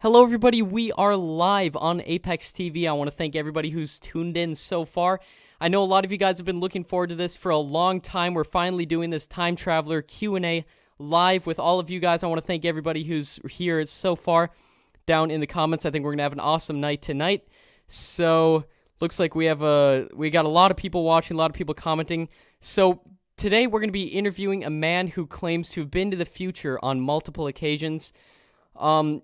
Hello, everybody. We are live on ApexTV. I want to thank everybody who's tuned in so far. I know a lot of you guys have been looking forward to this for a long time. We're finally doing this Time Traveler Q&A live with all of you guys. I want to thank everybody who's here so far down in the comments. I think we're going to have an awesome night tonight. So, looks like we got a lot of people watching, a lot of people commenting. So, today we're going to be interviewing a man who claims to have been to the future on multiple occasions.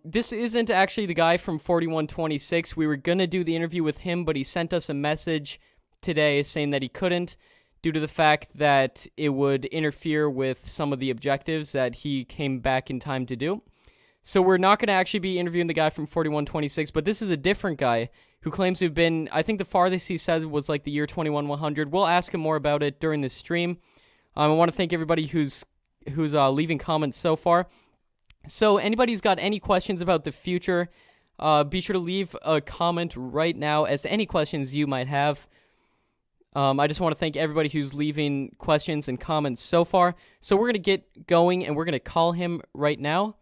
This isn't actually the guy from 4126. We were gonna do the interview with him, but he sent us a message today saying that he couldn't due to the fact that it would interfere with some of the objectives that he came back in time to do. So we're not gonna actually be interviewing the guy from 4126, but this is a different guy who claims to have been, I think the farthest he says was like the year 21100. We'll ask him more about it during the stream. I want to thank everybody who's leaving comments so far. So anybody who's got any questions about the future, be sure to leave a comment right now as to any questions you might have. I just want to thank everybody who's leaving questions and comments so far. So we're going to get going, and we're going to call him right now.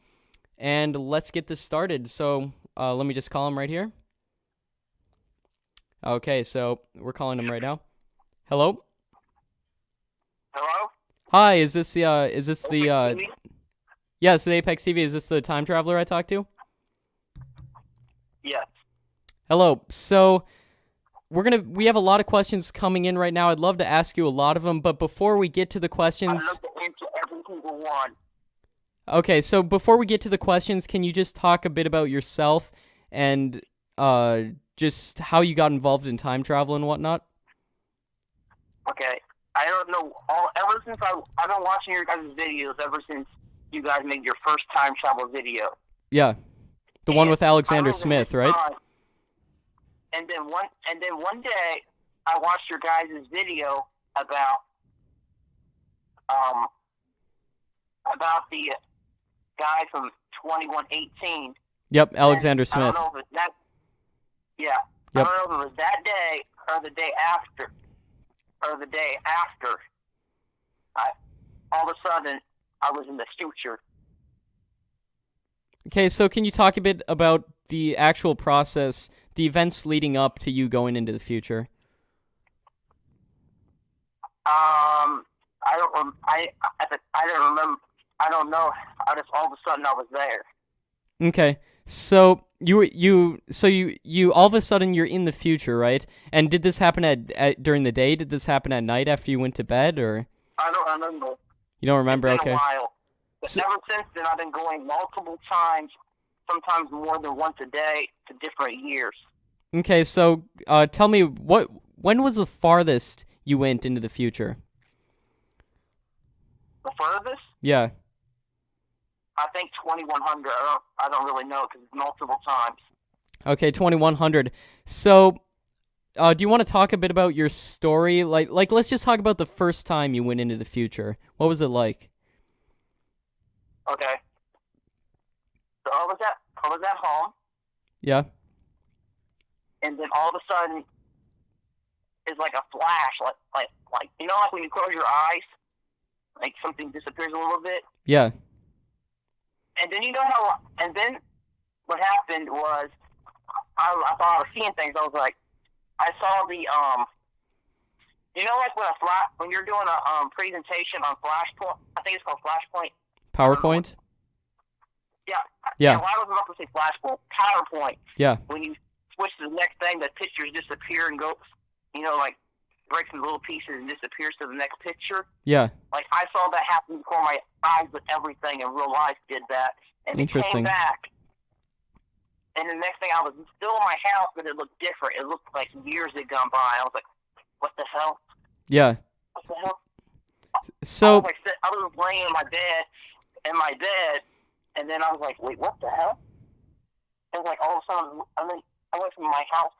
And let's get this started. So let me just call him right here. Okay, so we're calling him right now. Hello? Hello? Hi, is this the Yes, the Apex TV. Is this the time traveler I talked to? Yes. Hello. So we have a lot of questions coming in right now. I'd love to ask you a lot of them, but before we get to the questions, I'd love to answer every single one. Okay, so before we get to the questions, can you just talk a bit about yourself and just how you got involved in time travel and whatnot? Okay. I don't know. Ever since I've been watching your guys' videos ever since you guys made your first time travel video. Yeah, the one with Alexander Smith, right? And then one day I watched your guys' video about the guy from 2118. Yep, Alexander Smith. I don't know if it's that. Yeah. Yep. I don't know if it was that day or the day after. All of a sudden, I was in the future. Okay, so can you talk a bit about the actual process, the events leading up to you going into the future? I don't remember. I don't know. I just all of a sudden I was there. Okay, so you all of a sudden you're in the future, right? And did this happen at during the day? Did this happen at night after you went to bed, or? I don't remember. You don't remember? It's been Okay. a while. But ever since then, I've been going multiple times, sometimes more than once a day, to different years. Okay, so tell me when was the farthest you went into the future? The furthest? Yeah. I think 2100. I don't really know because it's multiple times. Okay, 2100. So, do you want to talk a bit about your story? Like let's just talk about the first time you went into the future. What was it like? Okay. So I was at home. Yeah. And then all of a sudden, it's like a flash, like you know, like when you close your eyes, like something disappears a little bit. Yeah. And then what happened was, I thought I was seeing things. I was like, I saw the you know, like when you're doing a presentation on Flashpoint, I think it's called Flashpoint. PowerPoint? Yeah. Yeah. Well, I was about to say Flashpoint. PowerPoint. Yeah. When you switch to the next thing, the pictures disappear and go, you know, like breaks into little pieces and disappears to the next picture. Yeah. Like I saw that happen before my eyes, with everything in real life did that. And it came back. And the next thing, I was still in my house, but it looked different. It looked like years had gone by. I was like, what the hell? Yeah. What the hell? So I was laying in my bed, and then I was like, wait, what the hell? It was like all of a sudden, I went from my house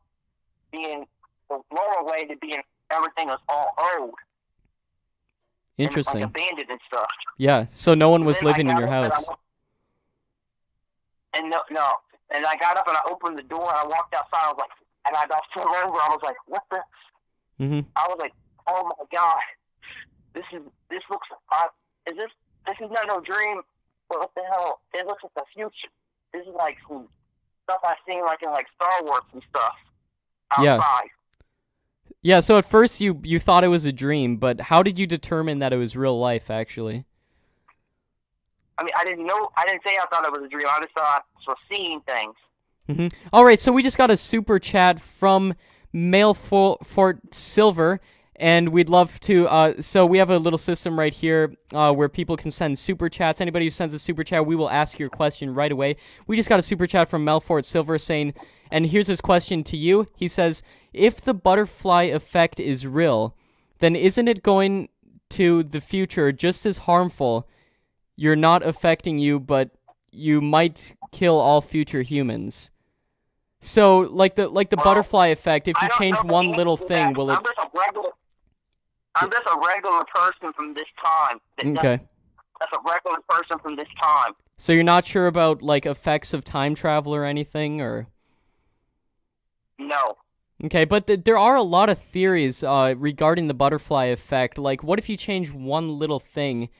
being the lower way to being everything was all old. interesting. And like abandoned and stuff. Yeah. So no one was living in your house. And no. And I got up and I opened the door and I walked outside. I was like, and I got pulled over. I was like, what the? Mm-hmm. I was like, oh my god, this looks. This is not no dream. What the hell? It looks like the future. This is like some stuff I seen like in like Star Wars and stuff Yeah. outside. Yeah, so at first you thought it was a dream, but how did you determine that it was real life, actually? I mean, I didn't say I thought it was a dream. I just thought I was seeing things. All right, so we just got a super chat from Mail Fort Silver, and we'd love to. So we have a little system right here where people can send super chats. Anybody who sends a super chat, we will ask your question right away. We just got a super chat from Melfort Silver saying, and here's his question to you. He says, if the butterfly effect is real, then isn't it going to the future just as harmful? You're not affecting you, but you might kill all future humans. So, like the butterfly effect, if you change one little thing, will it... I'm just a regular person from this time. Okay. That's a regular person from this time. So you're not sure about, like, effects of time travel or anything, or... No. Okay, but there are a lot of theories regarding the butterfly effect. Like, what if you change one little thing?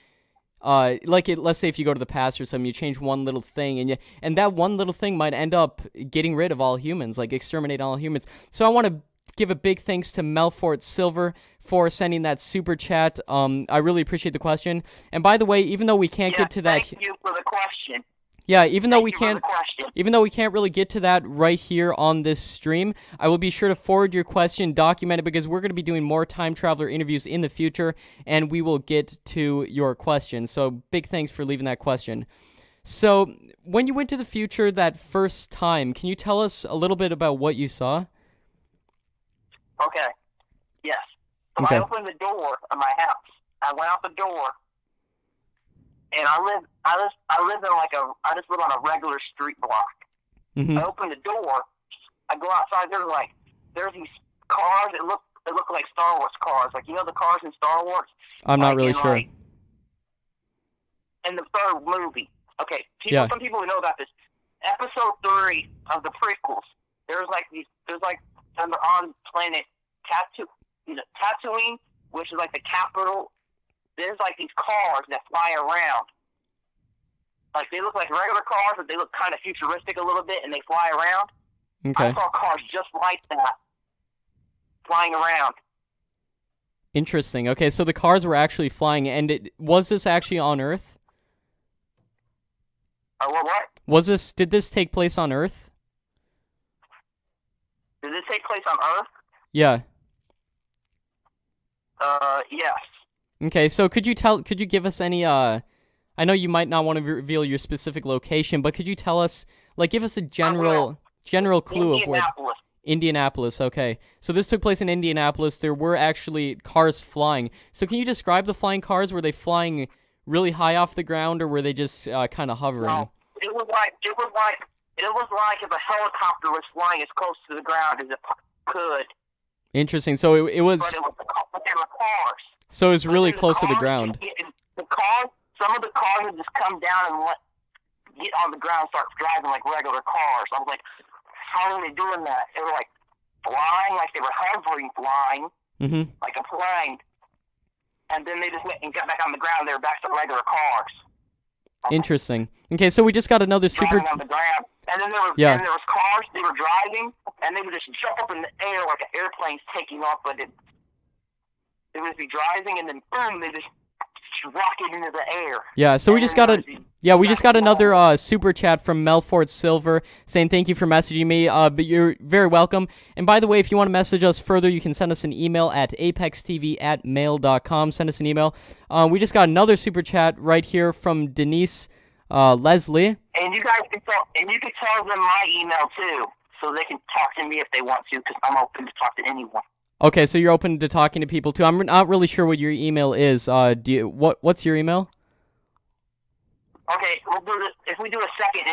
Let's say if you go to the past or something, you change one little thing, and that one little thing might end up getting rid of all humans, like exterminate all humans. So I want to give a big thanks to Melfort Silver for sending that super chat. I really appreciate the question. And by the way, even though we can't get to that, thank you for the question. Yeah, even though we can't really get to that right here on this stream, I will be sure to forward your question, document it, because we're going to be doing more time traveler interviews in the future, and we will get to your question. So big thanks for leaving that question. So when you went to the future that first time, can you tell us a little bit about what you saw? Okay. Yes. So Okay. I opened the door of my house. I went out the door. And I just live on a regular street block. Mm-hmm. I open the door. I go outside. There's these cars. It look like Star Wars cars. Like, you know the cars in Star Wars? I'm not really sure. In the third movie. Okay. Some people who know about this. Episode 3 of the prequels. They're on planet Tatooine, which is like the capital. There's like these cars that fly around. Like, they look like regular cars, but they look kind of futuristic a little bit, and they fly around. Okay. I saw cars just like that flying around. Interesting. Okay, so the cars were actually flying, and was this actually on Earth? What? Did this take place on Earth? Did this take place on Earth? Yeah. Yes. Okay, so could you give us any, I know you might not want to reveal your specific location, but could you tell us, like, give us a general clue of where... Indianapolis, okay. So this took place in Indianapolis. There were actually cars flying. So can you describe the flying cars? Were they flying really high off the ground, or were they just kind of hovering? No, it was like if a helicopter was flying as close to the ground as it could. Interesting. So it was... But they were cars. So it was really close to the ground. Some of the cars would just come down and get on the ground and start driving like regular cars. I was like, how are they doing that? They were like flying, like they were hovering, flying, like a plane. And then they just went and got back on the ground. They were back to regular cars. Interesting. Okay, so we just got another super... on the ground. And then there was cars. They were driving, and they would just jump up in the air like an airplane's taking off, but it would be driving, and then boom, they just rocket into the air. Yeah, so we just got another super chat from Melfort Silver saying thank you for messaging me. But you're very welcome. And by the way, if you want to message us further, you can send us an email at apextv@mail.com. Send us an email. We just got another super chat right here from Denise Leslie. And you guys can tell them my email too, so they can talk to me if they want to, because I'm open to talk to anyone. Okay, so you're open to talking to people too. I'm not really sure what your email is. What's your email? Okay, we'll do this. If we do a second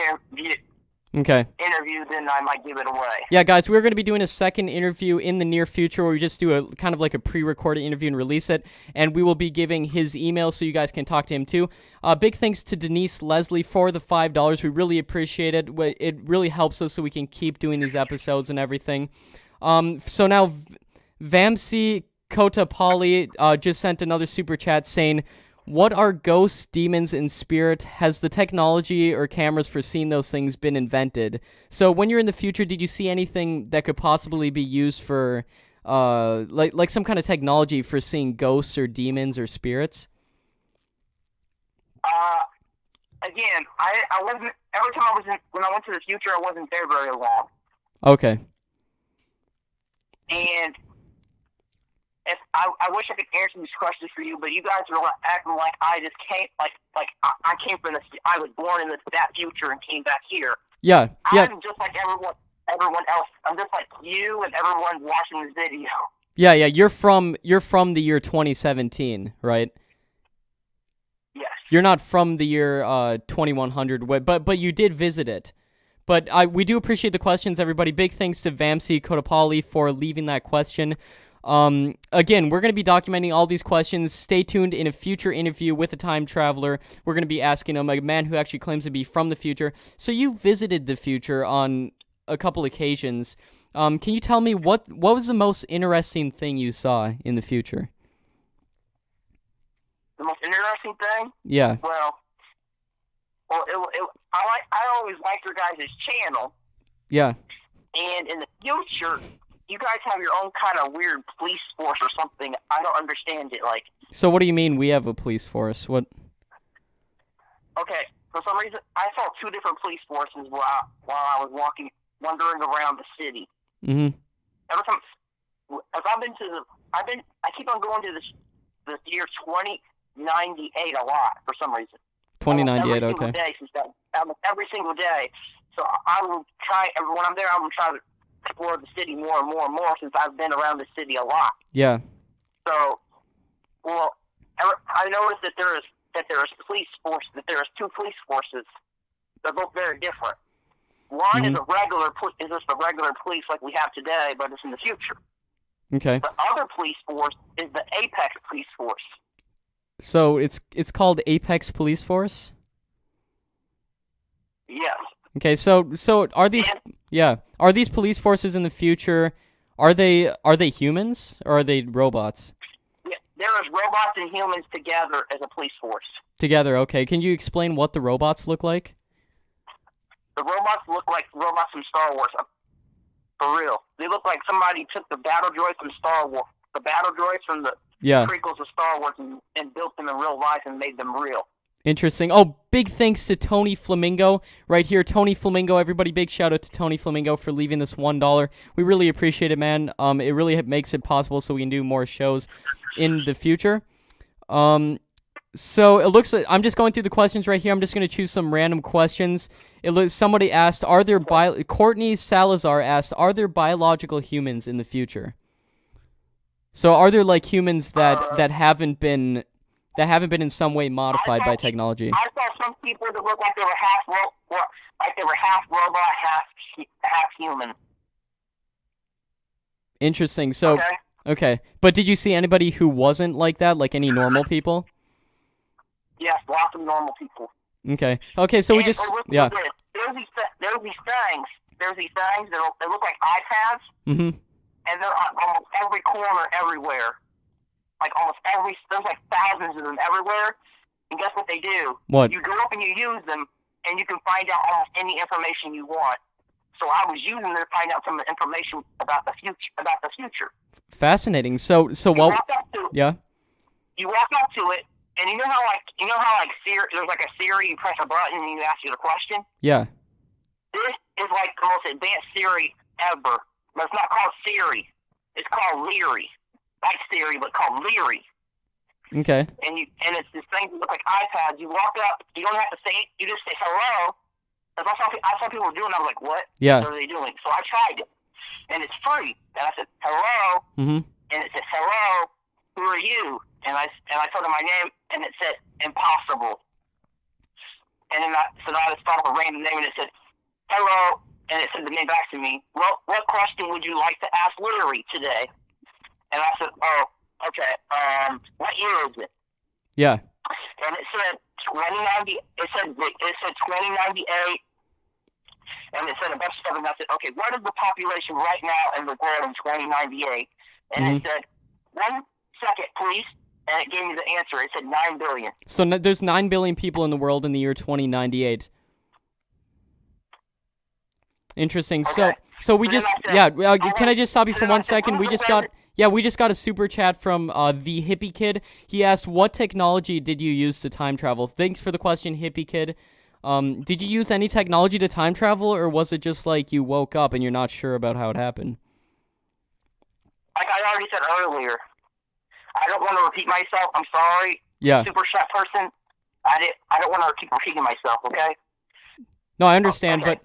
interview, then I might give it away. Yeah, guys, we're going to be doing a second interview in the near future where we just do a kind of like a pre-recorded interview and release it, and we will be giving his email so you guys can talk to him too. Big thanks to Denise Leslie for the $5. We really appreciate it. It really helps us so we can keep doing these episodes and everything. So now... Vamsi Kotapali just sent another super chat saying, What are ghosts, demons, and spirit? Has the technology or cameras for seeing those things been invented? So when you're in the future, did you see anything that could possibly be used for, like some kind of technology for seeing ghosts or demons or spirits? Again, I wasn't, every time when I went to the future, I wasn't there very long. Okay. And if I wish I could answer these questions for you, but you guys are acting like I just came, I came from I was born in that future and came back here. Yeah. I'm just like everyone else. I'm just like you and everyone watching this video. Yeah. You're from the year 2017, right? Yes. You're not from the year 2100, but you did visit it. But we do appreciate the questions, everybody. Big thanks to Vamsi Kotapali for leaving that question. Again, we're going to be documenting all these questions. Stay tuned in a future interview with a time traveler. We're going to be asking him, a man who actually claims to be from the future. So you visited the future on a couple occasions. Can you tell me what was the most interesting thing you saw in the future? The most interesting thing? Yeah. Well, I always liked your guys' channel. Yeah. And in the future, you guys have your own kind of weird police force or something. I don't understand it. Like, so what do you mean we have a police force? What? Okay, for some reason, I saw two different police forces while I was wandering around the city. Mm-hmm. Every time, I keep on going to the year 2098 a lot for some reason. 2098, okay. Almost every single day. So I will try, when I'm there, I will try to explore the city more and more and more since I've been around the city a lot. Yeah. So, well, I noticed that there is two police forces. They're both very different. One is just a regular police like we have today, but it's in the future. Okay. The other police force is the Apex Police Force. So it's called Apex Police Force? Yes. Okay, so are these police forces in the future, are they humans or are they robots? Yeah, there is robots and humans together as a police force. Together, okay. Can you explain what the robots look like? The robots look like robots from Star Wars. For real. They look like somebody took the battle droids from Star Wars, the battle droids from the prequels of Star Wars and built them in real life and made them real. Interesting. Oh, big thanks to Tony Flamingo right here. Tony Flamingo, everybody, big shout out to Tony Flamingo for leaving this $1. We really appreciate it, man. It really makes it possible so we can do more shows in the future. So it looks like I'm just going through the questions right here. I'm just going to choose some random questions. Somebody asked, Courtney Salazar asked, are there biological humans in the future? So are there like humans that haven't been in some way modified by technology? I saw some people that look like they were half robot, half human. Interesting. So okay. But did you see anybody who wasn't like that, like any normal people? Yes, lots of normal people. Okay. So There's these things. There's these things that look like iPads. Mm-hmm. And they're on almost every corner, everywhere. There's like thousands of them everywhere. And guess what they do? What? You go up and you use them, and you can find out almost any information you want. So I was using them to find out some information about the future. Fascinating. So what? Yeah. You walk up to it, and you know how Siri, there's like a Siri, you press a button and you ask you the question? Yeah. This is like the most advanced Siri ever. But it's not called Siri. It's called Leary. Like Siri, but called Leary. Okay. And it's this thing that look like iPads. You walk up, you don't have to say it, you just say hello. Because I saw people doing it, I was like, what? Yeah. What are they doing? So I tried it. And it's free. And I said, hello. Mm-hmm. And it said, hello, who are you? And I told it my name, and it said, impossible. And then I just thought of a random name, and it said, hello. And it said the name back to me. Well, what question would you like to ask Larry today? And I said, oh, okay. What year is it? Yeah. And it said 2090. It said 2098. And it said a bunch of stuff. And I said, okay, what is the population right now in the world in 2098? And it said, 1 second, please. and it gave me the answer. It said 9 billion. So there's 9 billion people in the world in the year 2098. Interesting. Okay. So we So then just I said- can I just stop you so for then I 1 said, second? who's We the just got president? we just got a super chat from the hippie kid. He asked, "What technology did you use to time travel?" Thanks for the question, hippie kid. Did you use any technology to time travel, or was it just like you woke up and you're not sure about how it happened? Like I already said earlier, I don't want to repeat myself. I'm sorry. Yeah. Super chat person. I don't want to keep repeating myself. Okay. No, I understand, Okay.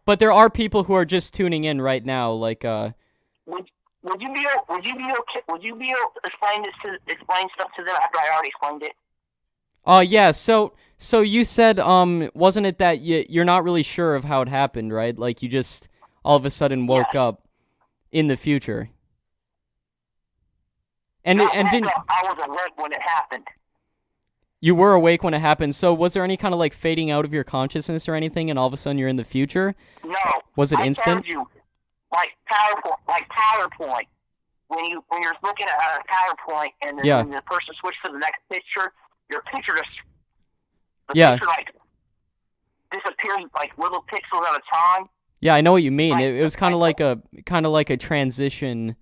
but there are people who are just tuning in right now, like Would you be able to explain stuff to them after I already explained it? yeah, so you said wasn't it that you're not really sure of how it happened, right? Like you just all of a sudden woke up in the future. And didn't I was awake when it happened. you were awake when it happened? So was there any kind of like fading out of your consciousness or anything, and all of a sudden you're in the future? No. Was it I instant? told you, like PowerPoint. When you're looking at a PowerPoint and then when the person switches to the next picture, your picture picture like disappears like little pixels at a time. Yeah, I know what you mean. Like, It was kind of like a transition,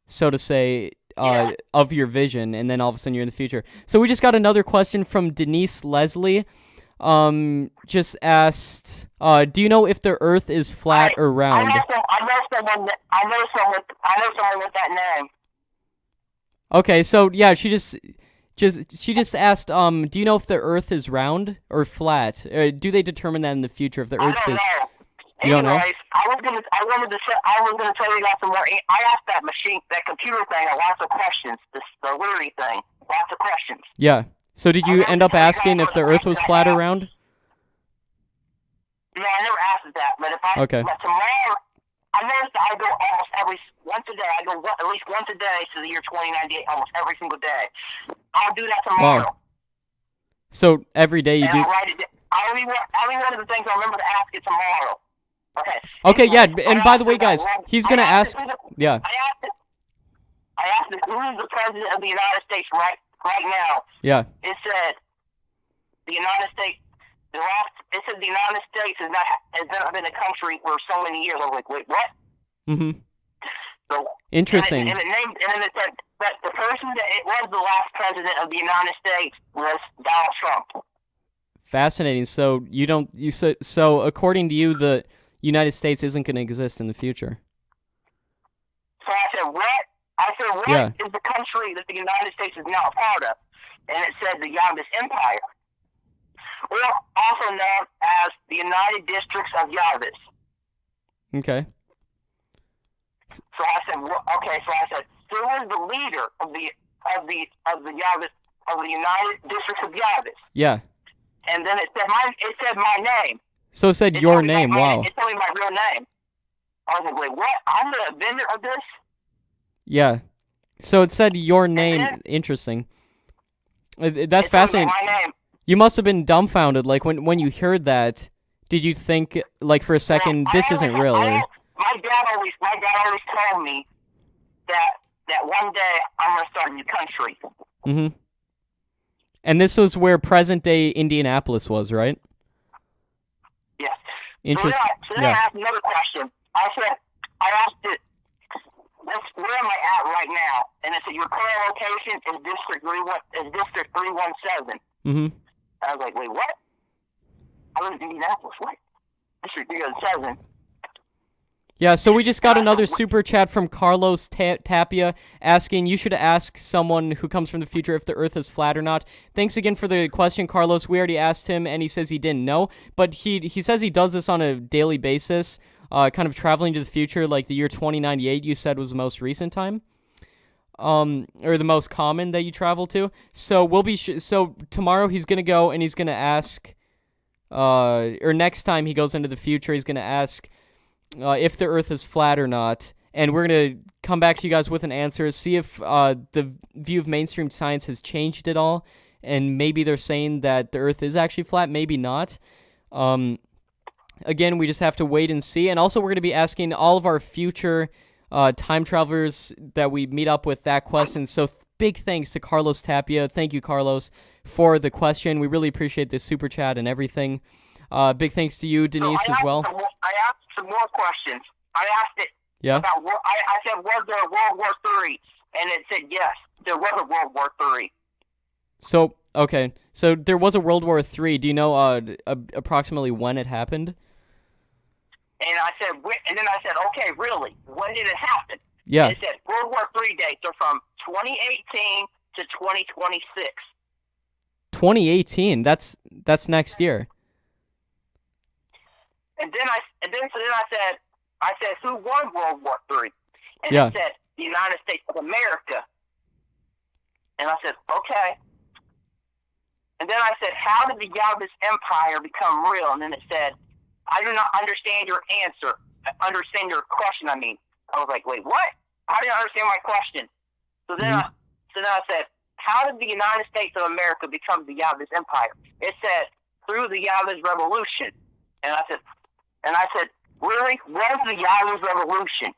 so to say, of your vision, and then all of a sudden you're in the future. So we just got another question from Denise Leslie. Just asked, do you know if the Earth is flat or round? I know someone with that name. Okay, so yeah, she just asked, do you know if the Earth is round or flat? Do they determine that in the future if the Earth is? Know. You don't know? Anyways, I was gonna tell you guys some more. I asked that computer thing lots of questions. The Leary thing, lots of questions. Yeah. So did you end up asking if the Earth was flat or round? No, I never asked that. But but tomorrow, I noticed that I go almost once a day. I go at least once a day to the year 2098, almost every single day. I'll do that tomorrow. Wow. So every day you do. I'll write it. I'll be one of the things I'll remember to ask it tomorrow. Okay. Okay, yeah, and by the way, guys, he's gonna ask. Yeah. I asked who is the president of the United States right now. Yeah. It said the United States. It said the United States has not been a country for so many years. I was like, wait, what? Mm-hmm. So interesting. And it said that the person that it was the last president of the United States was Donald Trump. Fascinating. So so according to you, the United States isn't going to exist in the future. So I said, what? Is the country that the United States is now a part of? And it said the Yavuz Empire. Or also known as the United Districts of Yavuz. Okay. So I said, who is the leader of the Yavuz, of the United Districts of Yavuz? Yeah. And then it said my name. So it said your name. Wow. It told me my real name. I was like, wait, what? I'm the inventor of this? Yeah. So it said your name. Interesting. That's fascinating. My name. You must have been dumbfounded. Like when you heard that, did you think like for a second this isn't real? My dad always told me that one day I'm gonna start a new country. Mm-hmm. And this was where present day Indianapolis was, right? Yes. Interesting. So then I asked another question. I asked it, where am I at right now? And it said your current location is District 317. Mm-hmm. I was like, wait, what? I live in Indianapolis. What? District 317. Yeah, so we just got another super chat from Carlos Tapia asking, you should ask someone who comes from the future if the Earth is flat or not. Thanks again for the question, Carlos. We already asked him, and he says he didn't know. But he says he does this on a daily basis, kind of traveling to the future, like the year 2098 you said was the most recent time. Or the most common that you travel to. So we'll be so tomorrow he's gonna go and he's gonna ask, or next time he goes into the future he's gonna ask if the Earth is flat or not, and we're gonna come back to you guys with an answer. See if the view of mainstream science has changed at all, and maybe they're saying that the Earth is actually flat, maybe not. Again, we just have to wait and see. And also, we're gonna be asking all of our future time travelers that we meet up with that question. So big thanks to Carlos Tapia. Thank you, Carlos, for the question. We really appreciate the super chat and everything. Big thanks to you, Denise, as well. I asked some more questions. I asked it about. I said, was there a World War III? And it said yes, there was a World War III. So okay, so there was a World War III. Do you know approximately when it happened? And I said, and then I said, okay, really? When did it happen? Yeah. And it said World War III dates are from 2018 to 2026. 2018. That's next year. And then I said, who won World War III? And yeah. it said the United States of America. And I said, okay. And then I said, how did the Galvez Empire become real? And then it said, I do not understand your answer. Understand your question, I mean. I was like, wait, what? How do you understand my question? So then, I said, how did the United States of America become the Galvez Empire? It said, through the Galvez Revolution. And I said, really? What is the Galvez Revolution?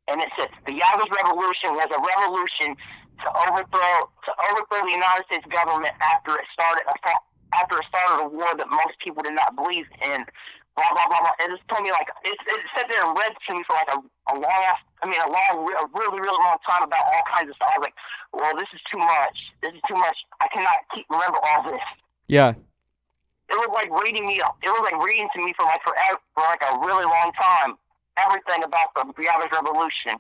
And it said, the Galvez Revolution was a revolution to overthrow the United States government after it started a war that most people did not believe in. Blah blah blah blah. It just told me like it sat there and read to me for like a really long time about all kinds of stuff. I was like, well, this is too much. This is too much. I cannot remember all this. Yeah. It was like reading to me for a really long time. Everything about the Galvez Revolution.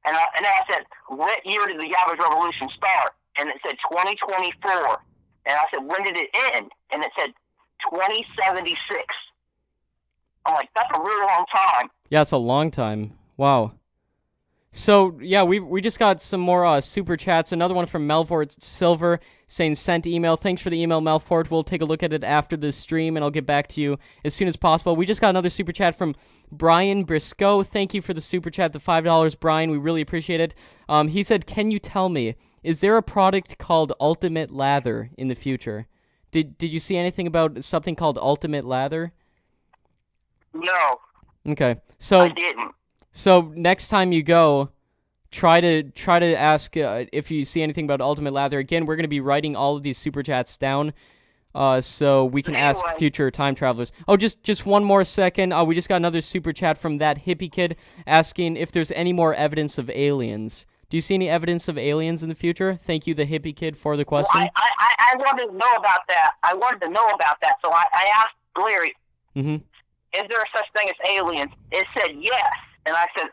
And then I said, what year did the Galvez Revolution start? And it said 2024. And I said, when did it end? And it said 2076. I'm like, that's a really long time. Yeah, it's a long time. Wow. So, yeah, we just got some more super chats. Another one from Melfort Silver saying sent email. Thanks for the email, Melfort. We'll take a look at it after this stream, and I'll get back to you as soon as possible. We just got another super chat from Brian Briscoe. Thank you for the super chat, the $5, Brian. We really appreciate it. He said, can you tell me, is there a product called Ultimate Lather in the future? Did you see anything about something called Ultimate Lather? No. Okay. So I didn't. So next time you go, try to ask if you see anything about Ultimate Lather. Again, we're going to be writing all of these super chats down, so we can ask future time travelers. Oh, just one more second. We just got another super chat from that hippie kid asking if there's any more evidence of aliens. Do you see any evidence of aliens in the future? Thank you, the hippie kid, for the question. Well, I wanted to know about that. So I asked Larry, is there such thing as aliens? It said yes. And I said,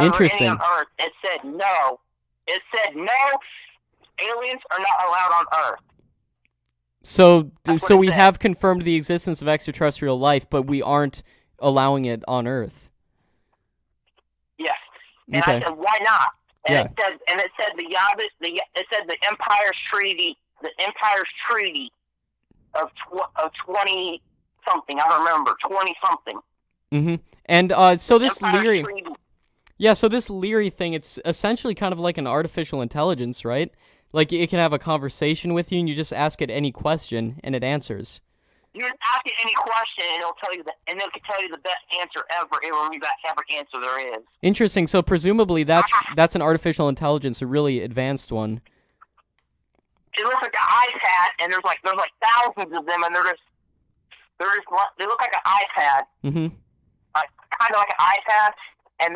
interesting. On Earth? It said no. It said no, aliens are not allowed on Earth. So we have confirmed the existence of extraterrestrial life, but we aren't allowing it on Earth. Yes. And okay. I said, why not? And yeah. it said the Empire's Treaty of 20 something. I don't remember 20 something. And so this Empire Leary, Treaty. yeah. So this Leary thing, it's essentially kind of like an artificial intelligence, right? Like it can have a conversation with you, and you just ask it any question, and it answers. You just ask it any question, and it'll tell you and it can tell you the best answer ever. It will read back every answer there is. Interesting. So presumably that's an artificial intelligence, a really advanced one. It looks like an iPad, and there's like thousands of them, and they look like an iPad. Kind of like an iPad, and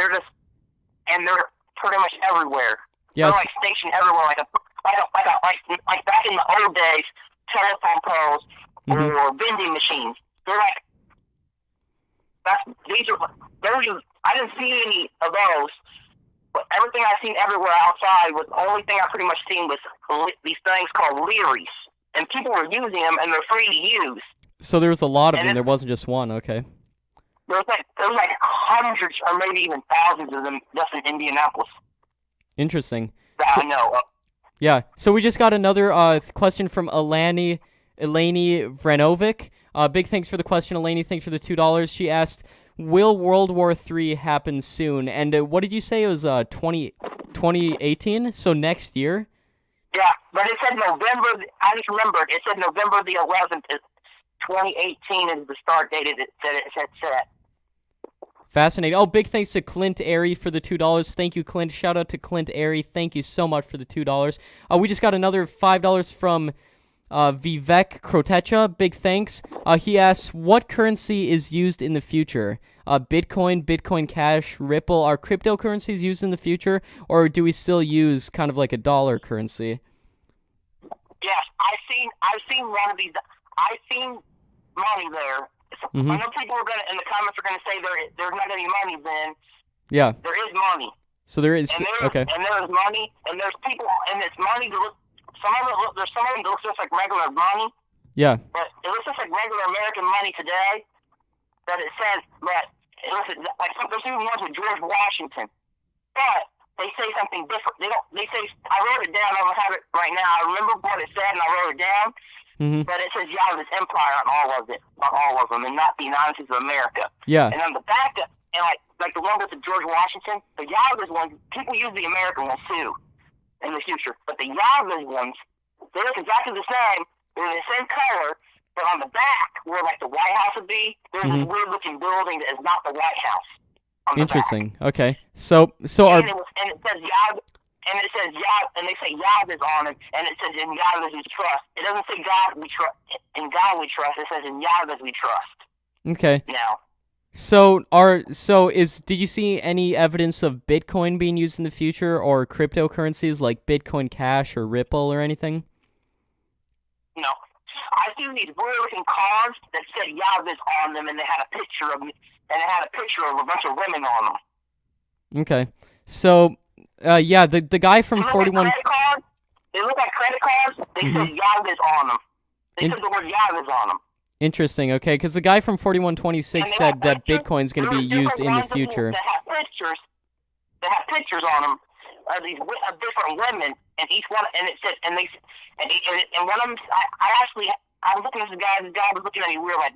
they're pretty much everywhere. Yes. They're like stationed everywhere, like back in the old days, telephone poles or vending machines. They're like I didn't see any of those, but everything I've seen everywhere outside was the only thing I pretty much seen was these things called Learys, and people were using them, and they're free to use. So there was a lot of them. There wasn't just one. Okay. There was like hundreds or maybe even thousands of them just in Indianapolis. Interesting. That I know. Yeah. So we just got another question from Eleni Vranovic. Big thanks for the question, Eleni. Thanks for the $2. She asked, will World War III happen soon? And what did you say? It was 2018? So next year? Yeah, but it said November. I just remembered. It said November the 11th. 2018 is the start date. It said set. Fascinating. Oh, big thanks to Clint Airy for the $2. Thank you, Clint. Shout out to Clint Airy. Thank you so much for the $2. We just got another $5 from Vivek Krotecha. Big thanks. He asks, what currency is used in the future? Bitcoin, Bitcoin Cash, Ripple. Are cryptocurrencies used in the future, or do we still use kind of like a dollar currency? Yes, I've seen one of these. I've seen money there. Mm-hmm. I know people are in the comments are gonna say there's not any money. Then yeah, there is money. So there is. Okay. And there's money, and there's people, and it's money that look. There's some of them that looks just like regular money. Yeah. But it looks just like regular American money today. That it says that it looks like there's even ones with George Washington, but they say something different. They don't. They say I wrote it down. I don't have it right now. I remember what it said, and I wrote it down. Mm-hmm. But it says Yahweh's Empire on all of them, and not the United States of America. Yeah. And on the back, and like the one with the George Washington, the Yahweh's ones, people use the American ones too in the future. But the Yahweh's ones, they look exactly the same. They're the same color, but on the back, where like the White House would be, there's this weird looking building that is not the White House. Interesting. Back. Okay. So and it says Yahweh. And it says Yah, and they say Yahweh is on it, and it says in Yahweh we trust. It doesn't say God we trust. In God we trust. It says in Yahweh we trust. Okay. Now. Did you see any evidence of Bitcoin being used in the future, or cryptocurrencies like Bitcoin Cash or Ripple or anything? No. I've seen these weird-looking cars that said Yahweh's on them, and they had a picture of me, and it had a picture of a bunch of women on them. Okay. So. Yeah, the guy from 41. They look like credit cards. They said Yahweh's on them. They said the word Yahweh's on them. Interesting. Okay, because the guy from 4126 said that Bitcoin's going to be used in the future. That have pictures on them of these different women, and each one, and it said, and one of them, I was looking at this guy. This guy was looking at me weird. Like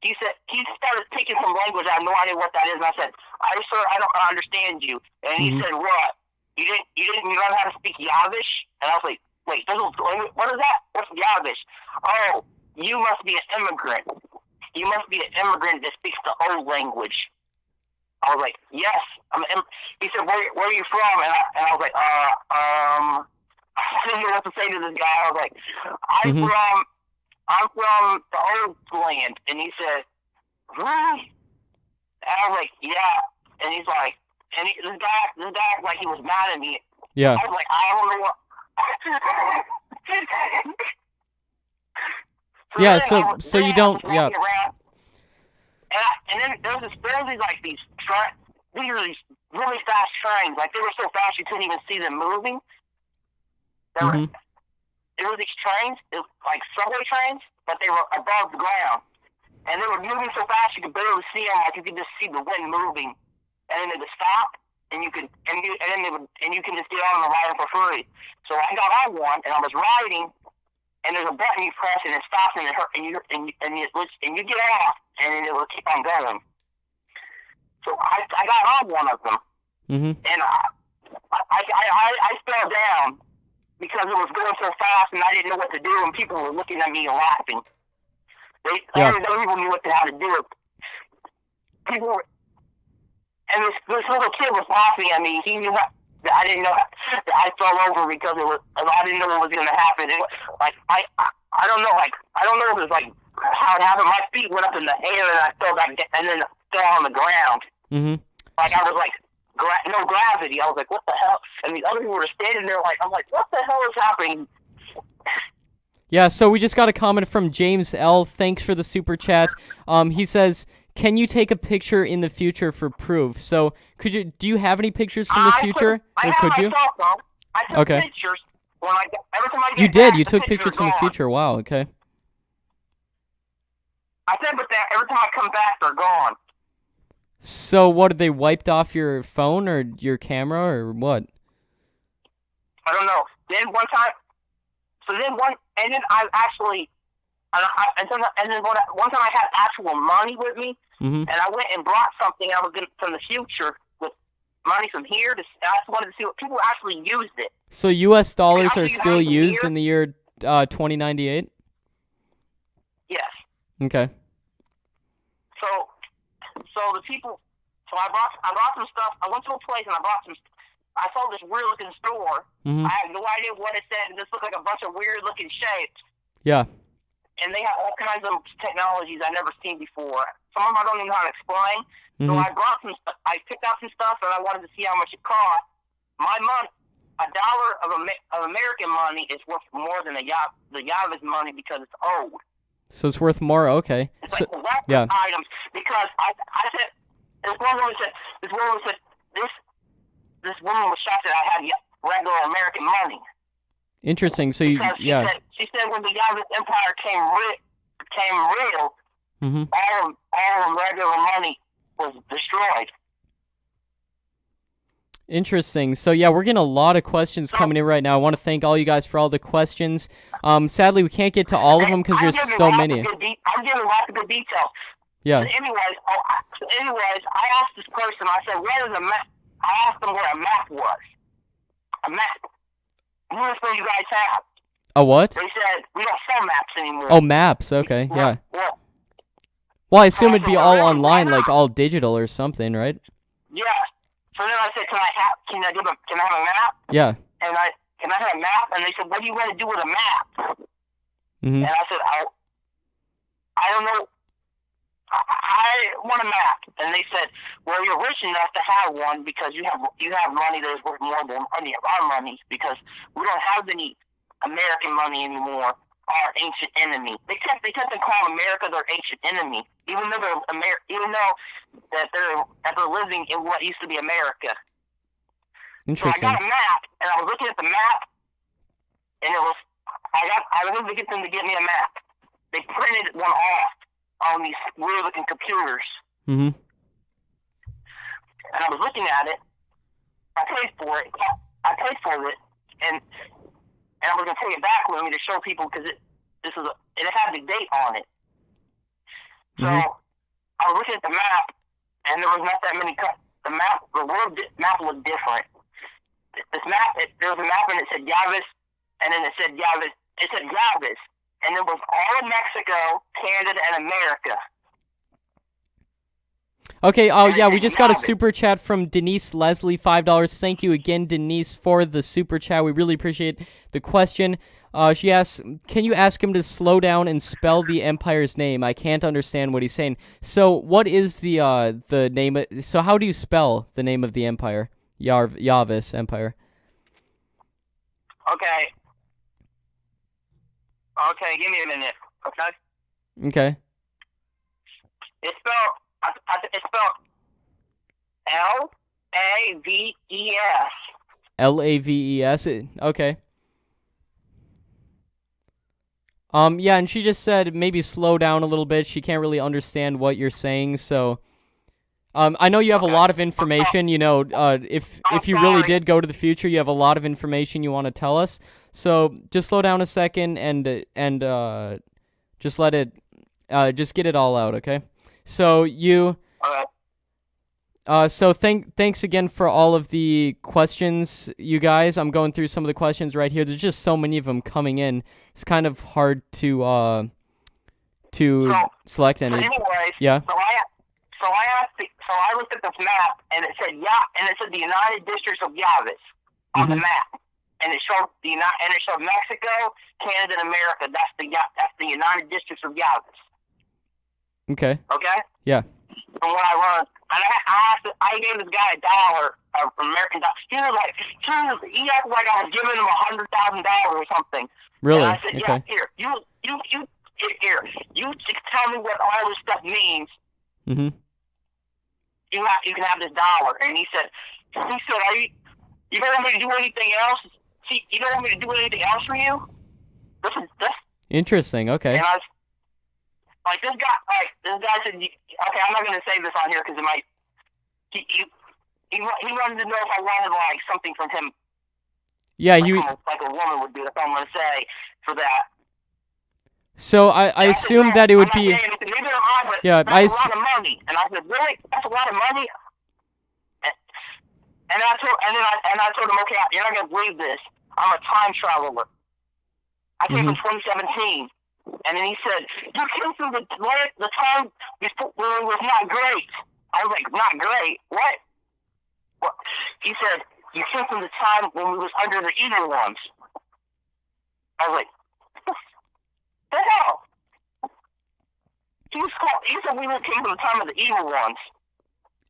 he said, he started speaking some language. I have no idea what that is. And I said, sir, I don't understand you. And he said, what? You didn't learn how to speak Yavish? And I was like, wait, what is that? What's Yavish? Oh, you must be an immigrant. You must be an immigrant that speaks the old language. I was like, yes. He said, where are you from? And I was like, I didn't know what to say to this guy. I was like, I'm from the old land. And he said, really? And I was like, yeah. And he's like, this guy, like he was mad at me. Yeah. I was like, I don't know what. Yeah. So you don't. Yeah. And then there's these really fast trains. Like they were so fast you couldn't even see them moving. There were these trains, like subway trains, but they were above the ground, and they were moving so fast you could barely see them. Like you could just see the wind moving. And then they would stop, and you can just get on the ride for free. So I got on one, and I was riding, and there's a button you press, and it stops, and you get off, and then it will keep on going. So I got on one of them, and I fell down because it was going so fast, and I didn't know what to do, and people were looking at me and laughing. They even knew how to do it. People were. And this little kid was laughing at me. He knew that I didn't know that I fell over because I didn't know what was going to happen. I don't know. Like I don't know if it was like how it happened. My feet went up in the air and I fell back and then fell on the ground. Like I was like no gravity. I was like, what the hell? And the other people were standing there like I'm like, what the hell is happening? Yeah. So we just got a comment from James L. Thanks for the super chat. He says, can you take a picture in the future for proof? So, do you have any pictures from the future? I have my cell phone. I took pictures every time I get You did. back, You took pictures from the future. Wow. Okay. I said, but every time I come back, they're gone. So, what, did they wiped off your phone or your camera or what? I don't know. Then one time, and then I actually. And then one time I had actual money with me, and I went and brought something I was from the future with money from here. I just wanted to see what people actually used it. So U.S. dollars are still used in the year 2098? Yes. Okay. So the people So I brought some stuff. I went to a place and I saw this weird looking store. Mm-hmm. I have no idea what it said. It just looked like a bunch of weird looking shapes. Yeah. And they have all kinds of technologies I've never seen before. Some of them I don't even know how to explain. So I brought some stuff. I picked out some stuff and I wanted to see how much it cost. My money, $1 of American money is worth more than the Yavis money because it's old. So it's worth more. Okay. It's So, like collector's yeah. items because I said this woman said this woman was shocked that I had regular American money. Interesting. So because yeah. She said when the Yavis Empire came real, Mm-hmm. all regular money was destroyed. Interesting. So yeah, we're getting a lot of questions coming in right now. I want to thank all you guys for all the questions. Sadly, we can't get to all of them because there's so many. I'm giving lots of good details. Yeah. So anyways, I asked this person. I said, "Where is a map?" I asked them where a map was. A map. What do you guys have? A what? They said we don't sell maps anymore. Oh, maps. Okay. Yeah. Well, I assume it'd be all online, like all digital or something, right? Yeah. So then I said, can I have a map? Yeah. And can I have a map? And they said, what do you want to do with a map? Mm-hmm. And I said, I don't know. I want a map. And they said, well, you're rich enough to have one because you have money that is worth more than any of our money because we don't have any American money anymore. Our ancient enemy. They kept on calling America their ancient enemy, even though they're living in what used to be America. Interesting. So I got a map, and I was looking at the map, and I was able to get them to get me a map. They printed one off on these weird looking computers. Mm-hmm. And I was looking at it. I paid for it, and I was gonna take it back with me to show people because it had the date on it. So I was looking at the map, and there was not that many. The world map looked different. There was a map, and it said Yavis, and then it said Yavis. It said Yavis, and it was all of Mexico, Canada, and America. Okay, oh yeah, we just got a super chat from Denise Leslie, $5. Thank you again, Denise, for the super chat. We really appreciate the question. She asks, can you ask him to slow down and spell the Empire's name? I can't understand what he's saying. So what is the name? So how do you spell the name of the Empire? Yavis Empire. Okay, give me a minute, okay? Okay. It's spelled L-A-V-E-S. L-A-V-E-S. Okay. Yeah, and she just said maybe slow down a little bit. She can't really understand what you're saying, so I know you have a lot of information, you know, if you really did go to the future, you have a lot of information you want to tell us. So just slow down a second and just let it just get it all out, okay? So so thanks again for all of the questions, you guys. I'm going through some of the questions right here. There's just so many of them coming in. It's kind of hard to select any. So anyways, yeah. So I looked at this map and it said the United Districts of Yavis on the map, and it showed Mexico, Canada, and America. That's the United Districts of Yavis. Okay. Okay. Yeah. From what I learned, and I gave this guy $1 of American dollars. He acted like I was giving him $100,000 or something. Really? And I said, okay. Yeah, here, you tell me what all this stuff means. Mm-hmm. You can have this $1. And he said, are you don't want me to do anything else? You don't want me to do anything else for you? This. Interesting. Okay. And I was like, this guy said, okay, I'm not going to say this on here because it might. He wanted to know if I wanted like something from him. Yeah, like a woman would do. That's all I'm going to say for that. So I assume that it would be. Neither am I, but yeah, that's a lot of money. And I said, really? That's a lot of money? And I told him, okay, you're not going to believe this. I'm a time traveler. I came from 2017. And then he said, you came from the time before when it was not great. I was like, not great. What? Well, he said, you came from the time when we was under the evil ones. I was like, the hell? He said we came from the time of the evil ones.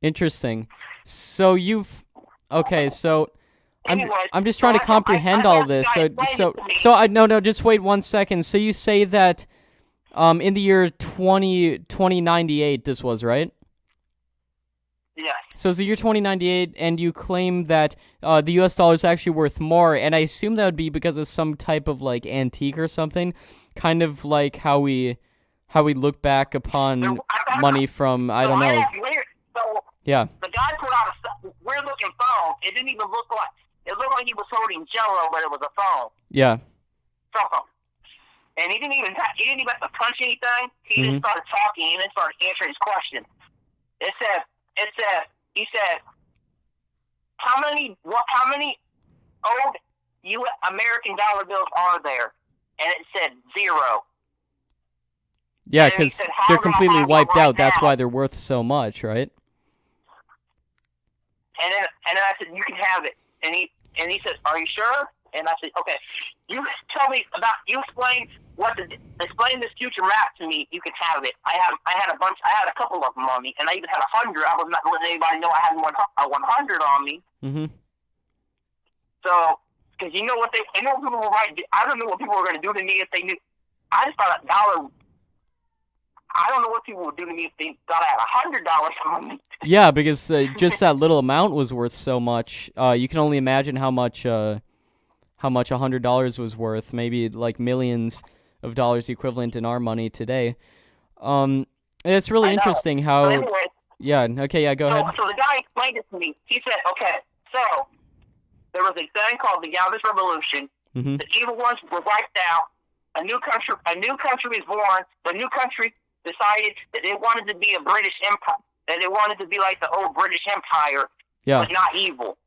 Interesting. So okay, so Anyways, I'm just trying to comprehend all this. No, just wait 1 second. So you say that in the year 2098 this was, right? Yes. So it's the year 2098, and you claim that the U.S. dollar is actually worth more, and I assume that would be because of some type of, like, antique or something, kind of like how we look back upon money from, I don't know. Yeah. The guy put out a weird-looking phone. It didn't even look like, it looked like he was holding Jello, but it was a phone. Yeah. Something. And he didn't even have to punch anything. He just started talking and then started answering his question. He said, how many old American dollar bills are there? And it said 0. Yeah, because they're completely wiped out. That's why they're worth so much, right? And then I said, you can have it. And he said, are you sure? And I said, okay. You tell me explain this future map to me. You can have it. I had a couple of them on me, and I even had 100. I was not letting anybody know I had a 100 on me. Mm-hmm. So, because you know what people were right. I don't know what people were going to do to me if they knew. I just thought $1. I don't know what people would do to me if they thought I had $100 on me. Yeah, because just that little amount was worth so much. You can only imagine how much $100 was worth. Maybe like millions of dollars equivalent in our money today. It's really interesting how. But anyway, go ahead. So the guy explained it to me. He said, okay, so there was a thing called the Galveston Revolution. Mm-hmm. The evil ones were wiped out. A new country was born. The new country decided that they wanted to be a British Empire. That they wanted to be like the old British Empire, but not evil.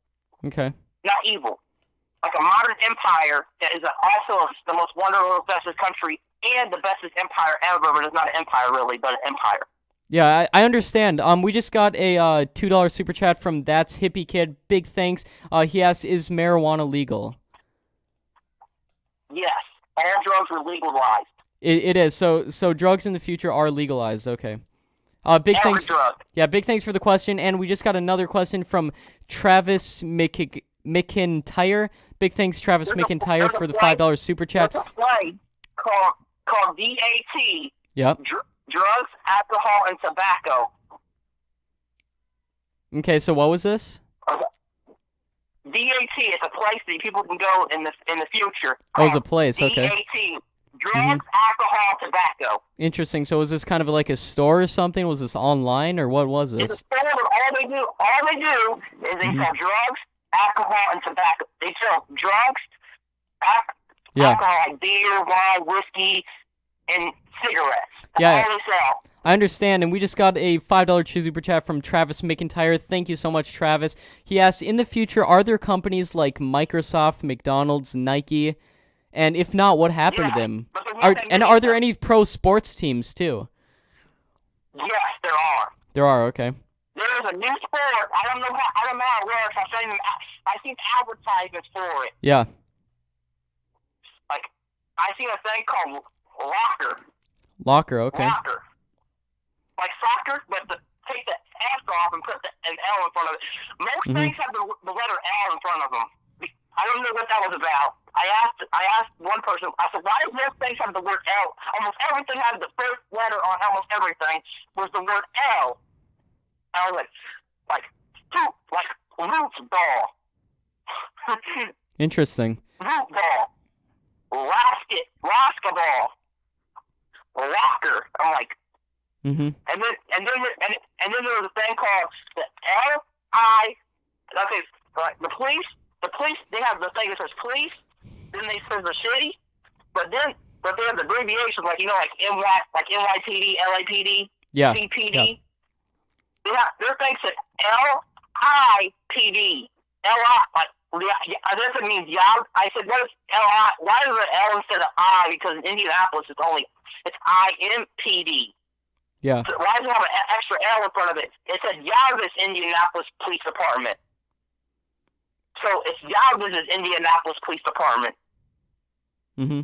Okay. Not evil. Like a modern empire that is also the most wonderful, bestest country and the bestest empire ever, but it's not an empire really, but an empire. Yeah, I understand. We just got a $2 super chat from That's Hippie Kid. Big thanks. He asks, is marijuana legal? Yes, all drugs are legalized. It is. So drugs in the future are legalized. Okay. Big thanks. Drug. Yeah, big thanks for the question. And we just got another question from Travis McIntyre. Big thanks, Travis McIntyre, for the $5 super chat. There's a play called DAT. Yep. Drugs, alcohol, and tobacco. Okay, so what was this? DAT is a place that people can go in the future. Oh, it's a place. Okay. DAT. Drugs, alcohol, tobacco. Interesting. So was this kind of like a store or something? Was this online or what was this? It's a store where all they do is they sell drugs, alcohol, and tobacco. They sell drugs, alcohol, like beer, wine, whiskey, and cigarettes. That's all they sell. I understand, and we just got a $5 super chat from Travis McIntyre. Thank you so much, Travis. He asked, in the future, are there companies like Microsoft, McDonald's, Nike? And if not, what happened to them? Are there any pro sports teams, too? Yes, there are. There are, okay. There's a new sport. I don't know how it works. I've seen advertisements for it. Yeah. Like, I seen a thing called locker. Locker, okay. Locker. Like soccer, but take the S off and put an L in front of it. Most things have the letter L in front of them. I don't know what that was about. I asked one person, I said, why does most things have the word L? Almost everything had the first letter on almost everything was the word L. I was like roots ball. Interesting. Root ball. Basketball. Locker. I'm like, and then there was a thing called the L-I. Okay, like the police. The police, they have the thing that says police, then they says the city, but they have the abbreviations like NYPD, LAPD, CPD. Yeah. Their thing says LIPD. I guess it means Yab. I said, what is LI? Why is it L instead of I? Because in Indianapolis it's IMPD. Yeah. So why does it have an extra L in front of it? It said Yavis Indianapolis Police Department. So it's Yavis' Indianapolis Police Department. Mm-hmm.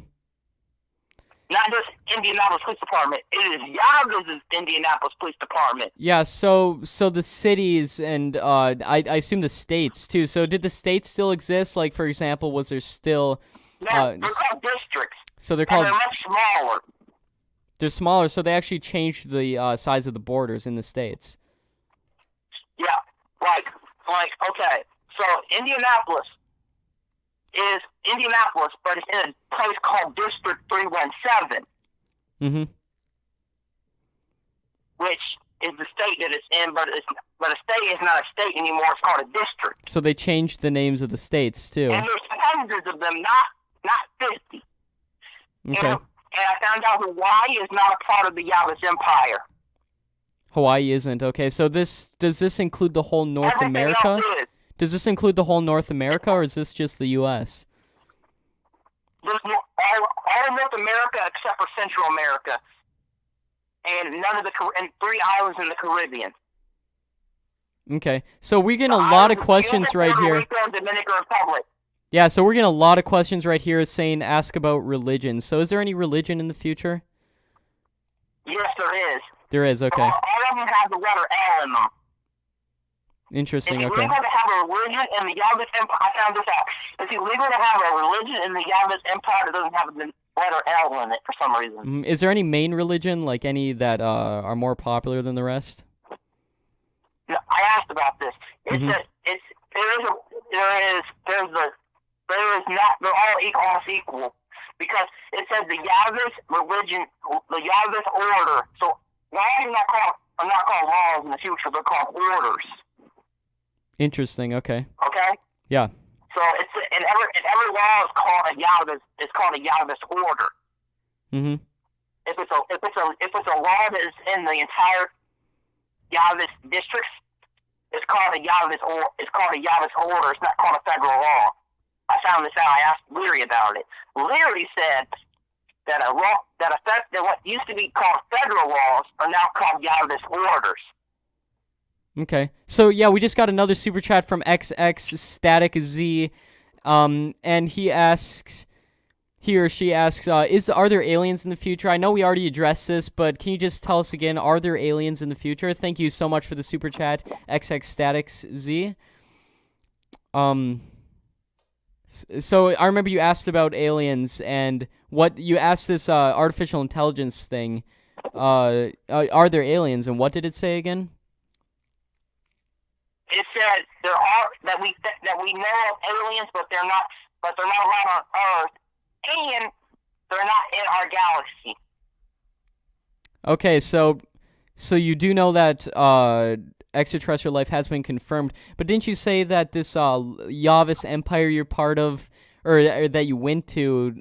Not just Indianapolis Police Department. It is Yavis' Indianapolis Police Department. Yeah, so the cities and I assume the states too. So did the states still exist? Like, for example, was there still No, they're called districts. So they're called. And they're much smaller. They're smaller, so they actually changed the size of the borders in the states. Yeah, like okay. So Indianapolis is Indianapolis, but it's in a place called District 317. Mm-hmm. Which is the state that it's in, but a state is not a state anymore. It's called a district. So they changed the names of the states too. And there's hundreds of them, not 50. Okay. And I found out Hawaii is not a part of the Yavis Empire. Hawaii isn't. Okay, so does this include the whole North Everything America? else is. Does this include the whole North America, or is this just the U.S.? There's all of North America except for Central America, and and 3 islands in the Caribbean. Okay, so we're getting a lot of questions right here. Puerto Rico and Dominican Republic. Yeah, so we're getting a lot of questions right here saying ask about religion. So is there any religion in the future? Yes, there is. There is, okay. All of them have the letter L in them. Interesting, It's okay. illegal to have a religion in the Yavis Empire. I found this out. It's illegal to have a religion in the Yavis Empire that doesn't have the letter L in it for some reason. Is there any main religion, like any that are more popular than the rest? No, I asked about this. It said there is not. They're all almost equal because it says the Yavis religion, the Yavis order. So why are not called laws in the future? They're called orders. Interesting. Okay. Okay. Yeah. So every law is called a Yavis. It's called a Yavis order. Mhm. If it's a law that is in the entire Yavis districts, it's called a Yavis order. It's not called a federal law. I found this out. I asked Leary about it. Leary said that what used to be called federal laws are now called Yavis orders. Okay. So yeah, we just got another super chat from XX Static Z, and he or she asks, are there aliens in the future? I know we already addressed this, but can you just tell us again, are there aliens in the future? Thank you so much for the super chat, XX Static Z. So I remember you asked about aliens, and what you asked this artificial intelligence thing. Are there aliens, and what did it say again? It said there are that we know of aliens, but they're not around on Earth, and they're not in our galaxy. Okay, so you do know that extraterrestrial life has been confirmed, but didn't you say that this Yavis Empire you're part of, or that you went to,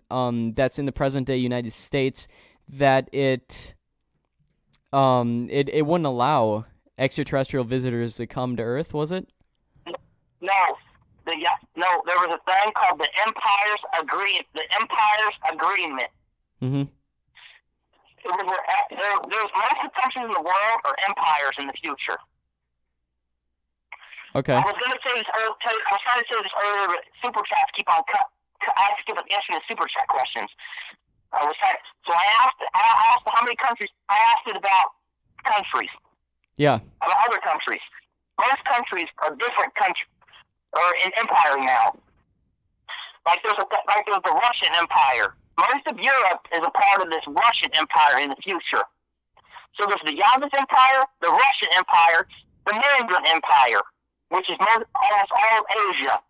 that's in the present day United States, that it wouldn't allow extraterrestrial visitors to come to Earth, was it? No, there was a thing called the Empire's Agreement. Mm-hmm. There's most of the countries in the world are empires in the future. Okay. I was trying to say this earlier, but super chats keep on I keep on answering the super chat questions. I asked how many countries. I asked it about countries. Yeah. About other countries. Most countries are different countries, or in empire now. Like there's the Russian Empire. Most of Europe is a part of this Russian Empire in the future. So there's the Yavis Empire, the Russian Empire, the Mandarin Empire, which is almost all of Asia.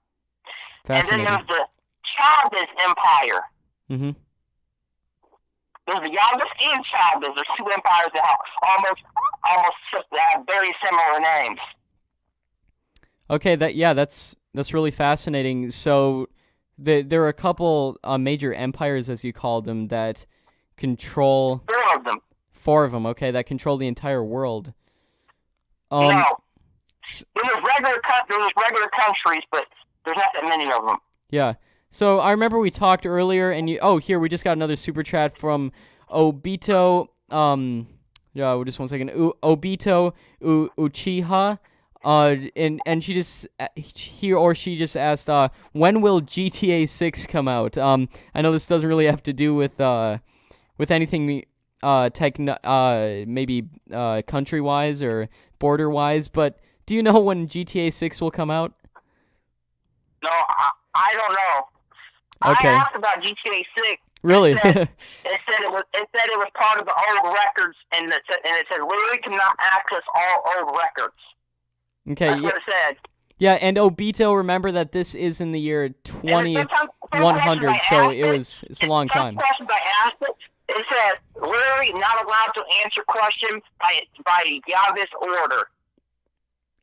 Fascinating. And then there's the Chavez Empire. Mm-hmm. There's the Yavis and Chavez. There's two empires that have have very similar names. Okay, that's really fascinating. So there are a couple major empires, as you called them, that control... Four of them. 4 of them, okay, that control the entire world. No. There's regular countries, but there's not that many of them. Yeah. So I remember we talked earlier, and here we just got another super chat from Obito Just 1 second. Obito Uchiha. And he or she just asked, when will GTA 6 come out? I know this doesn't really have to do with anything, maybe country-wise or border-wise, but do you know when GTA 6 will come out? No, I don't know. Okay. I asked about GTA 6. Really? It said it was part of the old records, and it said literally cannot access all old records. Okay. That's what it said. Yeah, and Obito, remember that this is in the year 2100, so it's a long time. Some questions I asked it said literally not allowed to answer questions by Yavis order.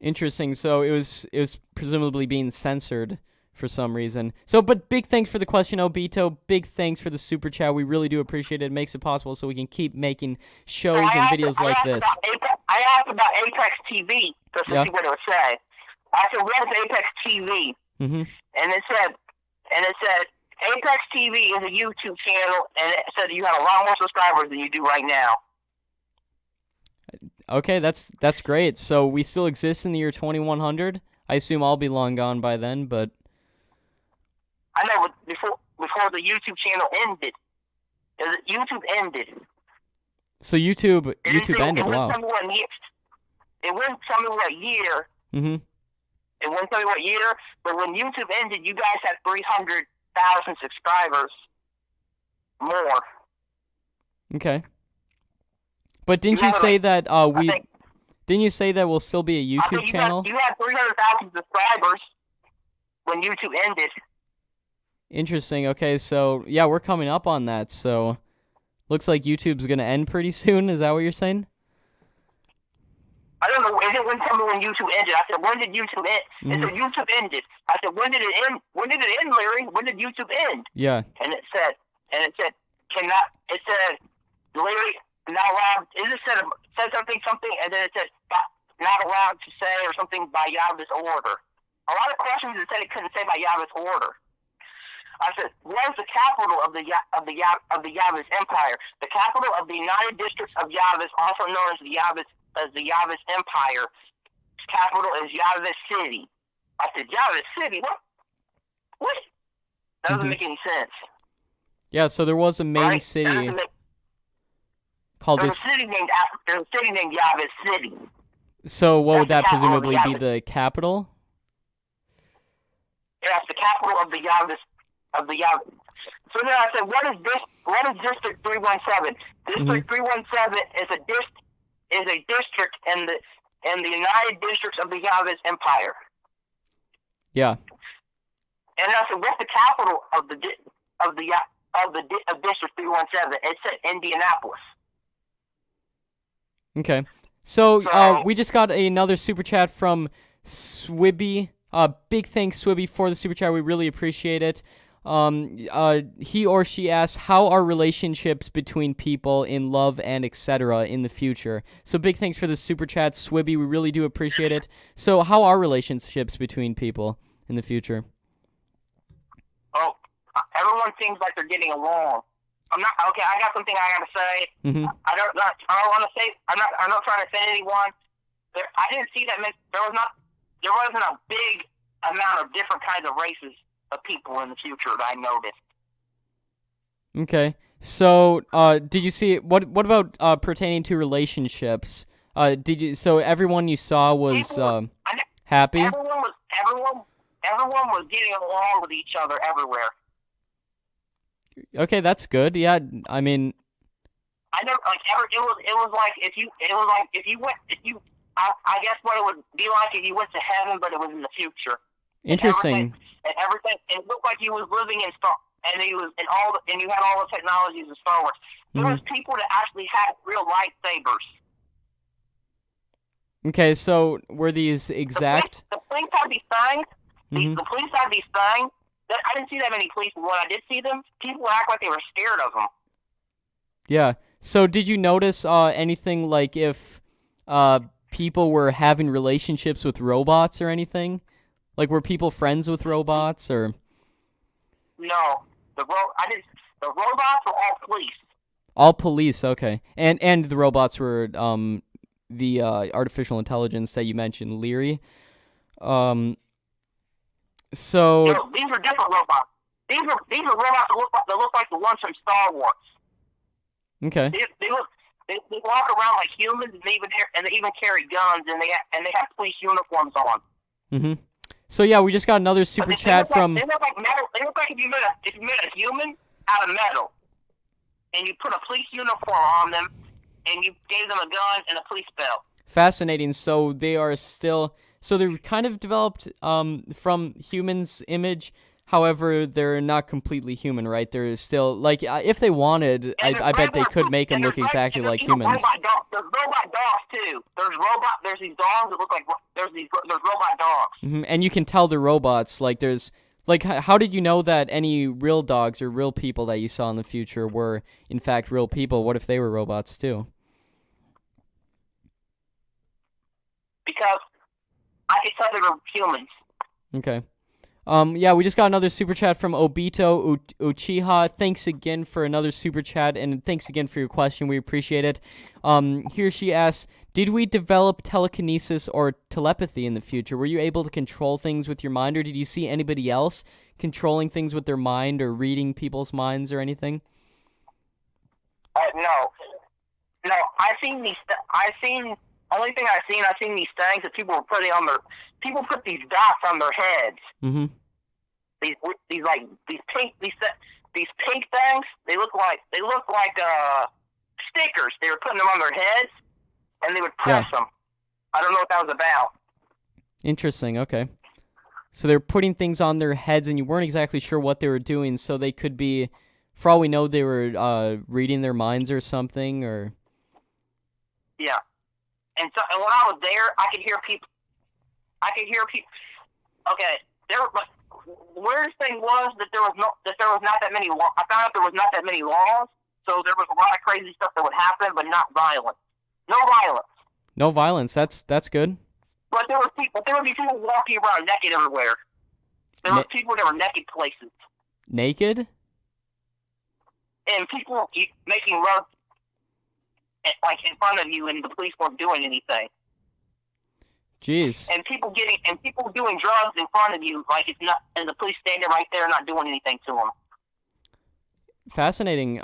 Interesting. So it was presumably being censored for some reason. So, but big thanks for the question, Obito. Big thanks for the super chat. We really do appreciate it. It makes it possible so we can keep making shows and videos like this. I asked about ApexTV just to see what it would say. I said, "What is ApexTV?" Mm-hmm. And it said, ApexTV is a YouTube channel, and it said you have a lot more subscribers than you do right now. Okay, that's great. So we still exist in the year 2100. I assume I'll be long gone by then, but I know, but before the YouTube channel ended, YouTube ended. So YouTube ended. Wow. It wouldn't tell me what year. Mm-hmm. It wouldn't tell me what year, but when YouTube ended, you guys had 300,000 subscribers more. Okay. But didn't you say that didn't you say that we'll still be a YouTube channel? You had 300,000 subscribers when YouTube ended. Interesting. Okay, so yeah, we're coming up on that. So looks like YouTube's gonna end pretty soon. Is that what you're saying? I don't know. It didn't tell me when YouTube ended. I said, when did YouTube end? Mm-hmm. It said YouTube ended. I said, when did it end? When did it end, Larry? When did YouTube end? Yeah. And it said, cannot. It said, Larry, not allowed. It just said something, and then it said not allowed to say or something by Yavis order. A lot of questions it said it couldn't say by Yavis order. I said, what is the capital of the Yavis Empire? The capital of the United Districts of Yavis, also known as the Yavis Empire. Capital is Yavis City. I said, Yavis City? What? That doesn't make any sense. Yeah, so there was a main city called this. There's a city named Yavis City. So what would that presumably be, the capital? Yeah, it's the capital of the Yavis. So then I said, what is District 317? District 317 is a district in the United Districts of the Yavis Empire. Yeah. And I said, what's the capital of District 317? It said Indianapolis. Okay. So we just got another super chat from Swibby. Big thanks, Swibby, for the super chat. We really appreciate it. He or she asks, how are relationships between people in love and etc. in the future? So big thanks for the super chat, Swibby. We really do appreciate it. So how are relationships between people in the future? Oh, everyone seems like they're getting along. I'm not okay. I got something I gotta say. Mm-hmm. I don't want to say. I'm not trying to offend anyone. I didn't see that. There wasn't a big amount of different kinds of races of people in the future that I noticed. Okay. So, did you see what about pertaining to relationships? So everyone you saw was happy? Everyone was getting along with each other everywhere. Okay, that's good. Yeah, I mean, I know, like it was like if you I guess what it would be like if you went to heaven, but it was in the future. Interesting. And everything, it looked like he was living in Star, and you had all the technologies in Star Wars. There was people that actually had real lightsabers. Okay, so were these exact? The police had these signs. The police had these signs. I didn't see that many police, but when I did see them, people would act like they were scared of them. Yeah. So did you notice anything like if people were having relationships with robots or anything? Like, were people friends with robots or? No, the robots were all police. All police, okay. And the robots were the artificial intelligence that you mentioned, Leary. So No, these are different robots. These are robots that look like the ones from Star Wars. okay. They walk around like humans, and they even carry guns, and they have police uniforms on. Mhm. So yeah, we just got another super chat from. They look like metal. They look like if you made a human out of metal, and you put a police uniform on them, and you gave them a gun and a police belt. Fascinating. So they are still. So they're kind of developed from humans' image. However, they're not completely human, right? They're still like if they wanted, I bet they could make them look exactly like humans. There's robot dogs too. There's these dogs that look like there's robot dogs. And you can tell they're robots. Like there's like how did you know that any real dogs or real people that you saw in the future were in fact real people? What if they were robots too? Because I could tell they were humans. Okay. Yeah, we just got another super chat from Obito Uchiha. Thanks again for another super chat, and thanks again for your question. We appreciate it. Here she asks, did we develop telekinesis or telepathy in the future? Were you able to control things with your mind, or did you see anybody else controlling things with their mind or reading people's minds or anything? No. Only thing I've seen these things that people were putting on their. People put these dots on their heads. Mm-hmm. These pink things. They look like stickers. They were putting them on their heads, and they would press them. I don't know what that was about. Interesting. Okay. So they're putting things on their heads, and you weren't exactly sure what they were doing. So they could be, for all we know, they were reading their minds or something, or. Yeah. And when I was there, I could hear people. Okay, weirdest thing was that there was not that many. I found out there was not that many laws, so there was a lot of crazy stuff that would happen, but not violence. No violence. No violence. That's good. But there would be people walking around naked everywhere. There were people that were naked places. Naked? And people making love, like in front of you, and the police weren't doing anything. Jeez. And people doing drugs in front of you, like it's not, and the police standing right there, not doing anything to them. Fascinating.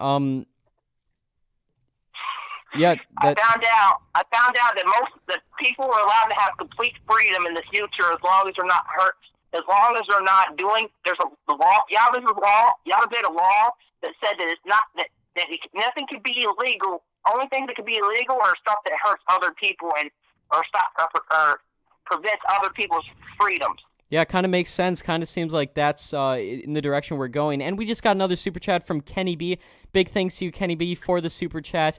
Yeah. I found out that people are allowed to have complete freedom in the future as long as they're not hurt, as long as they're not doing. There's a law. Yeah, there's a law. Yahweh made a law that said that it's not that nothing can be illegal. Only thing that can be illegal are stuff that hurts other people or prevents other people's freedoms. Yeah, it kind of makes sense. Kind of seems like that's in the direction we're going. And we just got another super chat from Kenny B. Big thanks to you, Kenny B, for the super chat.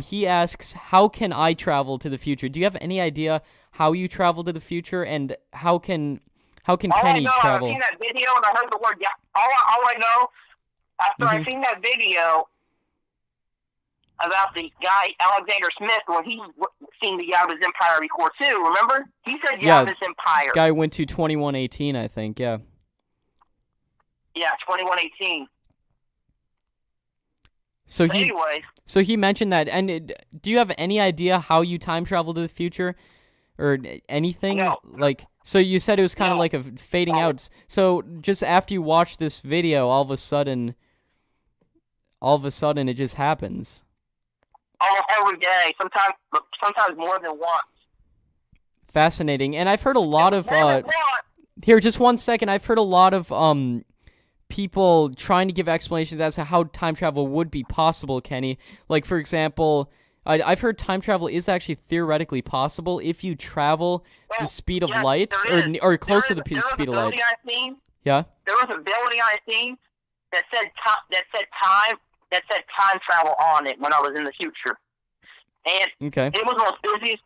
He asks, how can I travel to the future? Do you have any idea how you travel to the future, and how can Kenny travel? I've seen that video and I heard the word. Yeah, all I know after I seen that video about the guy Alexander Smith when he seen the Yahweh's Empire record too. Remember? He said Yahweh's Empire. Guy went to 2118, I think. Yeah. Yeah, 2118. So he mentioned that. And do you have any idea how you time travel to the future, or anything? No. Like, so you said it was kind of like a fading out. So just after you watch this video, all of a sudden, it just happens. Almost every day, sometimes more than once. Fascinating. And I've heard a lot of here, just 1 second. I've heard a lot of people trying to give explanations as to how time travel would be possible, Kenny. Like, for example, I've heard time travel is actually theoretically possible if you travel the speed of light, or close to the speed of light. Yeah. There was a building I seen that said time travel on it when I was in the future, and it was the most busiest.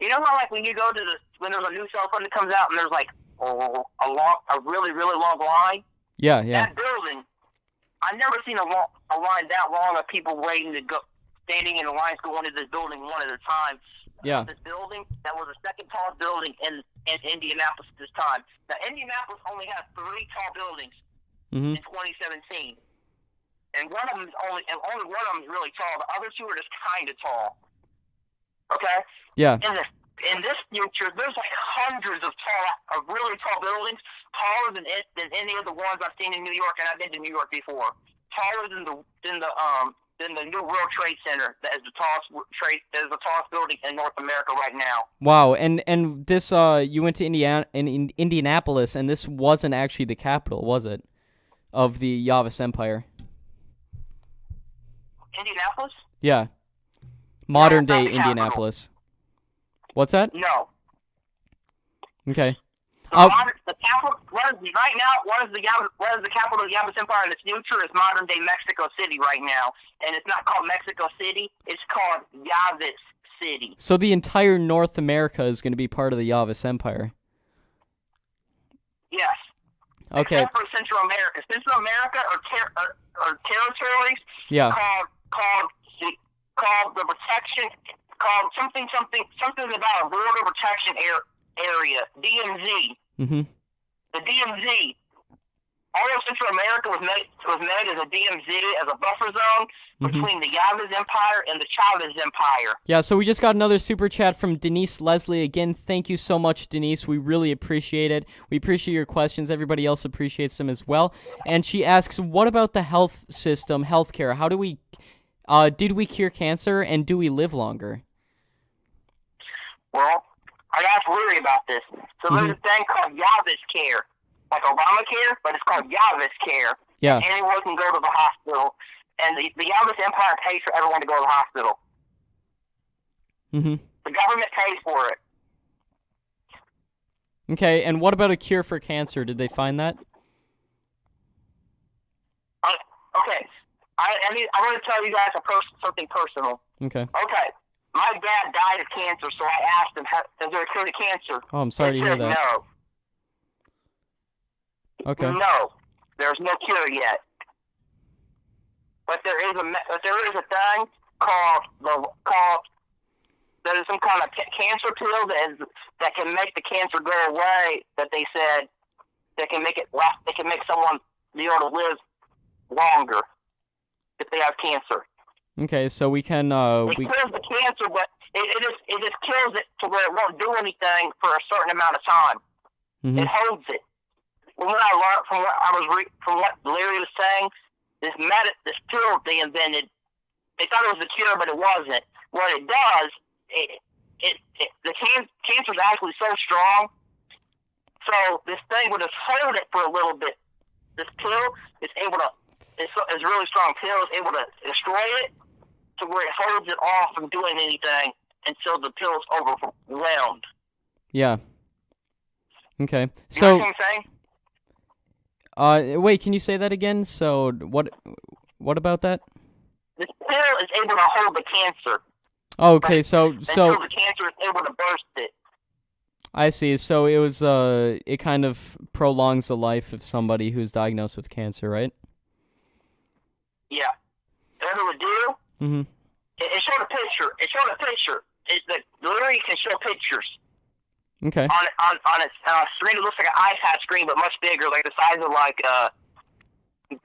You know how like when you go to when there's a new cell phone that comes out and there's like a really long line. Yeah. That building, I've never seen a line that long of people waiting to go, standing in the lines going to this building one at a time. Yeah. This building that was the second tallest building in Indianapolis at this time. Now Indianapolis only has 3 tall buildings in 2017. and only one of them is really tall. The other two are just kind of tall. Okay. Yeah. In this future, there's like hundreds of really tall buildings, taller than any of the ones I've seen in New York, and I've been to New York before. Taller than the new World Trade Center that is the tallest building in North America right now. Wow. And this you went to Indianapolis, and this wasn't actually the capital, was it, of the Yavis Empire? Indianapolis? Yeah. Modern No, it's not day the capital. Indianapolis. What's that? No. Okay. The capital, what is the capital of the Yavis Empire in the future is modern day Mexico City right now, and it's not called Mexico City; it's called Yavis City. So the entire North America is going to be part of the Yavis Empire. Yes. Okay. Except for Central America. Central America are territories. Yeah. Called the protection. Called something about a border protection area, DMZ. Mm-hmm. The DMZ. All of Central America was made as a DMZ, as a buffer zone between the Yavis Empire and the Chavez Empire. Yeah, so we just got another super chat from Denise Leslie. Again, thank you so much, Denise. We really appreciate it. We appreciate your questions. Everybody else appreciates them as well. And she asks, what about the health system, healthcare? How do we, did we cure cancer, and do we live longer? Well, I asked Leary about this. So there's a thing called Yavis Care, like Obamacare, but it's called Yavis Care. Yeah. Anyone can go to the hospital, and the Yavis Empire pays for everyone to go to the hospital. Mm-hmm. The government pays for it. Okay, and what about a cure for cancer? Did they find that? Okay. I want to tell you guys something personal. Okay. Okay. My dad died of cancer, so I asked him, is there a cure to cancer? Oh, I'm sorry to hear that. No. Okay. No. There's no cure yet. But there is a thing called there is some kind of cancer pill that can make the cancer go away. That they said that can make someone be able to live longer if they have cancer. Okay, so we can it kills the cancer, but it just kills it to where it won't do anything for a certain amount of time. Mm-hmm. It holds it. From what I learned, from what Larry was saying, this pill they invented, they thought it was a cure, but it wasn't. What it does, the cancer is actually so strong, so this thing will just hold it for a little bit. This pill is able to, it's a really strong pill, is able to destroy it to where it holds it off from doing anything until the pill's overwhelmed. Yeah. Okay. You know what I'm saying? Wait, can you say that again? So, what about that? This pill is able to hold the cancer. Oh, okay, so until the cancer is able to burst it. I see. So it was it kind of prolongs the life of somebody who's diagnosed with cancer, right? Yeah. What it would do? Mm-hmm. It showed a picture. The Larry can show pictures. Okay. On its screen, it looks like an iPad screen, but much bigger, like the size of like a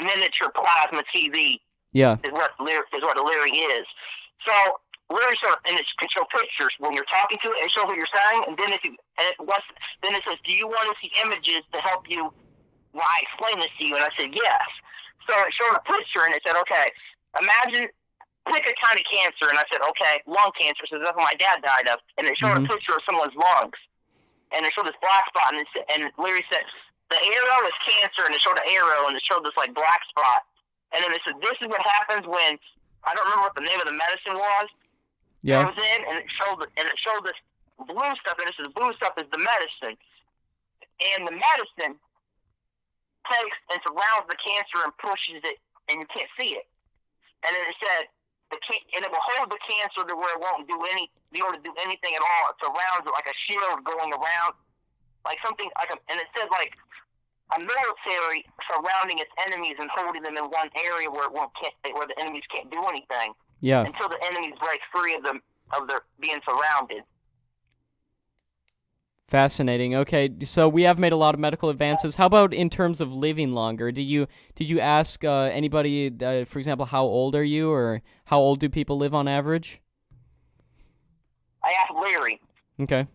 miniature plasma TV. Yeah. Is what the Larry is. So Larry can show pictures when you're talking to it. It shows what you're saying, and then then it says, "Do you want to see images to help you while I explain this to you?" And I said, "Yes." So it showed a picture, and it said, "Okay, imagine." Pick a kind of cancer, and I said, okay, lung cancer, so that's what my dad died of. And it showed a picture of someone's lungs, and it showed this black spot, and Larry said, the arrow is cancer, and it showed an arrow, and it showed this like black spot. And then it said, this is what happens when, I don't remember what the name of the medicine was. Yeah. It was in, and it showed this blue stuff, and it says blue stuff is the medicine. And the medicine takes and surrounds the cancer and pushes it, and you can't see it. And then it said, and it will hold the cancer to where it won't be able to do anything at all. It surrounds it like a shield going around, like something like and it said like a military surrounding its enemies and holding them in one area where where the enemies can't do anything. Yeah. Until the enemies break free of their being surrounded. Fascinating. Okay, so we have made a lot of medical advances. How about in terms of living longer? Did you ask anybody, for example, how old are you, or how old do people live on average? I asked Larry. Okay.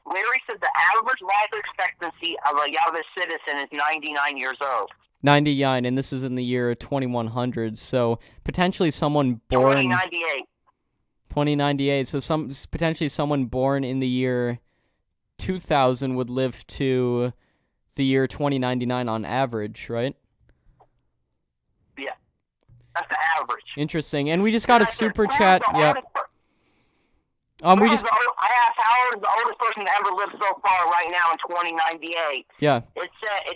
Larry said the average life expectancy of a Yavis citizen is 99 years old. 99, and this is in the year 2100. So potentially someone born 2098. 2098. So potentially someone born in the year 2000 would live to the year 2099 on average, right? Yeah, that's the average. Interesting. And we just got a super chat. Yeah. We just. I asked how old is the oldest person to ever live so far right now in 2098. Yeah. It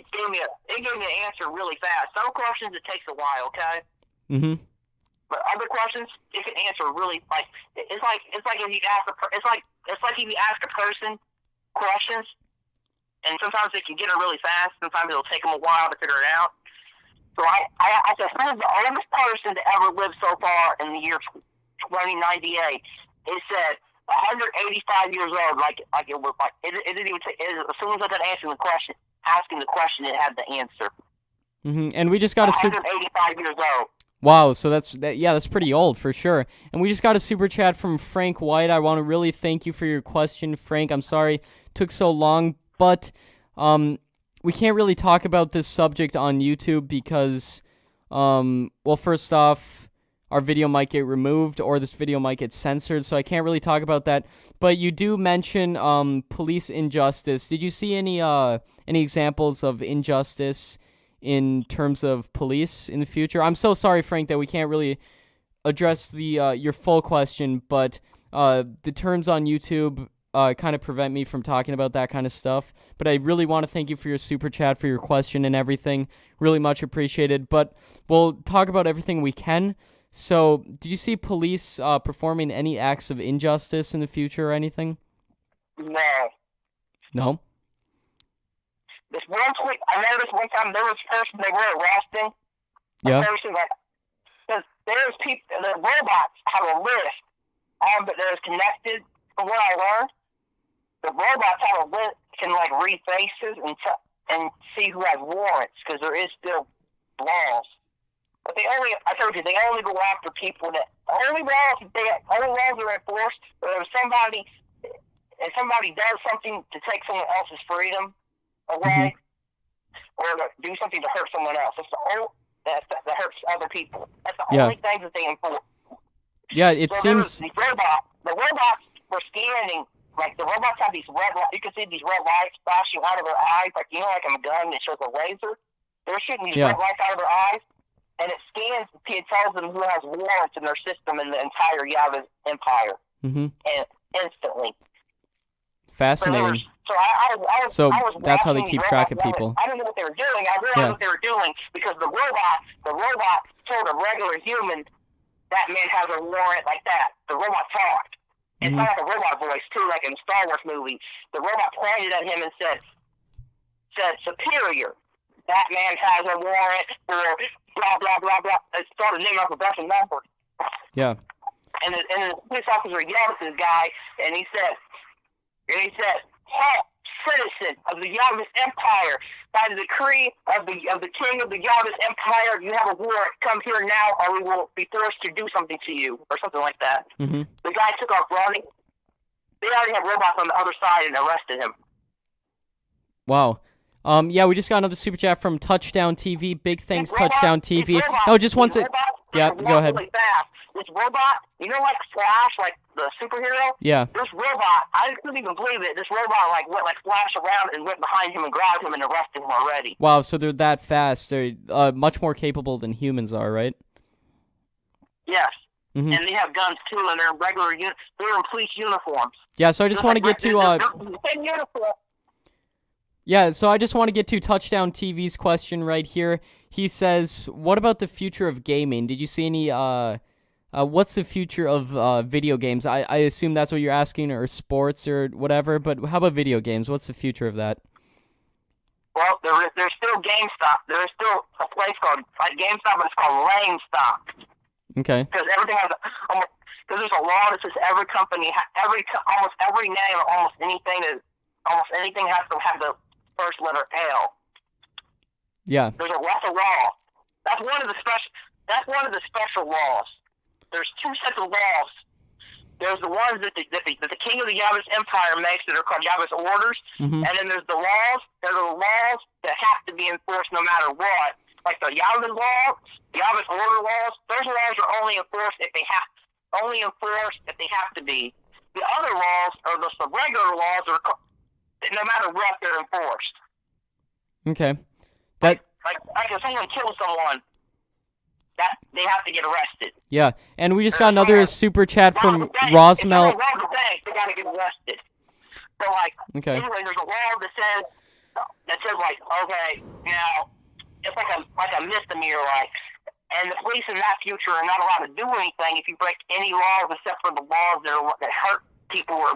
gave me an answer really fast. Some questions it takes a while, okay? Mhm. But other questions it can answer really it's like if you ask it's like if you ask a person questions, and sometimes they can get it really fast. Sometimes it'll take them a while to figure it out. So I said, who's the oldest person to ever live so far in the year 2098? It said 185 years old. Like it was like it didn't even take. As soon as I got asking the question, it had the answer. And we just got 185 years old. Wow, so that's pretty old for sure. And we just got a super chat from Frank White. I want to really thank you for your question, Frank. I'm sorry it took so long, but we can't really talk about this subject on YouTube because, well, first off, our video might get removed or this video might get censored, so I can't really talk about that. But you do mention police injustice. Did you see any examples of injustice in terms of police in the future? I'm so sorry, Frank, that we can't really address your full question, but the terms on YouTube kind of prevent me from talking about that kind of stuff. But I really want to thank you for your super chat, for your question and everything. Really much appreciated. But we'll talk about everything we can. So, did you see police performing any acts of injustice in the future or anything? No. No? I noticed one time there was a person they were arresting. Yeah. A person there's people, the robots have a list, but they're connected. From what I learned, the robots have a list, can like read faces and see who has warrants because there is still laws. But I told you, they only go after people that only laws are enforced. But if somebody does something to take someone else's freedom away, or to do something to hurt someone else, that hurts other people. That's the only thing that they enforce. Yeah, it seems. The robots were scanning. Like the robots have these red lights. You can see these red lights flashing out of their eyes, like like a gun that shows a laser. They're shooting these red lights out of their eyes, and it scans. It tells them who has warrants in their system in the entire Yavis Empire, and instantly. Fascinating. So that's how they keep track of people. I don't know what they were doing. I realized what they were doing because the robot told a regular human that man has a warrant like that. The robot talked. It's not like a robot voice too, like in Star Wars movies. The robot pointed at him and said, "Superior, that man has a warrant for blah blah blah blah." It started naming off a bunch of numbers. Yeah. And the police officer yelled at this guy, and he said, "Halt, citizen of the Yavis Empire, by the decree of the king of the Yavis Empire, you have a warrant. Come here now, or we will be forced to do something to you," or something like that. The guy took off running. They already had robots on the other side and arrested him. Wow. Yeah, we just got another super chat from Touchdown TV. Big thanks, Touchdown TV. No, just once it. Yeah, go ahead. Really fast. This robot, like Flash, like the superhero? Yeah. This robot, I couldn't even believe it. This robot went Flash around and went behind him and grabbed him and arrested him already. Wow, so they're that fast. They're much more capable than humans are, right? Yes. And they have guns too, and they're in they're in police uniforms. Yeah, so I just want to get to same uniform. Yeah, so I just want to get to Touchdown TV's question right here. He says, "What about the future of gaming? Did you see any what's the future of video games?" I assume that's what you're asking, or sports or whatever, but how about video games? What's the future of that? Well, there's still GameStop. There's still a place called GameStop, but it's called Lane Stop. Okay. Because everything has Because there's a law that says every company, almost every name or almost anything has to have the first letter L. Yeah. That's a law. That's one of the special laws. There's two sets of laws. There's the ones that the king of the Yavis Empire makes that are called Yavis orders, and then there's the laws. There are the laws that have to be enforced no matter what. Like the Yavis law, the Yavis order laws. Those laws are only enforced if they have to be. The other laws are the regular laws no matter what they're enforced. Okay. Like if someone kills someone, that they have to get arrested. Yeah, and we just got another super chat from Rosmel. If someone robs a bank, they got to get arrested. So okay. Anyway, there's a law that says like, okay, now it's like a misdemeanor, and the police in that future are not allowed to do anything if you break any laws except for the laws that hurt people or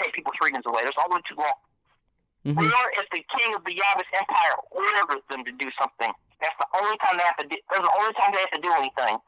take people's freedoms away. There's only two laws. Or if the king of the Yavis Empire orders them to do something. That's the only time they have to do. That's the only time they have to do anything.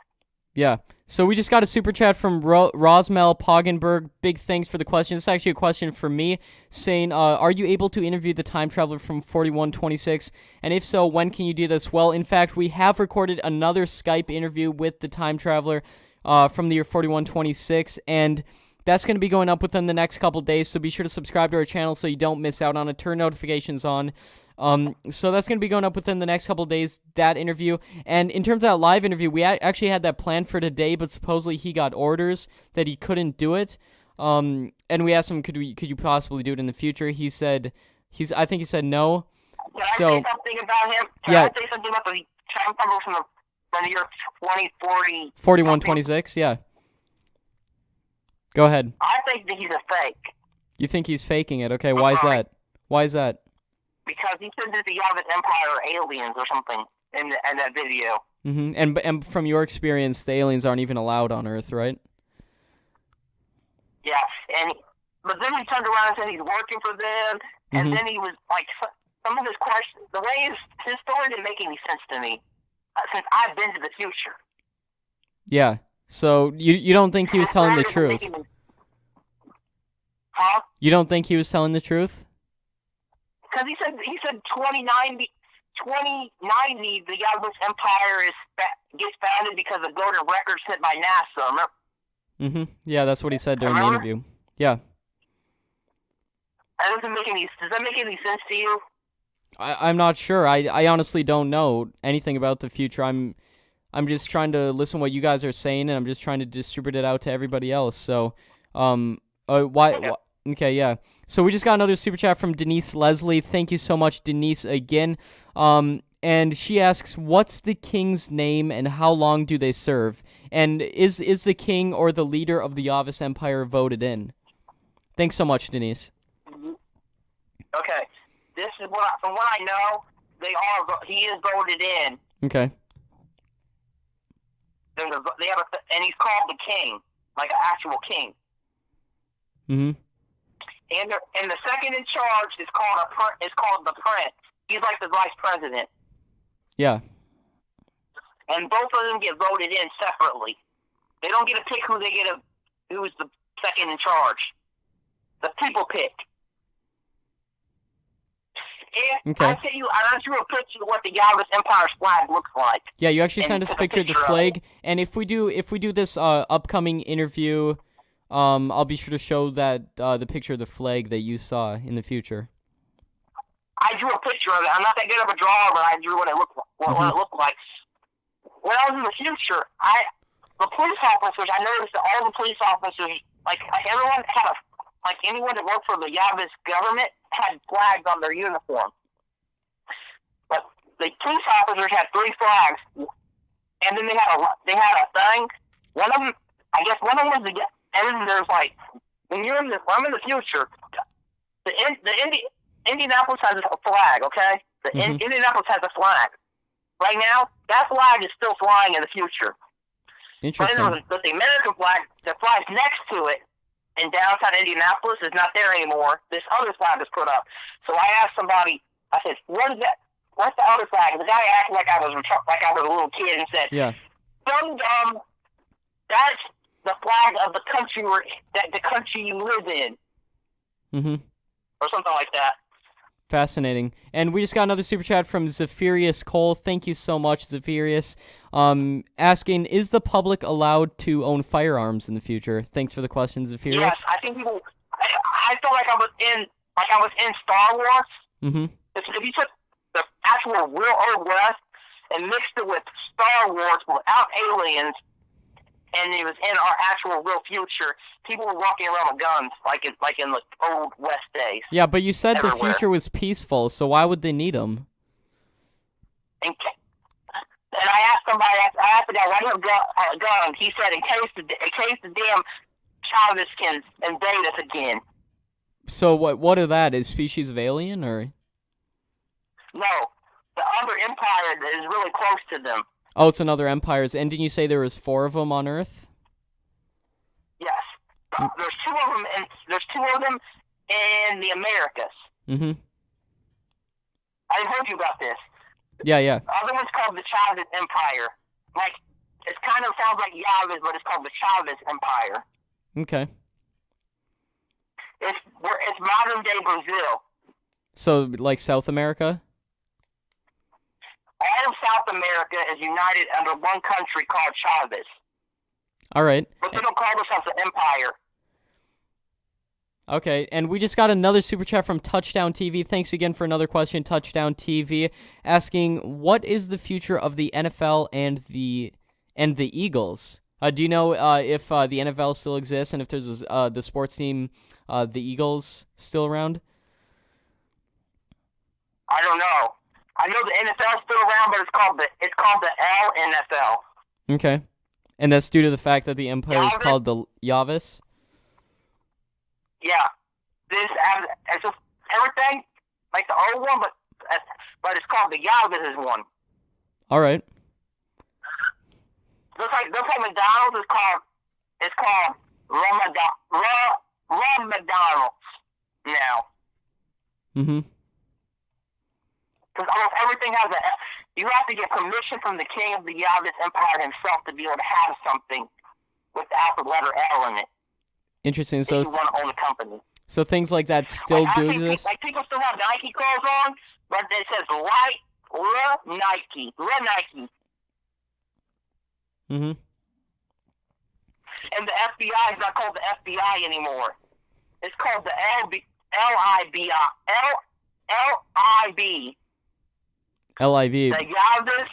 Yeah. So we just got a super chat from Rosmel Poggenberg. Big thanks for the question. It's actually a question for me, saying, are you able to interview the time traveler from 4126? And if so, when can you do this? Well, in fact, we have recorded another Skype interview with the time traveler from the year 4126, and that's going to be going up within the next couple days, so be sure to subscribe to our channel so you don't miss out on it. Turn notifications on. So that's going to be going up within the next couple days, that interview. And in terms of that live interview, we actually had that planned for today, but supposedly he got orders that he couldn't do it. And we asked him, could you possibly do it in the future? He said, I think he said no. Can I say something about him? Can I say something about the time travel from the year 2040? 4126, yeah. Go ahead. I think that he's a fake. You think he's faking it? Okay, why is that? Why is that? Because he said that the Yavis Empire are aliens or something in that video. And from your experience, the aliens aren't even allowed on Earth, right? Yeah, but then he turned around and said he's working for them, and then he was like, some of his questions, the way his story didn't make any sense to me, since I've been to the future. Yeah. So you don't think he was telling the truth? Huh? You don't think he was telling the truth? Because he said 2090, the Yavis Empire gets founded because of golden records sent by NASA. Remember? Yeah, that's what he said during the interview. Yeah. Does that make any sense to you? I'm not sure. I honestly don't know anything about the future. I'm just trying to listen to what you guys are saying, and I'm just trying to distribute it out to everybody else. So, okay, yeah. So we just got another super chat from Denise Leslie. Thank you so much, Denise, again. And she asks, what's the king's name and how long do they serve? And is the king or the leader of the Yavis Empire voted in? Thanks so much, Denise. Okay. This is from what I know, he is voted in. Okay. And he's called the king, like an actual king. And the second in charge is called the prince. He's like the vice president. Yeah. And both of them get voted in separately. They don't get to pick who's the second in charge. The people pick. And okay. I drew a picture of what the Yavis Empire's flag looks like. Yeah, you actually sent us a picture of the flag. And if we do this upcoming interview, I'll be sure to show that the picture of the flag that you saw in the future. I drew a picture of it. I'm not that good of a drawer, but I drew what it looked like. When I was in the future, the police officers, I noticed that all the police officers, like everyone had anyone that worked for the Yavis government had flags on their uniform. But the police officers had 3 flags, and then they had a thing. One of them was and then there's when I'm in the future, Indianapolis has a flag, okay? Indianapolis has a flag. Right now, that flag is still flying in the future. Interesting. But the American flag that flies next to it in downtown Indianapolis is not there anymore. This other flag is put up. So I asked somebody, I said, what is that? What's the other flag? And the guy acted like I was a little kid and said, yeah. That's the flag of the country that the country you live in, or something like that. Fascinating. And we just got another super chat from Zephirius Cole. Thank you so much, Zephirius. Asking, is the public allowed to own firearms in the future? Thanks for the question, Zephirius. Yes, I think people. I felt like I was in Star Wars. Mm-hmm. If you took the actual real Old West and mixed it with Star Wars without aliens, and it was in our actual real future, people were walking around with guns like in the Old West days. Yeah, but you said everywhere. The future was peaceful, so why would they need them? And I asked somebody, I asked the guy, why do you have a gun? He said, in case the damn Chavez can invade us again. So what are that? Is species of alien, or? No, the other empire that is really close to them. Oh, it's another empires. And didn't you say there was 4 of them on Earth? Yes. There's two of them in the Americas. Mm-hmm. I heard you about this. Yeah. The other one's called the Chavez Empire. Like, it kind of sounds like Chavez, but it's called the Chavez Empire. Okay. It's modern day Brazil. So, like South America? All of South America is united under one country called Chavez. All right. But they don't call themselves an empire. Okay, and we just got another super chat from Touchdown TV. Thanks again for another question, Touchdown TV, asking, what is the future of the NFL and the Eagles? Do you know if the NFL still exists and if there's the sports team, the Eagles, still around? I don't know. I know the NFL's still around, but it's called the LNFL. Okay, and that's due to the fact that the empire is called the Yavis? Yeah, it's just everything like the old one, but it's called the Yavis one. All right. Just like McDonald's is called Rum McDonald's now. Mm-hmm. Because almost everything has you have to get permission from the king of the Yavis Empire himself to be able to have something without the letter L in it. Interesting. So if you want to own a company. So things like that still do exist? Like people still have Nike clothes on, but it says Nike. Mm-hmm. And the FBI is not called the FBI anymore. It's called the LIB. LIB. The Yavis.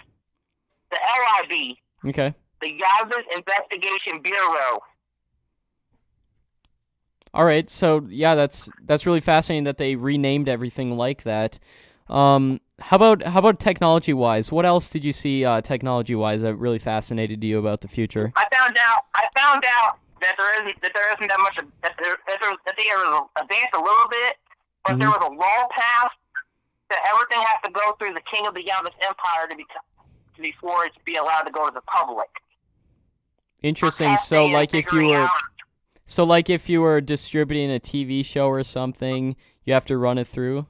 The LIB. Okay. The Yavis Investigation Bureau. All right, so yeah, that's really fascinating that they renamed everything like that. How about technology-wise? What else did you see technology-wise that really fascinated you about the future? I found out that there isn't that much that they are advanced a little bit, but there was a law passed that everything has to go through the king of the Yavis Empire before it's be allowed to go to the public. Interesting. So like if you were distributing a TV show or something, you have to run it through?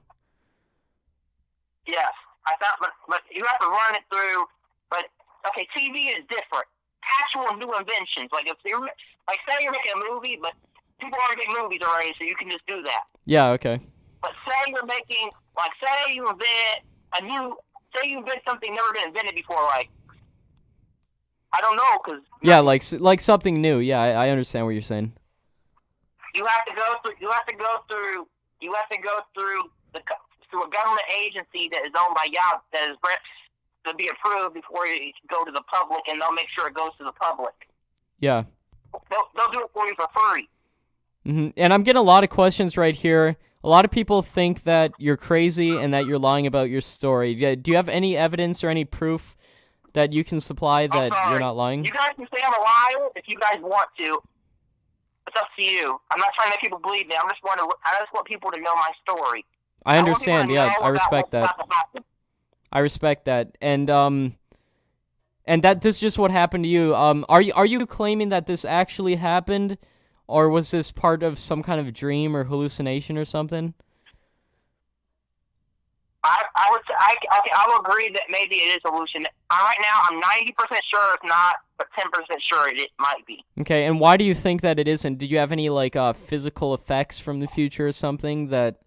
Yes. I thought, but you have to run it through, but, okay, TV is different. Actual new inventions, like say you're making a movie, but people already make movies already, so you can just do that. Yeah, okay. But say you invent something never been invented before, like, I don't know, because... Yeah, like something new, yeah, I understand what you're saying. You have to go through a government agency that is owned by Yav that is to be approved before you go to the public, and they'll make sure it goes to the public. Yeah. They'll do it for you for free. Mm-hmm. And I'm getting a lot of questions right here. A lot of people think that you're crazy and that you're lying about your story. Do you have any evidence or any proof that you can supply that you're not lying? You guys can say I'm a liar if you guys want to. It's up to you. I'm not trying to make people believe me. I just want people to know my story. I understand. Yeah, I respect that. I respect that. And that this is just what happened to you. Are you claiming that this actually happened, or was this part of some kind of dream or hallucination or something? I will agree that maybe it is hallucination. Right now, I'm 90% sure it's not but 10% sure it might be. Okay, and why do you think that it isn't? Do you have any like physical effects from the future or something that?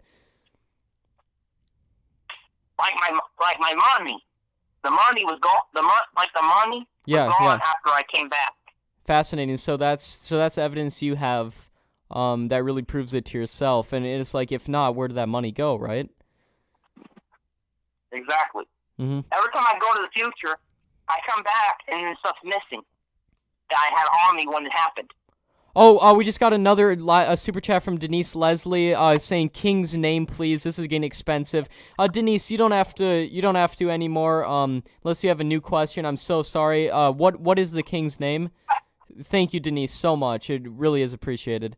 Like my money. The money was gone. The money was gone after I came back. Fascinating. So that's evidence you have that really proves it to yourself. And it's like, if not, where did that money go, right? Exactly. Mm-hmm. Every time I go to the future, I come back and stuff's missing that I had on me when it happened. Oh, we just got another super chat from Denise Leslie saying King's name, please. This is getting expensive. Denise, you don't have to anymore. Unless you have a new question. I'm so sorry. What is the King's name? Thank you, Denise, so much. It really is appreciated.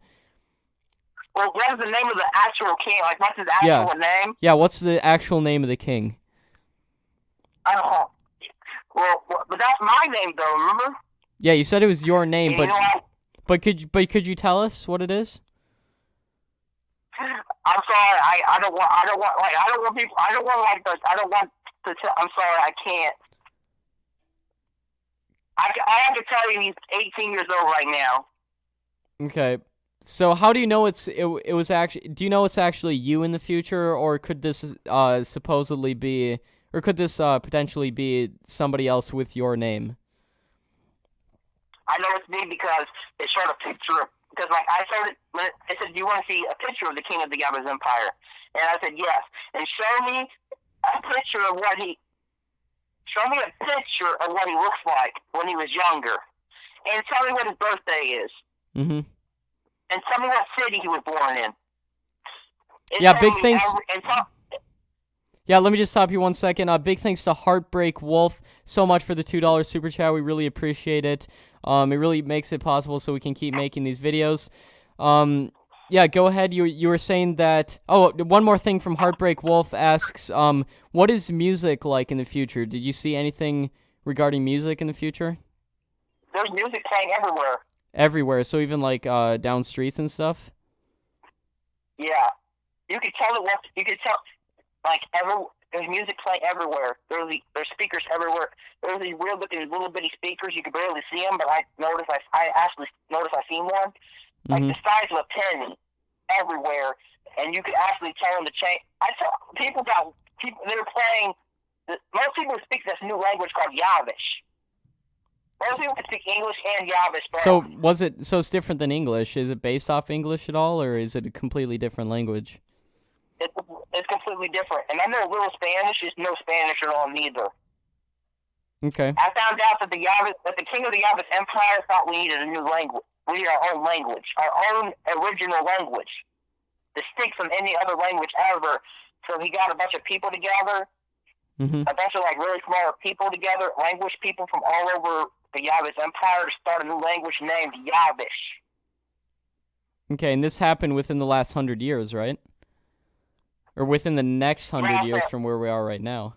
Well, what is the name of the actual king? Like, what's his actual name? Yeah, what's the actual name of the king? I don't know. Well, but that's my name, though. Remember? Yeah, you said it was your name, and but could you tell us what it is? I'm sorry. I don't want to tell. I'm sorry. I can't. I have to tell you, he's 18 years old right now. Okay. So how do you know it was actually? Do you know it's actually you in the future, or could this supposedly be, or could this potentially be somebody else with your name? I know it's me because it showed a picture. Because like I said, do you want to see a picture of the King of the Yabba's Empire? And I said yes. And show me a picture of what he looks like when he was younger, and tell me what his birthday is. Mm-hmm. And tell me what city he was born in. Yeah, big thanks. Yeah, let me just stop you 1 second. Big thanks to Heartbreak Wolf so much for the $2 super chat. We really appreciate it. It really makes it possible so we can keep making these videos. Yeah, go ahead. You were saying that. Oh, one more thing from Heartbreak Wolf asks, what is music like in the future? Did you see anything regarding music in the future? There's music playing everywhere. Everywhere, so even like down streets and stuff. Yeah, you could tell it. You could tell, like there's music playing everywhere. There's speakers everywhere. There's these weird looking little bitty speakers. You can barely see them, but I actually noticed I seen one, like the size of a penny, everywhere, and you could actually tell them to change. I saw people. They were playing. Most people speak this new language called Yavish. Most people can speak English and Yavish. So it's different than English. Is it based off English at all, or is it a completely different language? It's completely different. And I know a little Spanish. There's no Spanish at all neither. Okay. I found out that the King of the Yabba's Empire thought we needed a new language. We need our own language, our own original language, distinct from any other language ever. So he got a bunch of people together, a bunch of like really smart people together, language people from all over the Yabba's Empire, to start a new language named Yavish. Okay, and this happened within the last 100 years, right? Or within the next 100 years from where we are right now.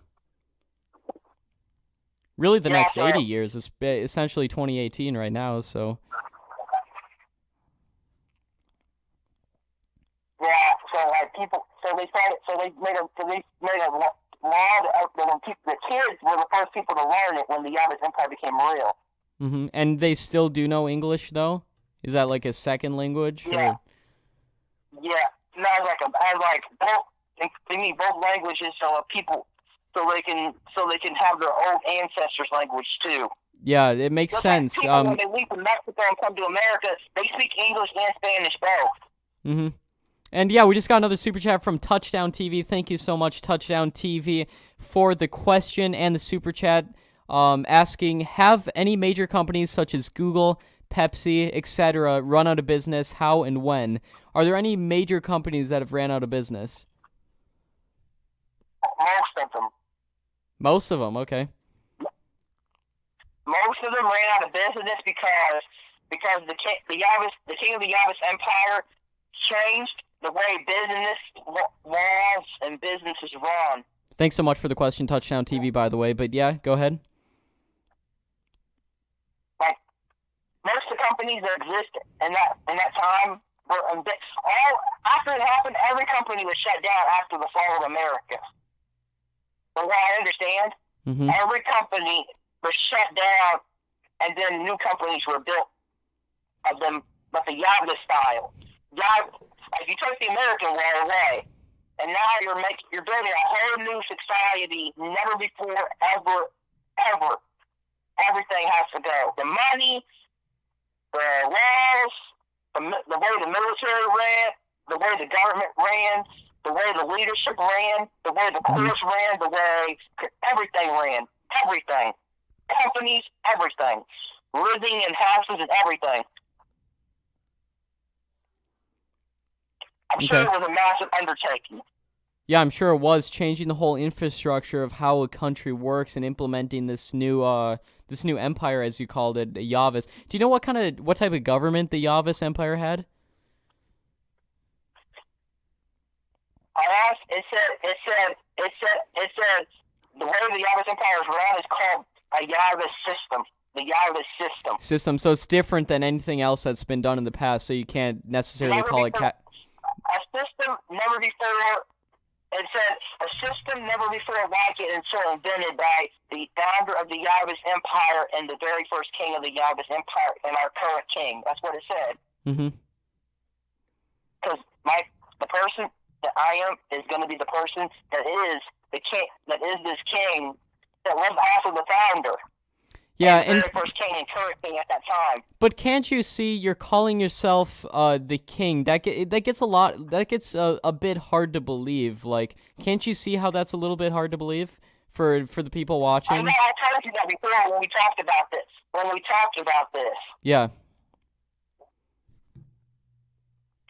Really, the next 80 years. It's essentially 2018 right now, so. Yeah, so like people, so they made a law that the kids were the first people to learn it when the Yabba's Empire became real. Mm-hmm. And they still do know English, though? Is that like a second language? Yeah. Or? Yeah. No, they need both languages so they can have their own ancestors' language too. Yeah, it makes sense. Like people, when they leave from Mexico and come to America, they speak English and Spanish both. Mm-hmm. And yeah, we just got another super chat from Touchdown TV. Thank you so much, Touchdown TV, for the question and the super chat asking, have any major companies such as Google, Pepsi, etc. run out of business? How and when? Are there any major companies that have ran out of business? Most of them. Most of them, okay. Most of them ran out of business because the King of the Yabba's Empire changed the way business laws and businesses run. Thanks so much for the question, Touchdown TV, by the way. But yeah, go ahead. Like most of the companies that existed in that time were after it happened. Every company was shut down after the fall of America. From what I understand, every company was shut down and then new companies were built of them, but the Yavla style. Like you took the American way away, and now you're building a whole new society, never before, ever. Everything has to go. The money, the laws, the way the military ran, the way the government ran, the way the leadership ran, the way the courts ran, the way everything ran. Everything. Companies, everything. Living in houses and everything. I'm sure it was a massive undertaking. Yeah, I'm sure it was, changing the whole infrastructure of how a country works and implementing this new empire, as you called it, Yavis. Do you know what type of government the Yavis Empire had? I asked. It said the way the Yavis Empire is run is called a Yavis system. The Yavis system. System. So it's different than anything else that's been done in the past. So you can't necessarily call it a system never before. It said a system never before like it until invented by the founder of the Yavis Empire and the very first king of the Yavis Empire and our current king. That's what it said. Because the person that I am is going to be the person that is the king, that is this king that was also the founder. Yeah, and the very first king and current king at that time. But can't you see you're calling yourself the king? That gets a bit hard to believe. Like, can't you see how that's a little bit hard to believe for the people watching? I know, I told you that before when we talked about this. Yeah.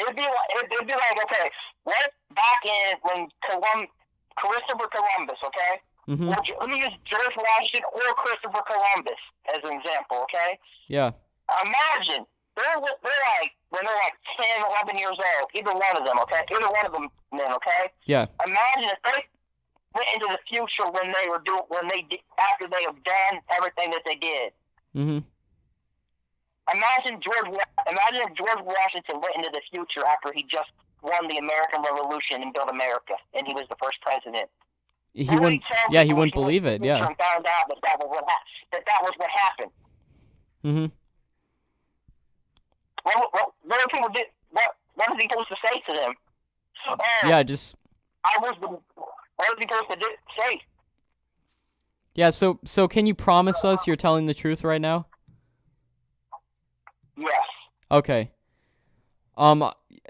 It'd be like, okay, what back in when Christopher Columbus, okay? Let me use George Washington or Christopher Columbus as an example, okay? Yeah. Imagine, they're like, when they're like 10, 11 years old, either one of them, okay? Either one of them men, okay? Yeah. Imagine if they went into the future after they have done everything that they did. Imagine if George Washington went into the future after he just won the American Revolution and built America, and he was the first president. He wouldn't. Yeah, he wouldn't believe it. Yeah. And found out that was what happened. What people did? What was he supposed to say to them? Yeah, just. What was he supposed to say? Yeah. So can you promise us you're telling the truth right now? Yes. Okay.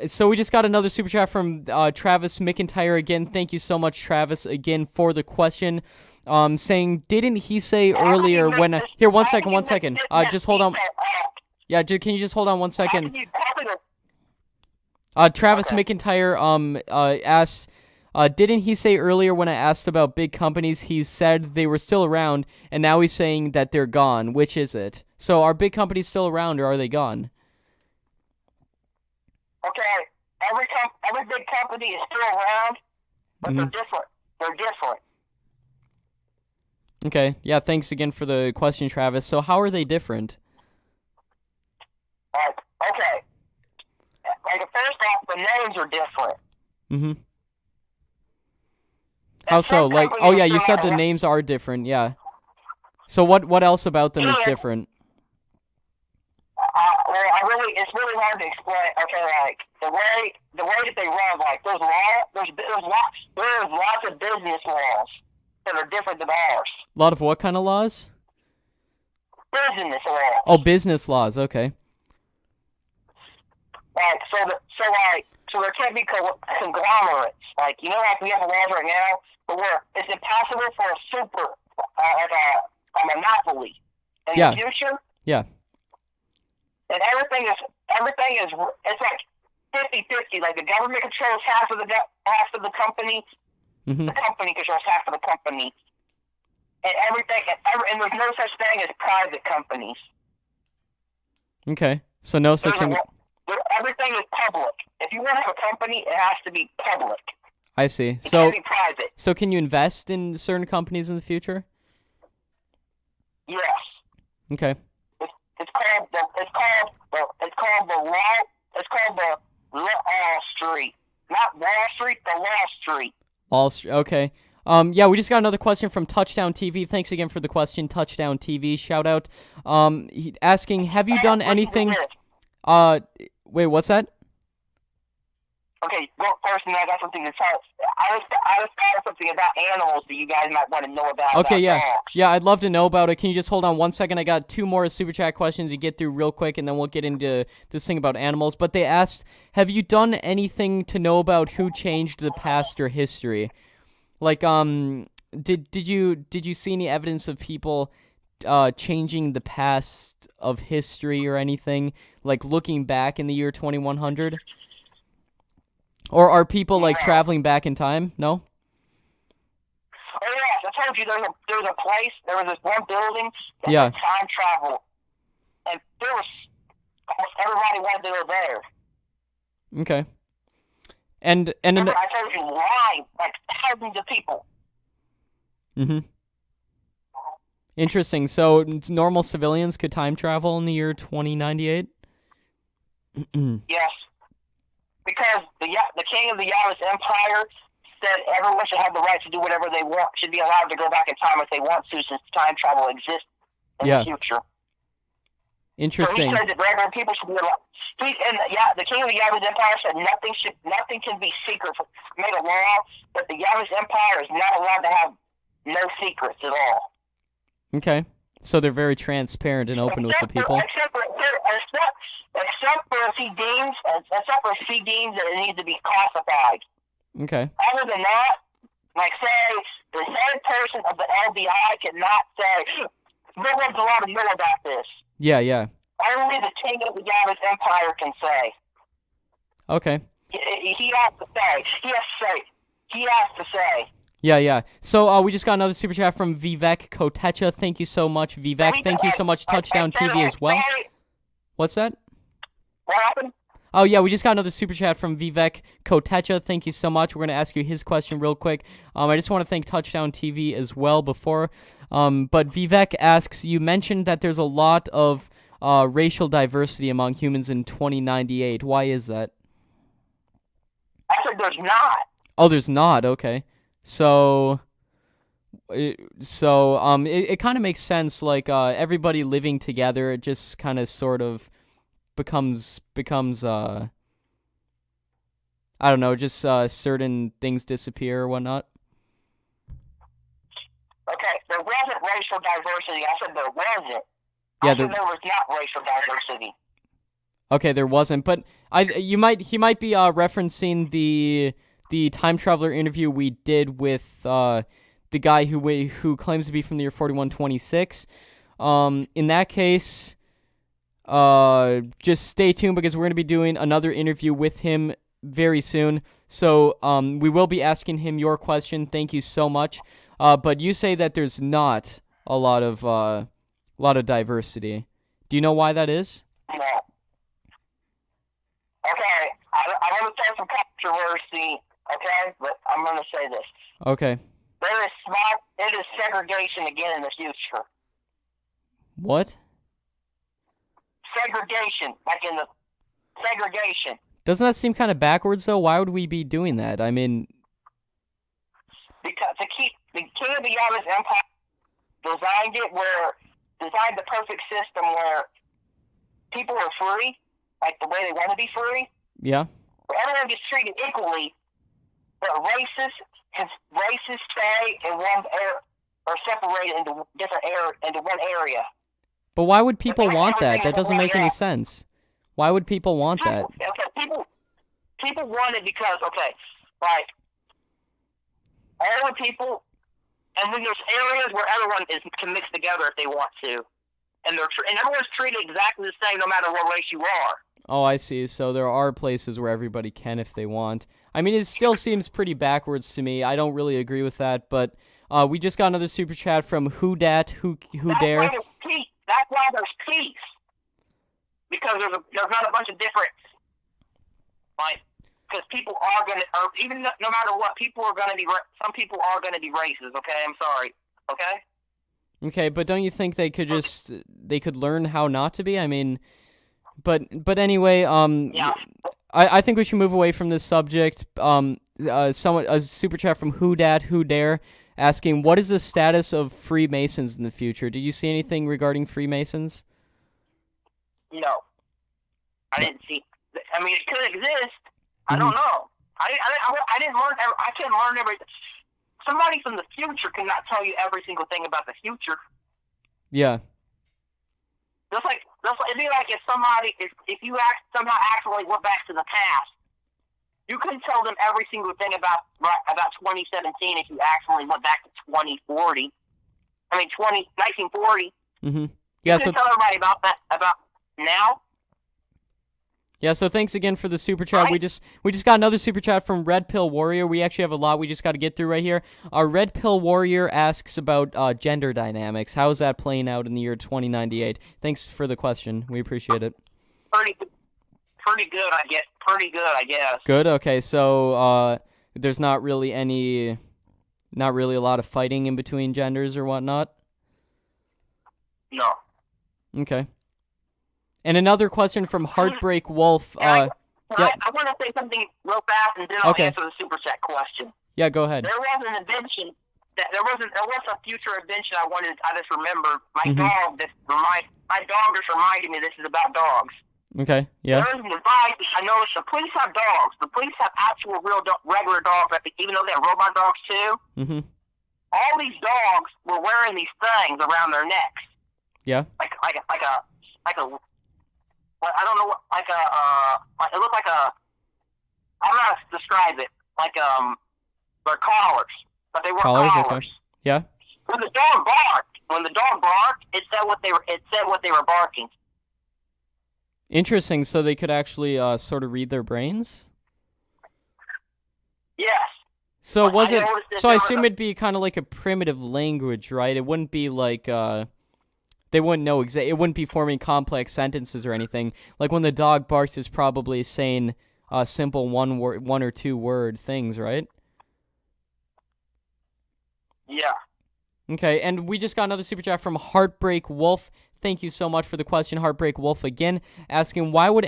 So we just got another super chat from Travis McIntyre again. Thank you so much, Travis, again for the question. Saying, didn't he say earlier when? Here, one second. Just hold on. Yeah, can you just hold on 1 second? Travis McIntyre asks, didn't he say earlier when I asked about big companies, he said they were still around, and now he's saying that they're gone. Which is it? So are big companies still around, or are they gone? Okay, every big company is still around, but they're different. They're different. Okay, yeah, thanks again for the question, Travis. So how are they different? Okay. Like, first off, the names are different. How so? Like, oh yeah, you said the names are different, yeah. So what else about them is different? It's really hard to explain. Okay, like the way that they run, like there's lots of business laws that are different than ours. A lot of what kind of laws? Business laws. Oh, business laws. Okay. Like so there can't be conglomerates. Like like we have laws right now, but where it's impossible for a monopoly in the future. Yeah. And everything is it's like 50-50. Like the government controls half of the company, the company controls half of the company, and and there's no such thing as private companies. Okay, so no such thing. Everything is public. If you want to have a company, it has to be public. I see. It can't be private. So can you invest in certain companies in the future? Yes. Okay. It's called the Wall Street, not Wall Street, the Wall Street. Wall Street. Okay. Yeah, we just got another question from Touchdown TV. Thanks again for the question, Touchdown TV. Shout out. Asking, have you done anything? Wait, what's that? Okay, go first, and I got something to tell. I just thought of something about animals that you guys might want to know about. Okay, about yeah. dogs. Yeah, I'd love to know about it. Can you just hold on 1 second? I got 2 more Super Chat questions to get through real quick, and then we'll get into this thing about animals. But they asked, have you done anything to know about who changed the past or history? Like, did you see any evidence of people changing the past of history or anything? Like, looking back in the year 2100? Or are people, like, traveling back in time? No? Oh, yes, I told you there was this one building that Yeah. had time travel. And there was, almost everybody wanted to go there. Okay. And Remember, I told you live, like thousands of people. Interesting. So, normal civilians could time travel in the year 2098? Yes. Because the king of the Yavis Empire said everyone should have the right to do whatever they want, should be allowed to go back in time if they want to, since time travel exists in the future. Interesting. So he said that regular people should be allowed. The king of the Yavis Empire said nothing can be secret. Made a law that the Yavis Empire is not allowed to have no secrets at all. Okay. So they're very transparent and open with the people. Except for if he deems that it needs to be classified. Okay. Other than that, like say the head person of the LBI cannot say no one's allowed to know about this. Yeah. Only the king of the Yavis Empire can say. Okay. He has to say. He has to say. Yeah. So, we just got another super chat from Vivek Kotecha. Thank you so much, Vivek. Thank you so much, Touchdown TV as well. What's that? What happened? Oh, yeah, we just got another super chat from Vivek Kotecha. Thank you so much. We're going to ask you his question real quick. I just want to thank Touchdown TV as well before. But Vivek asks, you mentioned that there's a lot of racial diversity among humans in 2098. Why is that? I said there's not. Oh, there's not. Okay. So it kind of makes sense, like, everybody living together, it just kind of sort of becomes I don't know, just certain things disappear or whatnot. Okay, there wasn't racial diversity. I said there wasn't. Yeah, there was not racial diversity. Okay, there wasn't, but he might be referencing the time traveler interview we did with the guy who claims to be from the year 4126. In that case, just stay tuned because we're going to be doing another interview with him very soon. So we will be asking him your question. Thank you so much. But you say that there's not a lot of diversity. Do you know why that is? No. Okay, I want to say some controversy. Okay, but I'm going to say this. Okay. It is segregation again in the future. What? Segregation, like in the segregation. Doesn't that seem kind of backwards, though? Why would we be doing that? I mean... Because to keep the king of the Yavis Empire designed the perfect system where people are free, like the way they want to be free. Yeah. Where everyone gets treated equally, but races stay in one area or separated into one area. But why would people want that? That doesn't make any sense. Why would people want that? Okay, people want it because, like, all the people, and then there's areas where everyone can mix together if they want to. And everyone's treated exactly the same no matter what race you are. Oh, I see. So there are places where everybody can if they want. I mean, it still seems pretty backwards to me. I don't really agree with that, but we just got another super chat from Who Dare. That's why there's peace. Because there's not a bunch of different, like, because people are going to, even no matter what, some people are going to be racist, okay? I'm sorry, okay? Okay, but don't you think they could learn how not to be? I mean, but anyway, yeah. I think we should move away from this subject. a super chat from Who Dare, asking, what is the status of Freemasons in the future? Do you see anything regarding Freemasons? No. I didn't see. I mean, it could exist. I don't know. I didn't learn. I can't learn everything. Somebody from the future cannot tell you every single thing about the future. Yeah. Just like it'd be like if you somehow actually went back to the past, you couldn't tell them every single thing about 2017 if you actually went back to 2040. I mean 1940. Mm-hmm. Yeah. You couldn't tell everybody about that about now. Yeah, so thanks again for the super chat. We just got another super chat from Red Pill Warrior. We actually have a lot we just got to get through right here. Our Red Pill Warrior asks about gender dynamics. How is that playing out in the year 2098? Thanks for the question. We appreciate it. Pretty good, I guess. Good. Okay. So there's not really a lot of fighting in between genders or whatnot. No. Okay. And another question from Heartbreak Wolf. I want to say something real fast, and then I'll answer the super chat question. Yeah, go ahead. There was an invention there was a future invention I just remembered. My dog just reminded me this is about dogs. Okay. Yeah. There is an device. I noticed the police have dogs. The police have actual regular dogs, even though they have robot dogs too. Mm-hmm. All these dogs were wearing these things around their necks. Yeah. Like a I don't know what, it looked like a, I don't know how to describe it, they're collars, but they were collars. Okay. Yeah. When the dog barked, it said what they were barking. Interesting. So they could actually sort of read their brains? Yes. So I assume it'd be kind of like a primitive language, right? It wouldn't be like, they wouldn't know it wouldn't be forming complex sentences or anything. Like when the dog barks, it's probably saying simple one or two word things, right? Yeah. Okay, and we just got another super chat from Heartbreak Wolf. Thank you so much for the question, Heartbreak Wolf, again, asking why would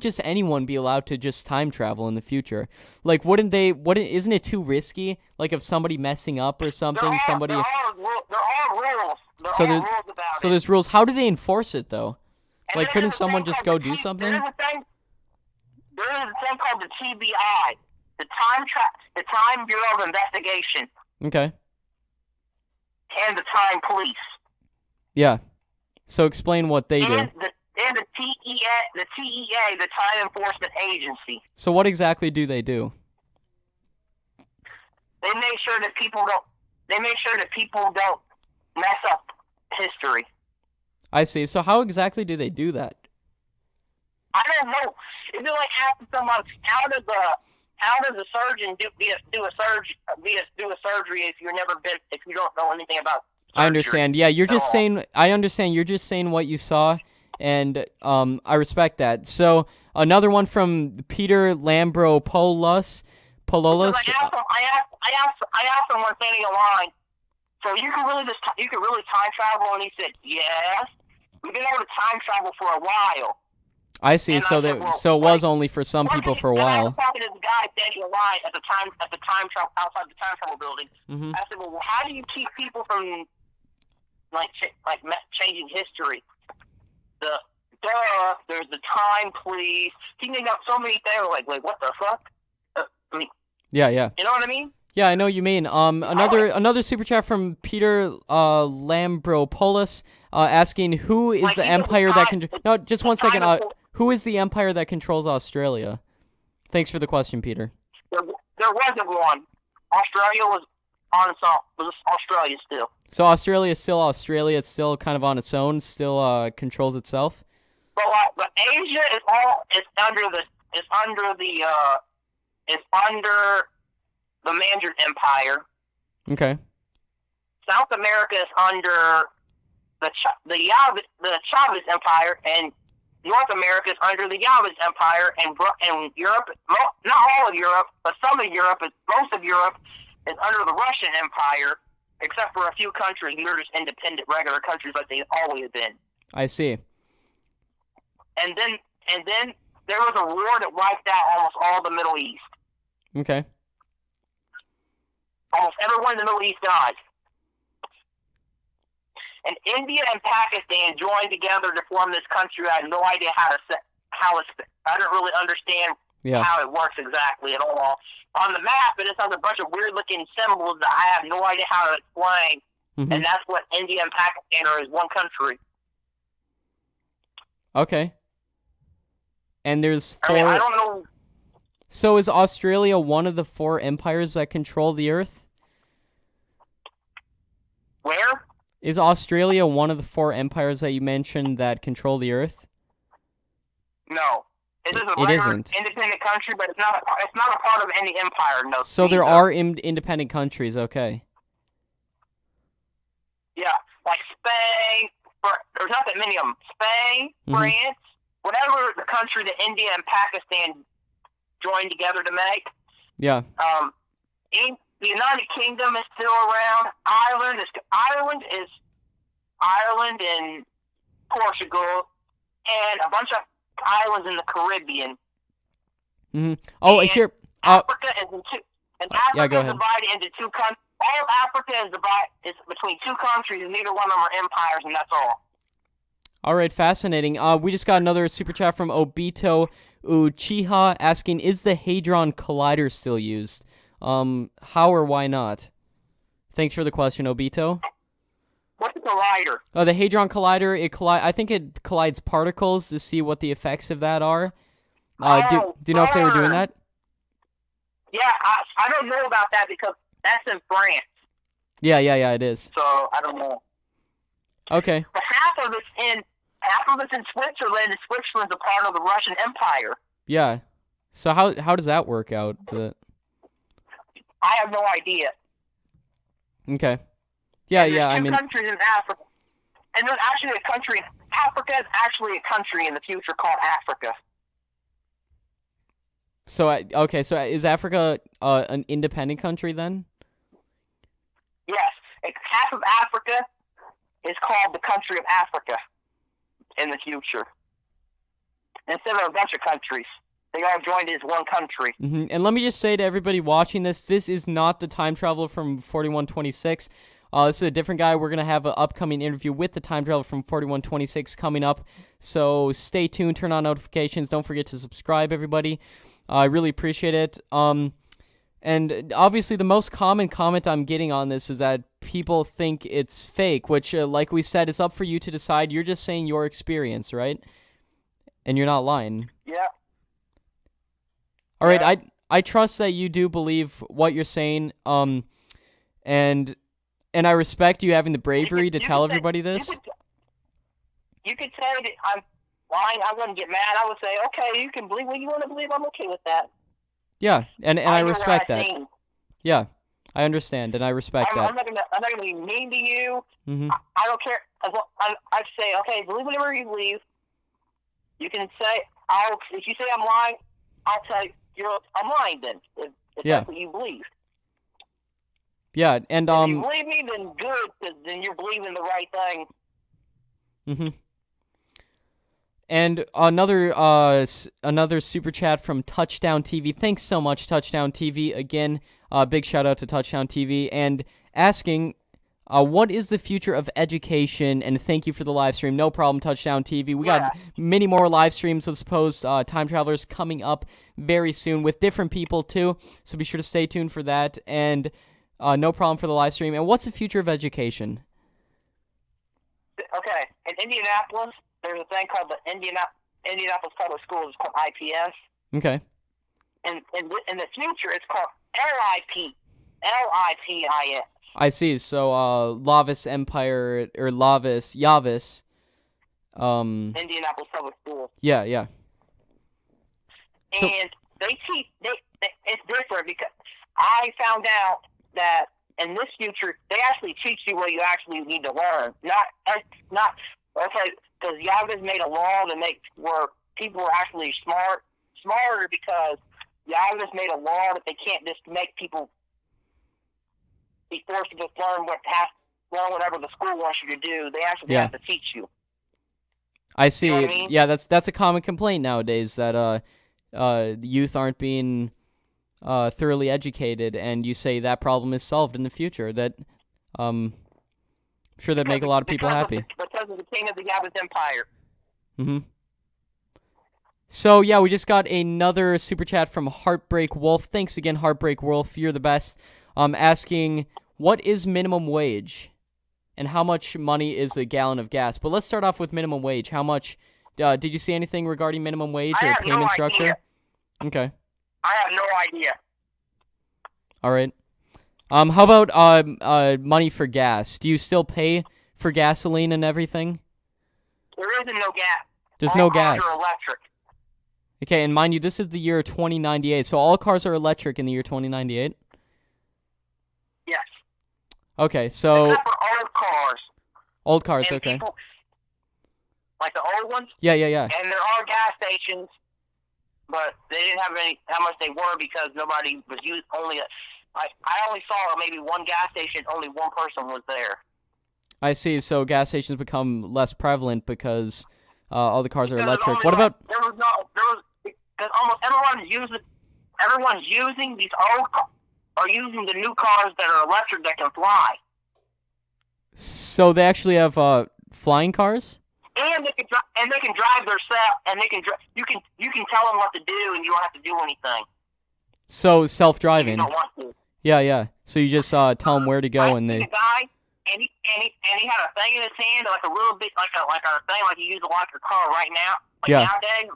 just anyone be allowed to just time travel in the future? Like, isn't it too risky? Like, if somebody messing up or something, there are rules. So there's rules. How do they enforce it, though? And like, couldn't someone just go do something? There is a thing called the TBI, the Time Bureau of Investigation. Okay. And the Time Police. Yeah. So explain what they do. And the TEA, the Time Enforcement Agency. So what exactly do they do? They make sure that people don't mess up history. I see. So how exactly do they do that? I don't know. It'd be like asking someone, how does a surgeon do a surgery if you don't know anything about surgery? I understand. Yeah, you're just saying. I understand. You're just saying what you saw, and I respect that. So another one from Peter Lambropoulos. I asked someone standing in line. So you can really time travel, and he said yes. We've been able to time travel for a while. I see. So it was only for some people for a while. I was talking to this guy standing in line at the time travel outside the time travel building. Mm-hmm. I said, "Well, how do you keep people from changing history?" There's the time police. He named out so many things. Like, what the fuck? Yeah. You know what I mean? Yeah, I know what you mean. Another super chat from Peter Lambropoulos asking who is the empire that can. No, just one second. Who is the empire that controls Australia? Thanks for the question, Peter. There wasn't one. Australia was Australia still. So Australia is still Australia. It's still kind of on its own. Still controls itself. But Asia is under the Mandarin Empire. Okay. South America is under the Chavez Empire, and North America is under the Chavez Empire, and Europe, not all of Europe, but most of Europe is under the Russian Empire, except for a few countries. They're just independent, regular countries like they've always been. I see. And then there was a war that wiped out almost all the Middle East. Okay. Almost everyone in the Middle East died. And India and Pakistan joined together to form this country. I have no idea how it's. I don't really understand how it works exactly at all. On the map, it just has a bunch of weird-looking symbols that I have no idea how to explain. Mm-hmm. And that's what India and Pakistan are, is one country. Okay. And there's 4... I mean, I don't know. So is Australia one of the 4 empires that control the Earth? Where? Is Australia one of the 4 empires that you mentioned that control the Earth? No. It is a isn't. Independent country, but it's not a part of any empire. No. So there are independent countries, okay. Yeah, like Spain. There's not that many of them. Spain, France, whatever the country that India and Pakistan joined together to make. Yeah. The United Kingdom is still around. Ireland and Portugal, and a bunch of islands in the Caribbean. Mm-hmm. Oh, and here. Africa is in two. And Africa go is ahead. divided into 2 countries. All of Africa is between 2 countries, and neither one of them are empires, and that's all. All right, fascinating. We just got another super chat from Obito Uchiha asking, is the Hadron Collider still used? How or why not? Thanks for the question, Obito. What's a collider? Oh, the Hadron Collider, I think it collides particles to see what the effects of that are. Do you know if they were doing that? Yeah, I don't know about that because that's in France. Yeah, it is. So I don't know. Okay. But half of it's in Switzerland, and Switzerland's a part of the Russian Empire. Yeah. So how does that work out? I have no idea. Okay. Yeah, I mean. Countries in Africa, and there's actually a country. Africa is actually a country in the future called Africa. So okay, so is Africa an independent country then? Yes, half of Africa is called the country of Africa in the future. Instead of a bunch of countries, they all joined as one country. Mm-hmm. And let me just say to everybody watching this is not the time traveler from 4126. This is a different guy. We're going to have an upcoming interview with the time traveler from 4126 coming up. So stay tuned, turn on notifications. Don't forget to subscribe, everybody. I really appreciate it. And obviously the most common comment I'm getting on this is that people think it's fake, which, like we said, is up for you to decide. You're just saying your experience, right? And you're not lying. Yeah. All right, I trust that you do believe what you're saying, and I respect you having the bravery to tell everybody this. You could say that I'm lying. I wouldn't get mad. I would say, okay, you can believe what you want to believe. I'm okay with that. Yeah, and I respect that. Yeah, I understand, and I respect that. I'm not gonna be mean to you. Mm-hmm. I don't care. I'd say, okay, believe whatever you believe. You can say, if you say I'm lying, I'll tell you I'm lying then. If that's what you believe. Yeah, and if you believe me, then good, because then you're believing the right thing. Mm-hmm. And another super chat from Touchdown TV. Thanks so much, Touchdown TV. Again, big shout out to Touchdown TV, and asking, what is the future of education? And thank you for the live stream. No problem, Touchdown TV. We got many more live streams with supposed time travelers coming up very soon with different people too. So be sure to stay tuned for that. And no problem for the live stream. And what's the future of education? Okay, in Indianapolis, there's a thing called the Indianapolis Public Schools. It's called IPS. Okay. And in the future, it's called LIPIS. I see. So, Lavis Empire or Yavis. Indianapolis Public Schools. Yeah. And they teach. It's different because I found out that in this future they actually teach you what you actually need to learn. Not okay. Because Yavis made a law to make where people are actually smarter because Yavis made a law that they can't just make people be forced to just learn whatever the school wants you to do. They actually have to teach you. I see. You know what I mean? Yeah, that's a common complaint nowadays that the youth aren't being thoroughly educated, and you say that problem is solved in the future. That I'm sure that make a lot of people happy. Because of the king of the Yabba's empire. Mm-hmm. So, yeah, we just got another super chat from Heartbreak Wolf. Thanks again, Heartbreak Wolf. You're the best. Asking, what is minimum wage? And how much money is a gallon of gas? But let's start off with minimum wage. How much, did you see anything regarding minimum wage or payment structure? Okay. I have no idea. All right. How about money for gas? Do you still pay for gasoline and everything? There isn't no gas. There's no gas. All cars are electric. Okay, and mind you, this is the year 2098, so all cars are electric in the year 2098? Yes. Okay, so... Except for old cars. Old cars, and okay. People, like the old ones? Yeah. And there are gas stations, but they didn't have how much they were because nobody was used. I only saw maybe one gas station, only one person was there. I see, so gas stations become less prevalent because all the cars are electric. What about... Because almost everyone's using these old are using the new cars that are electric that can fly. So they actually have flying cars? And they can drive themselves, and you can tell them what to do, and you don't have to do anything. So self-driving. You don't want to. Yeah. So you just tell them where to go, and they. A guy, and he had a thing in his hand, like a little bit, like a thing, like you use to lock your car right now. Nowadays,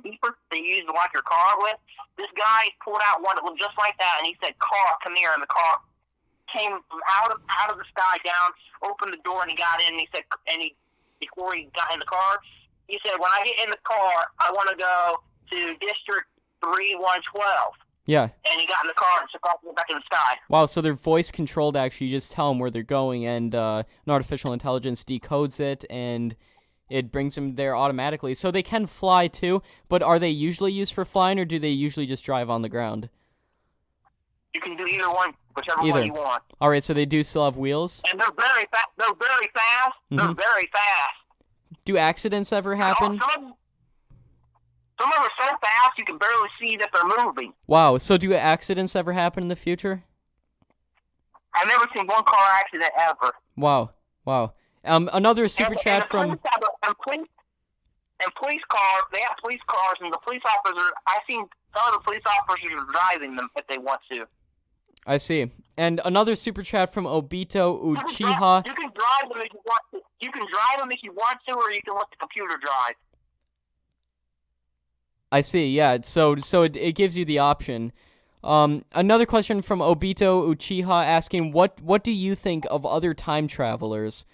beeper they use to lock your car with. This guy pulled out one that looked just like that, and he said, "Car, come here." And the car came out of the sky down, opened the door, and he got in. And he said, before he got in the car, he said, "When I get in the car, I want to go to District 3112." Yeah. And he got in the car and took off and went back in the sky. Wow, so they're voice controlled actually. You just tell them where they're going, and an artificial intelligence decodes it, and it brings them there automatically. So they can fly too, but are they usually used for flying, or do they usually just drive on the ground? You can do either one, whichever one you want. All right, so they do still have wheels? And they're very fast. They're very fast. Mm-hmm. They're very fast. Do accidents ever happen? Some of them are so fast you can barely see that they're moving. Wow, so do accidents ever happen in the future? I've never seen one car accident ever. Wow. Another super chat from... Police cars, they have police cars, and the police officers, I've seen some of the police officers are driving them if they want to. I see. And another super chat from Obito Uchiha. You can drive them if you want to. You can drive them if you want to, or you can let the computer drive. I see, yeah. So it gives you the option. Another question from Obito Uchiha asking, what do you think of other time travelers?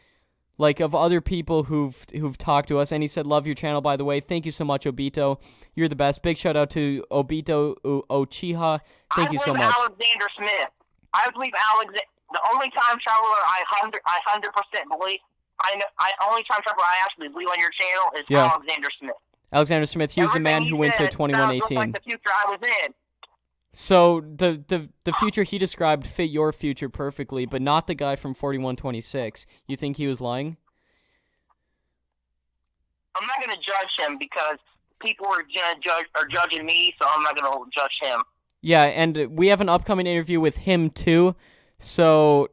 Like, of other people who've talked to us. And he said, love your channel, by the way. Thank you so much, Obito. You're the best. Big shout out to Obito Uchiha. Thank you so much. Alexander Smith. I believe the only time traveler I 100% believe, only time traveler I actually believe on your channel is Alexander Smith. Alexander Smith, he was the man who went to 2118. Like the future I was in. So the future he described fit your future perfectly, but not the guy from 4126. You think he was lying? I'm not going to judge him because people are judging me, so I'm not going to judge him. Yeah, and we have an upcoming interview with him too. So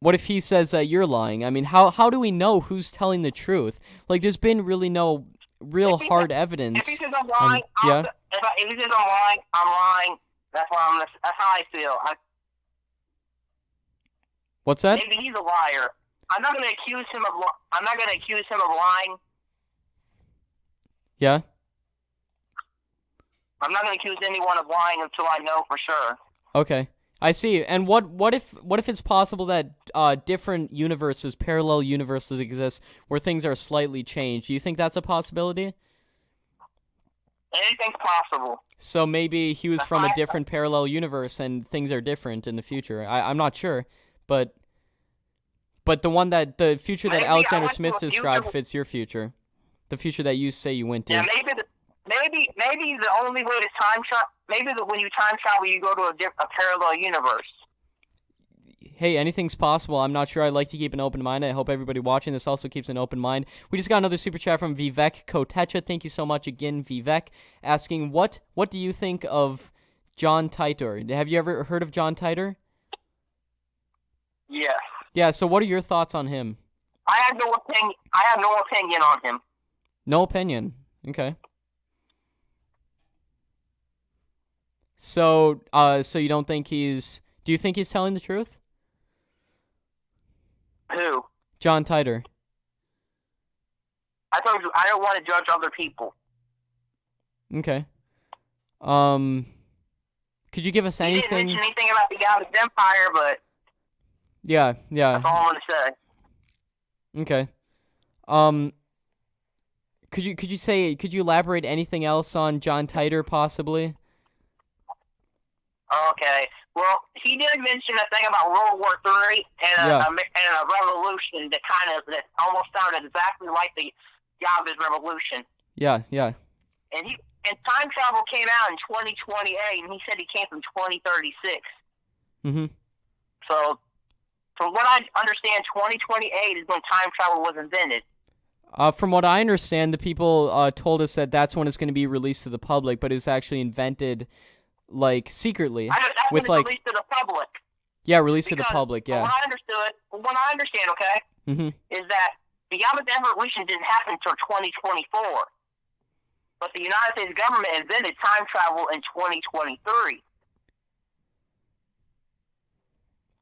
what if he says that you're lying? I mean, how do we know who's telling the truth? Like, there's been really no real hard evidence. If he says I'm lying, if he says I'm lying. That's how I feel. What's that? Maybe he's a liar. I'm not going to accuse him of lying. Yeah. I'm not going to accuse anyone of lying until I know for sure. Okay, I see. And what if it's possible that different universes, parallel universes exist where things are slightly changed? Do you think that's a possibility? Anything's possible. So maybe he was from a different parallel universe and things are different in the future. I'm not sure, but the future that Alexander Smith described fits your future. The future that you say you went to. Yeah, maybe the only way to time travel. When you time travel, you go to a parallel universe. Hey, anything's possible. I'm not sure. I like to keep an open mind. I hope everybody watching this also keeps an open mind. We just got another super chat from Vivek Kotecha. Thank you so much again, Vivek, asking what do you think of John Titor. Have you ever heard of John Titor? Yeah. Yeah, so what are your thoughts on him? I have no opinion on him. No opinion. Okay. So, so you don't think he's... Do you think he's telling the truth? Who? John Titor. I told you, I don't want to judge other people. Okay. Could you give us anything? He didn't mention anything about the Galactic Empire, but Yeah. that's all I'm going to say. Okay. Could you elaborate anything else on John Titor possibly? Okay. Well, he did mention a thing about World War III and a revolution that almost sounded exactly like the Yavuz Revolution. Yeah. And time travel came out in 2028, and he said he came from 2036. Mm-hmm. So, from what I understand, 2028 is when time travel was invented. From what I understand, the people told us that that's when it's going to be released to the public, but it was actually invented, like, secretly. That's with when like it's released to the public. Yeah, released to the public. Yeah. From what I understand, okay, is that the Yavuz Revolution didn't happen until 2024, but the United States government invented time travel in 2023.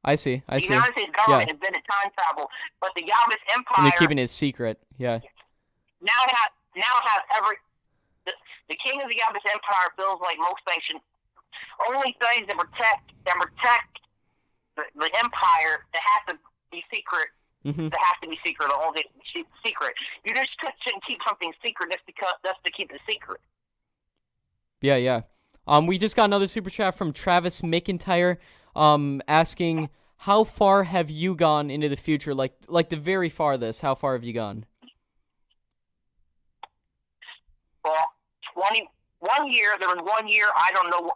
I see. The United States government invented time travel, but the Yavuz Empire... And they're keeping it secret, yeah. Now have the king of the Yavuz Empire feels like most things should... Only things that protect the empire that have to be secret, that have to be secret, all the secret. You just shouldn't keep something secret just to keep it secret. Yeah. We just got another super chat from Travis McIntyre, asking, how far have you gone into the future? Like the very farthest, how far have you gone? Well, 1 year, there was 1 year, I don't know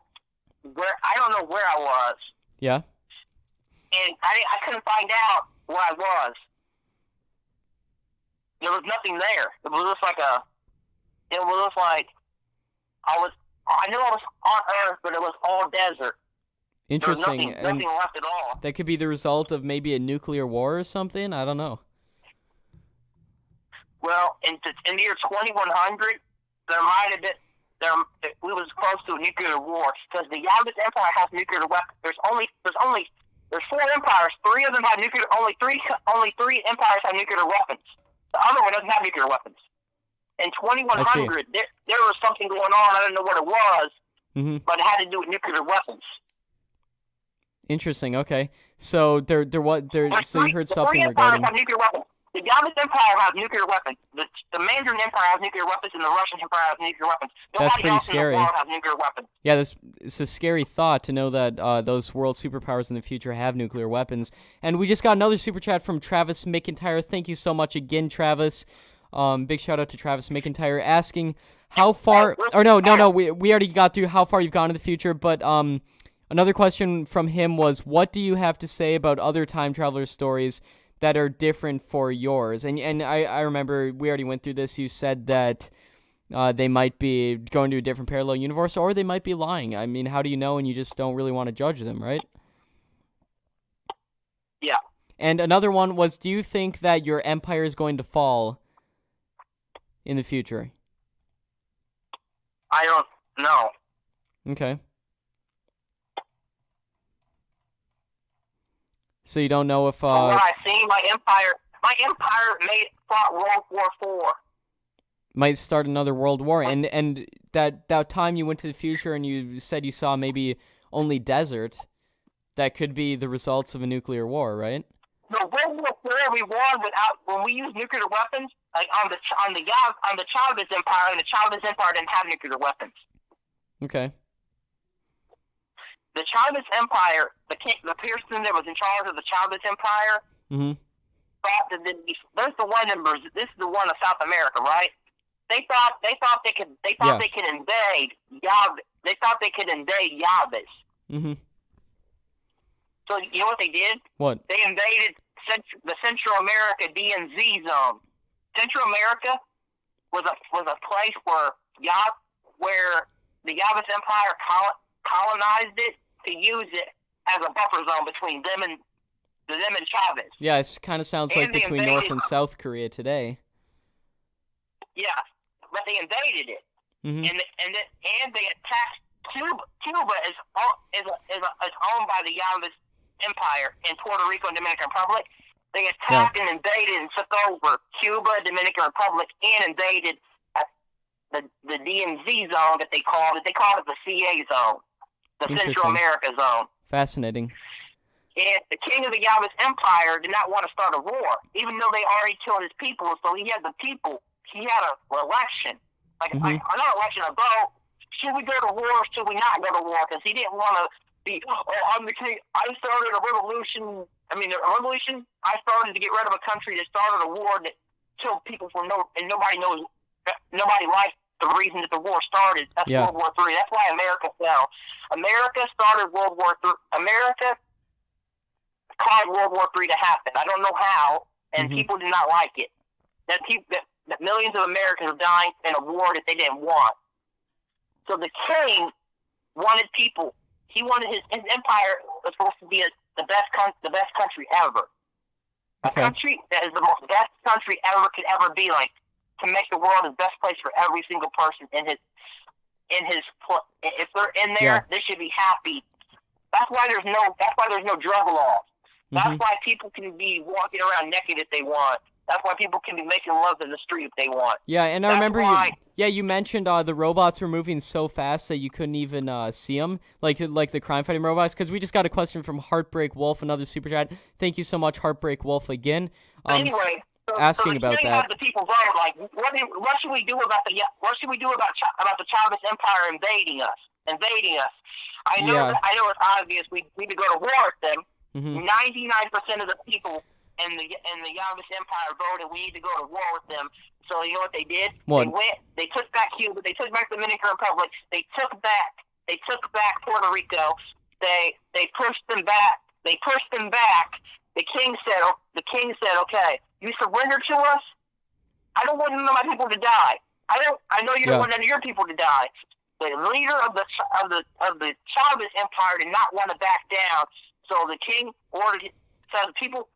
where I was. Yeah. And I couldn't find out where I was. There was nothing there. It was just like I knew I was on Earth, but it was all desert. Interesting. There was nothing left at all. That could be the result of maybe a nuclear war or something? I don't know. Well, in the year 2100, there might have been, we was close to a nuclear war, because the Yavuz Empire has nuclear weapons. There's four empires. Three of them have nuclear. Only three empires have nuclear weapons. The other one doesn't have nuclear weapons. In 2100, there was something going on. I don't know what it was, but it had to do with nuclear weapons. Interesting. Okay, so so you heard something regarding. Have nuclear weapons. The Yavuz Empire has nuclear weapons. The Mandarin Empire has nuclear weapons, and the Russian Empire has nuclear weapons. That's pretty scary. In the world has nuclear weapons. Yeah, it's a scary thought to know that those world superpowers in the future have nuclear weapons. And we just got another super chat from Travis McIntyre. Thank you so much again, Travis. Big shout out to Travis McIntyre, asking how far. Or no. We already got through how far you've gone in the future, but another question from him was, what do you have to say about other time traveler stories that are different for yours? And I remember we already went through this. You said that they might be going to a different parallel universe, or they might be lying. I mean, how do you know? And you just don't really want to judge them, right? Yeah. And another one was, do you think that your empire is going to fall in the future? I don't know. Okay. So you don't know if From what I've seen, my empire fought World War IV. Might start another world war, and that time you went to the future and you said you saw maybe only desert, that could be the results of a nuclear war, right? No, World War III we won when we used nuclear weapons, like on the Chavez Empire, and the Chavez Empire didn't have nuclear weapons. Okay. The Chavez Empire, the person that was in charge of the Chavez Empire, thought that this is the one of South America, right? They thought they could invade Yavuz. They thought they could invade Yavuz. So you know what they did? What? They invaded the Central America DMZ zone. Central America was a place where the Yavuz Empire colonized it to use it as a buffer zone between them and Chavez. Yeah, it kind of sounds like between North and South Korea today. Yeah, but they invaded it, Mm-hmm. and they attacked Cuba. Cuba is owned by the Chavez Empire in Puerto Rico and Dominican Republic. They attacked and invaded and took over Cuba, Dominican Republic, and invaded the DMZ zone that they called it. They called it the CA zone, the Central America zone. Fascinating. And the king of the Chavez Empire did not want to start a war, even though they already killed his people. So he had the people. He had an election, like another election, a vote. Should we go to war? Or should we not go to war? Because he didn't want to be. Oh, I'm the king. I started a revolution. I started to get rid of a country that started a war that killed people and nobody knows. Nobody liked the reason that the war started. That's World War III. That's why America fell. America started World War III. America caused World War III to happen. I don't know how, and people did not like it. That millions of Americans are dying in a war that they didn't want. So the king wanted people. He wanted his empire was supposed to be the best country ever. A country that is the most best country ever could ever be, like, to make the world the best place for every single person if they're in there, they should be happy. That's why there's no drug laws. That's why people can be walking around naked if they want. That's why people can be making love in the street if they want. Yeah, and I remember you mentioned the robots were moving so fast that you couldn't even see them, like the crime-fighting robots. Because we just got a question from Heartbreak Wolf, another super chat. Thank you so much, Heartbreak Wolf, again. Anyway, asking about that. The people vote, like, what should we do about the Chavez Empire invading us? I know it's obvious. We need to go to war with them. 99% of the people in the Chavez Empire voted we need to go to war with them. So you know what they did? What? They took back Cuba. They took back the Dominican Republic. They took back Puerto Rico. They pushed them back. The king said, okay, you surrender to us. I don't want none of my people to die. I know you don't want none of your people to die. The leader of the Chavez Empire did not want to back down. So the king ordered. So the people,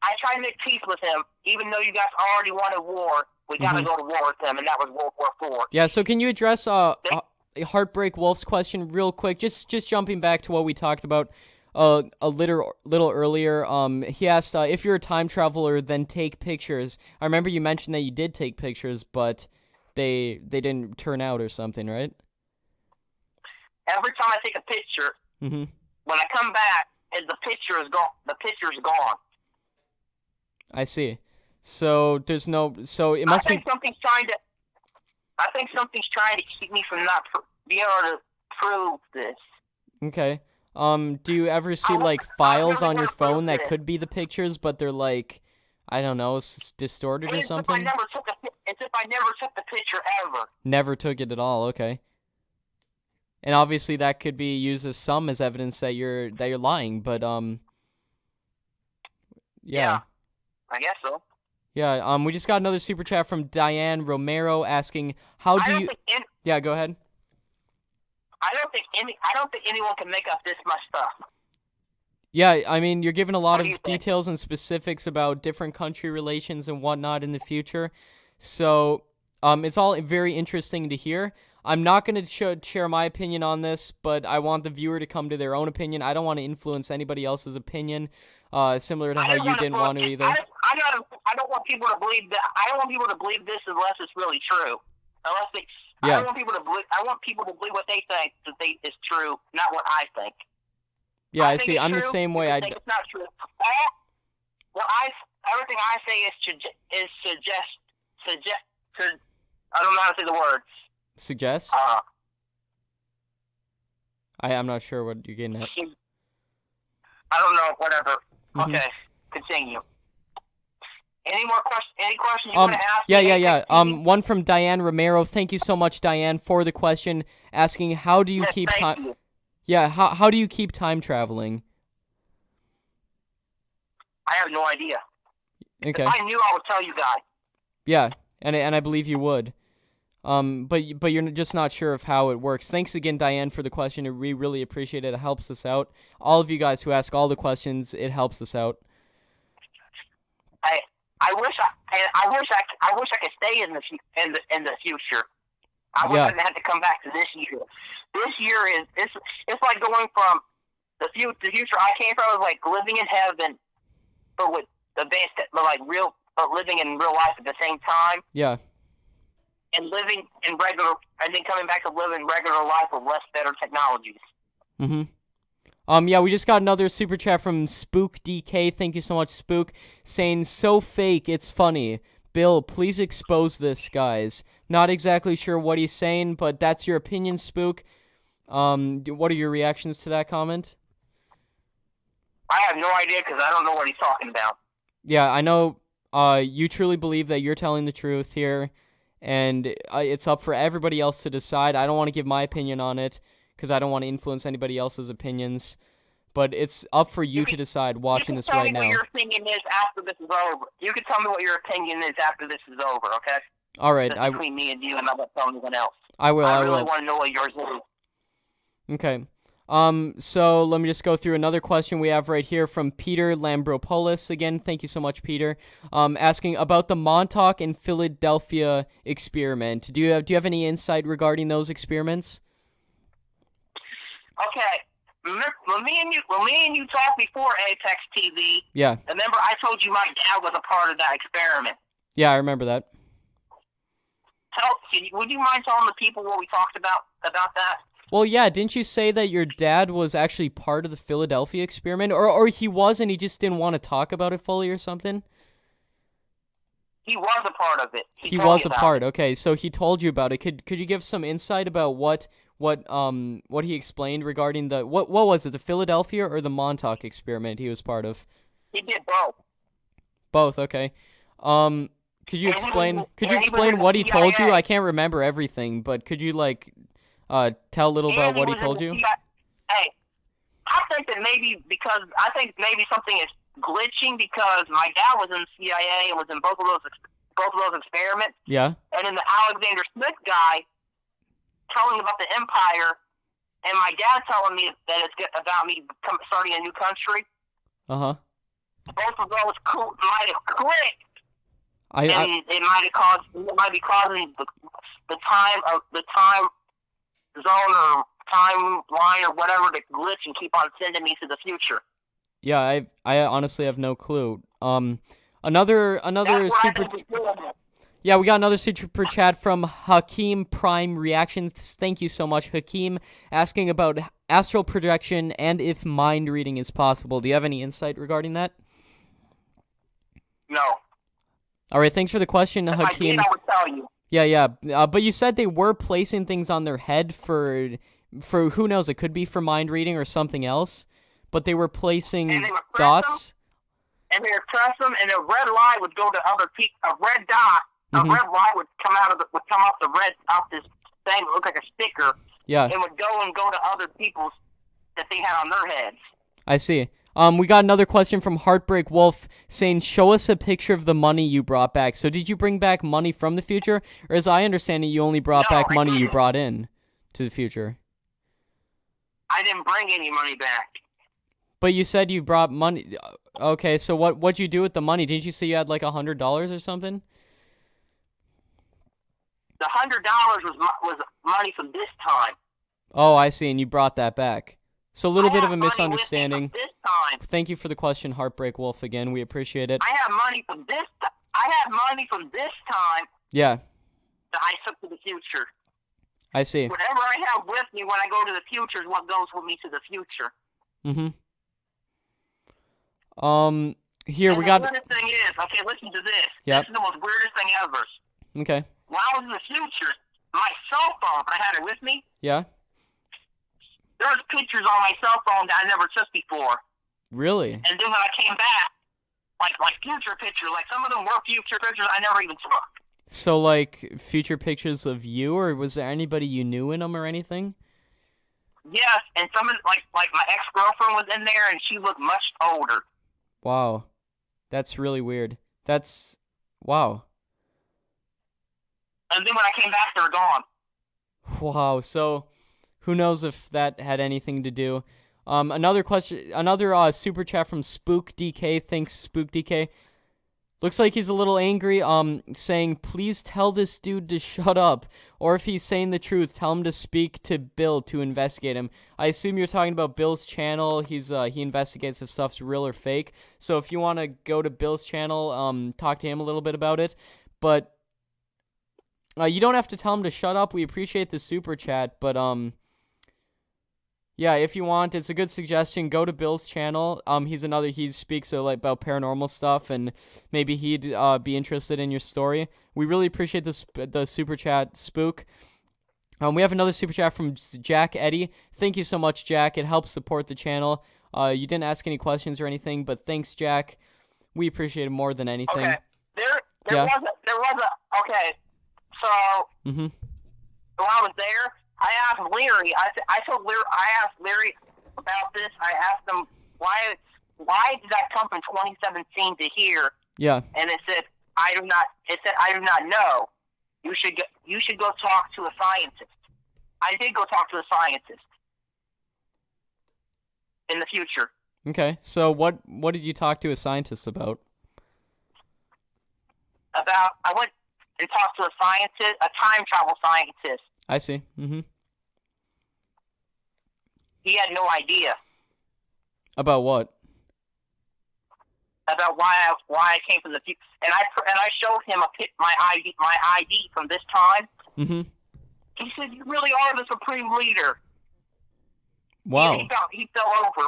I tried to make peace with him, even though you guys already wanted war. We got to go to war with them, and that was World War IV. Yeah. So can you address Heartbreak Wolf's question real quick? Just jumping back to what we talked about a little earlier. He asked if you're a time traveler, then take pictures. I remember you mentioned that you did take pictures, but they didn't turn out or something, right? Every time I take a picture, when I come back, the picture is gone. The picture is gone. I see. So there's no. So it must be. I think something's trying to keep me from not being able to prove this. Okay. Do you ever see like files on your phone that could be the pictures, but they're like, I don't know, distorted or something? As if I never took the picture ever. Never took it at all. Okay. And obviously that could be used as evidence that you're lying, but yeah, I guess so. Yeah, we just got another super chat from Diane Romero asking, how do you? Yeah, go ahead. I don't think anyone can make up this much stuff. Yeah, I mean, you're giving a lot of details and specifics about different country relations and whatnot in the future, so it's all very interesting to hear. I'm not going to share my opinion on this, but I want the viewer to come to their own opinion. I don't want to influence anybody else's opinion, similar to how you didn't want to either. I don't want people to believe that. I don't want people to believe this unless it's really true. I don't want people to believe. I want people to believe what they think is true, not what I think. Yeah, I see. I'm the same way. I think it's not true. Everything I say is suggest. I don't know how to say the word. Suggest? I'm not sure what you're getting at. I don't know. Whatever. Okay, continue. Any more questions? Any questions you want to ask? Yeah. One from Diane Romero. Thank you so much, Diane, for the question, asking how do you keep time? Yeah, how do you keep time traveling? I have no idea. Okay. If I knew, I would tell you guys. Yeah, and I believe you would. But you're just not sure of how it works. Thanks again, Diane, for the question. We really appreciate it. It helps us out. All of you guys who ask all the questions, it helps us out. I wish I could stay in the future. I wish I didn't have to come back to this year. This year is it's like going from the future I came from was like living in heaven, but with the best, but like real, but living in real life at the same time. Yeah. And living in regular, and then coming back to living regular life with less better technologies. Yeah, we just got another super chat from Spook DK. Thank you so much, Spook, saying, so fake, it's funny. Bill, please expose this, guys. Not exactly sure what he's saying, but that's your opinion, Spook. What are your reactions to that comment? I have no idea because I don't know what he's talking about. Yeah, I know you truly believe that you're telling the truth here, and it's up for everybody else to decide. I don't want to give my opinion on it because I don't want to influence anybody else's opinions, but it's up for you to decide watching this right now. You can tell me what your opinion is after this is over. You can tell me what your opinion is after this is over, okay? All right. That's between me and you, and I'm not telling anyone else. I will. I really want to know what yours is. Okay. So let me just go through another question we have right here from Peter Lambropoulos. Again, thank you so much, Peter. Asking about the Montauk and Philadelphia experiment. Do you have any insight regarding those experiments? Okay. When me and you talked before ApexTV. Yeah. Remember, I told you my dad was a part of that experiment. Yeah, I remember that. Would you mind telling the people what we talked about that? Well, yeah, didn't you say that your dad was actually part of the Philadelphia experiment? Or he was and he just didn't want to talk about it fully or something? He was a part of it. He was a part. Okay, so he told you about it. Could you give some insight about what he explained regarding the what was it, the Philadelphia or the Montauk experiment he was part of? He did both. Both, okay. Could you explain what he told you? I can't remember everything, but could you tell a little about what he told you? Hey, I think maybe something is glitching because my dad was in the CIA and was in both of those experiments. Yeah. And then the Alexander Smith guy telling about the empire, and my dad telling me that it's about me starting a new country. Uh-huh. Both of those might have clicked. It might be causing the time zone or timeline or whatever to glitch and keep on sending me to the future. Yeah, I honestly have no clue. Another super. Yeah, we got another super chat from Hakeem Prime Reactions. Thank you so much, Hakeem, asking about astral projection and if mind reading is possible. Do you have any insight regarding that? No. All right, thanks for the question, Hakeem. If I did, I would tell you. Yeah. But you said they were placing things on their head for who knows? It could be for mind reading or something else. But they were placing dots. And they would press them, and a red light would go to other people. A red dot, a red light would come off this thing that looked like a sticker. Yeah. And would go to other people's that they had on their heads. I see. We got another question from Heartbreak Wolf saying, show us a picture of the money you brought back. So did you bring back money from the future? Or as I understand it, you only brought back money you brought in to the future? I didn't bring any money back. But you said you brought money. Okay, so what'd you do with the money? Didn't you say you had like $100 or something? The $100 was money from this time. Oh, I see, and you brought that back. So a little bit of a misunderstanding. This time. Thank you for the question, Heartbreak Wolf. Again, we appreciate it. I have money from this time. Yeah. That I took to the future. I see. Whatever I have with me when I go to the future is what goes with me to the future. Here we got. The weirdest thing is, okay, listen to this. Yep. This is the most weirdest thing ever. Okay. When I was in the future, my cell phone, I had it with me. Yeah. There was pictures on my cell phone that I never took before. Really? And then when I came back, like future pictures, like some of them were future pictures I never even took. So like future pictures of you, or was there anybody you knew in them or anything? Yes, and some of like my ex-girlfriend was in there, and she looked much older. Wow, that's really weird. Wow. And then when I came back, they were gone. Wow. So, who knows if that had anything to do? Another question, another super chat from Spook DK. Thanks, Spook DK. Looks like he's a little angry, saying, please tell this dude to shut up. Or if he's saying the truth, tell him to speak to Bill to investigate him. I assume you're talking about Bill's channel. He investigates if stuff's real or fake. So if you want to go to Bill's channel, talk to him a little bit about it. But you don't have to tell him to shut up. We appreciate the super chat, but yeah, if you want, it's a good suggestion. Go to Bill's channel. He speaks about paranormal stuff, and maybe he'd be interested in your story. We really appreciate the super chat, Spook. We have another super chat from Jack Eddy. Thank you so much, Jack. It helps support the channel. You didn't ask any questions or anything, but thanks, Jack. We appreciate it more than anything. Okay. There was a okay. So when I was there, I asked Larry. I asked Larry about this. I asked him why did that come from 2017 to here? Yeah. And it said I do not know. You should go talk to a scientist. I did go talk to a scientist in the future. Okay. So what did you talk to a scientist about? I went and talked to a scientist, a time travel scientist. I see. He had no idea. About what? About why I came from the future, and I showed him my ID from this time. He said, "You really are the supreme leader." Wow. He fell over.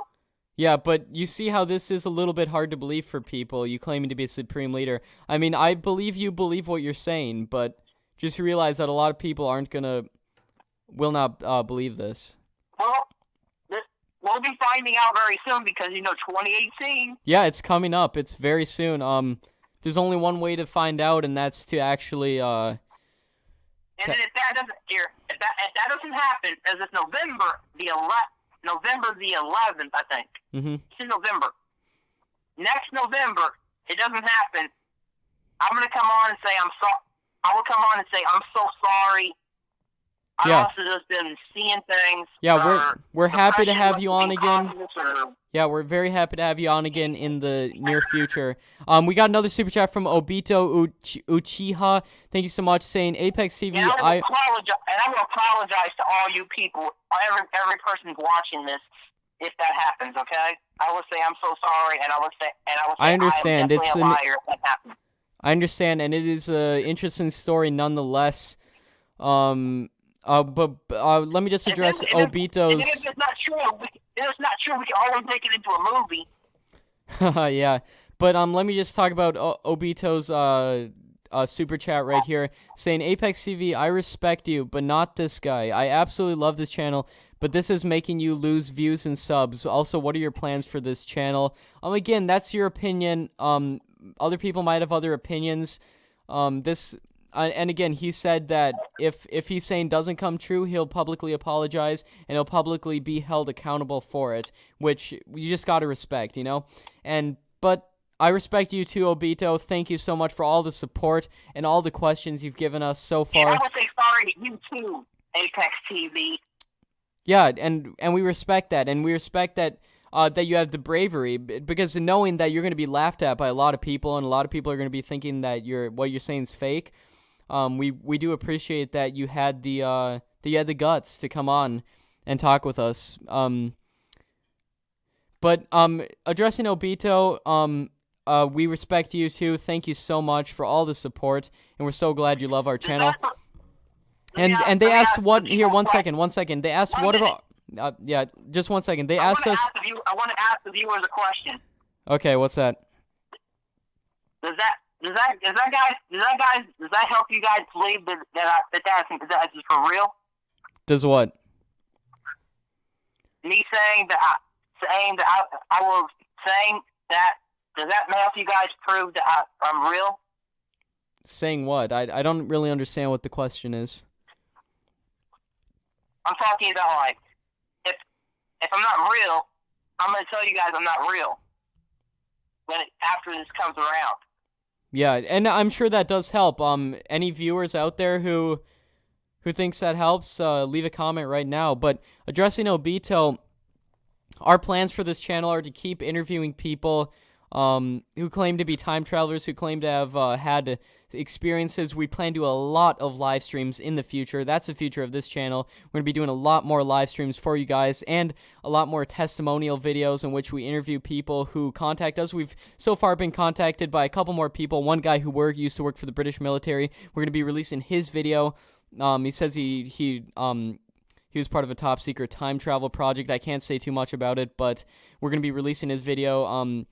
Yeah, but you see how this is a little bit hard to believe for people, you claiming to be a supreme leader. I mean, I believe you believe what you're saying, but just realize that a lot of people will not believe this. Well, we'll be finding out very soon because, 2018. Yeah, it's coming up. It's very soon. There's only one way to find out, and that's to actually, And then if that doesn't happen, as it's November the 11th, I think. It's in November. Next November, it doesn't happen. I'm gonna come on and say I will come on and say I'm so sorry. Yeah. I've also just been seeing things. Yeah, we're happy to have you on again. Yeah, we're very happy to have you on again in the near future. We got another super chat from Obito Uchiha. Thank you so much, saying Apex TV. And I will apologize to all you people, every person watching this, if that happens. Okay, I will say I'm so sorry, and I will say I understand. I'm definitely a liar if that happens. I understand, and it is an interesting story nonetheless. But let me just address Obito's. And if it's not true, we can always make it into a movie. Yeah, but let me just talk about Obito's super chat right here, saying Apex TV, I respect you, but not this guy. I absolutely love this channel, but this is making you lose views and subs. Also, what are your plans for this channel? Again, that's your opinion. Other people might have other opinions. And again, he said that if he's saying doesn't come true, he'll publicly apologize, and he'll publicly be held accountable for it, which you just gotta respect, But I respect you too, Obito. Thank you so much for all the support and all the questions you've given us so far. And I would say sorry to you too, Apex TV. Yeah, and we respect that, and we respect that that you have the bravery, because knowing that you're going to be laughed at by a lot of people, and a lot of people are going to be thinking that what you're saying is fake. We do appreciate that you had the guts to come on and talk with us. But addressing Obito, we respect you too. Thank you so much for all the support, and we're so glad you love our channel. And they asked what here. One second. They asked what about. Yeah, just 1 second. They asked us. I want to ask the viewers a question. Okay, what's that? Does that help you guys believe that is for real? Does what? Me saying that does that help you guys prove that I'm real? Saying what? I don't really understand what the question is. I'm talking about, like, if I'm not real, I'm going to tell you guys I'm not real after this comes around. Yeah, and I'm sure that does help. Any viewers out there who thinks that helps, leave a comment right now. But addressing Obito, our plans for this channel are to keep interviewing people who claim to be time travelers, who claim to have had experiences. We plan to do a lot of live streams in the future. That's the future of this channel. We're going to be doing a lot more live streams for you guys and a lot more testimonial videos in which we interview people who contact us. We've so far been contacted by a couple more people. One guy who used to work for the British military. We're going to be releasing his video. He says he was part of a top secret time travel project. I can't say too much about it, but we're going to be releasing his video.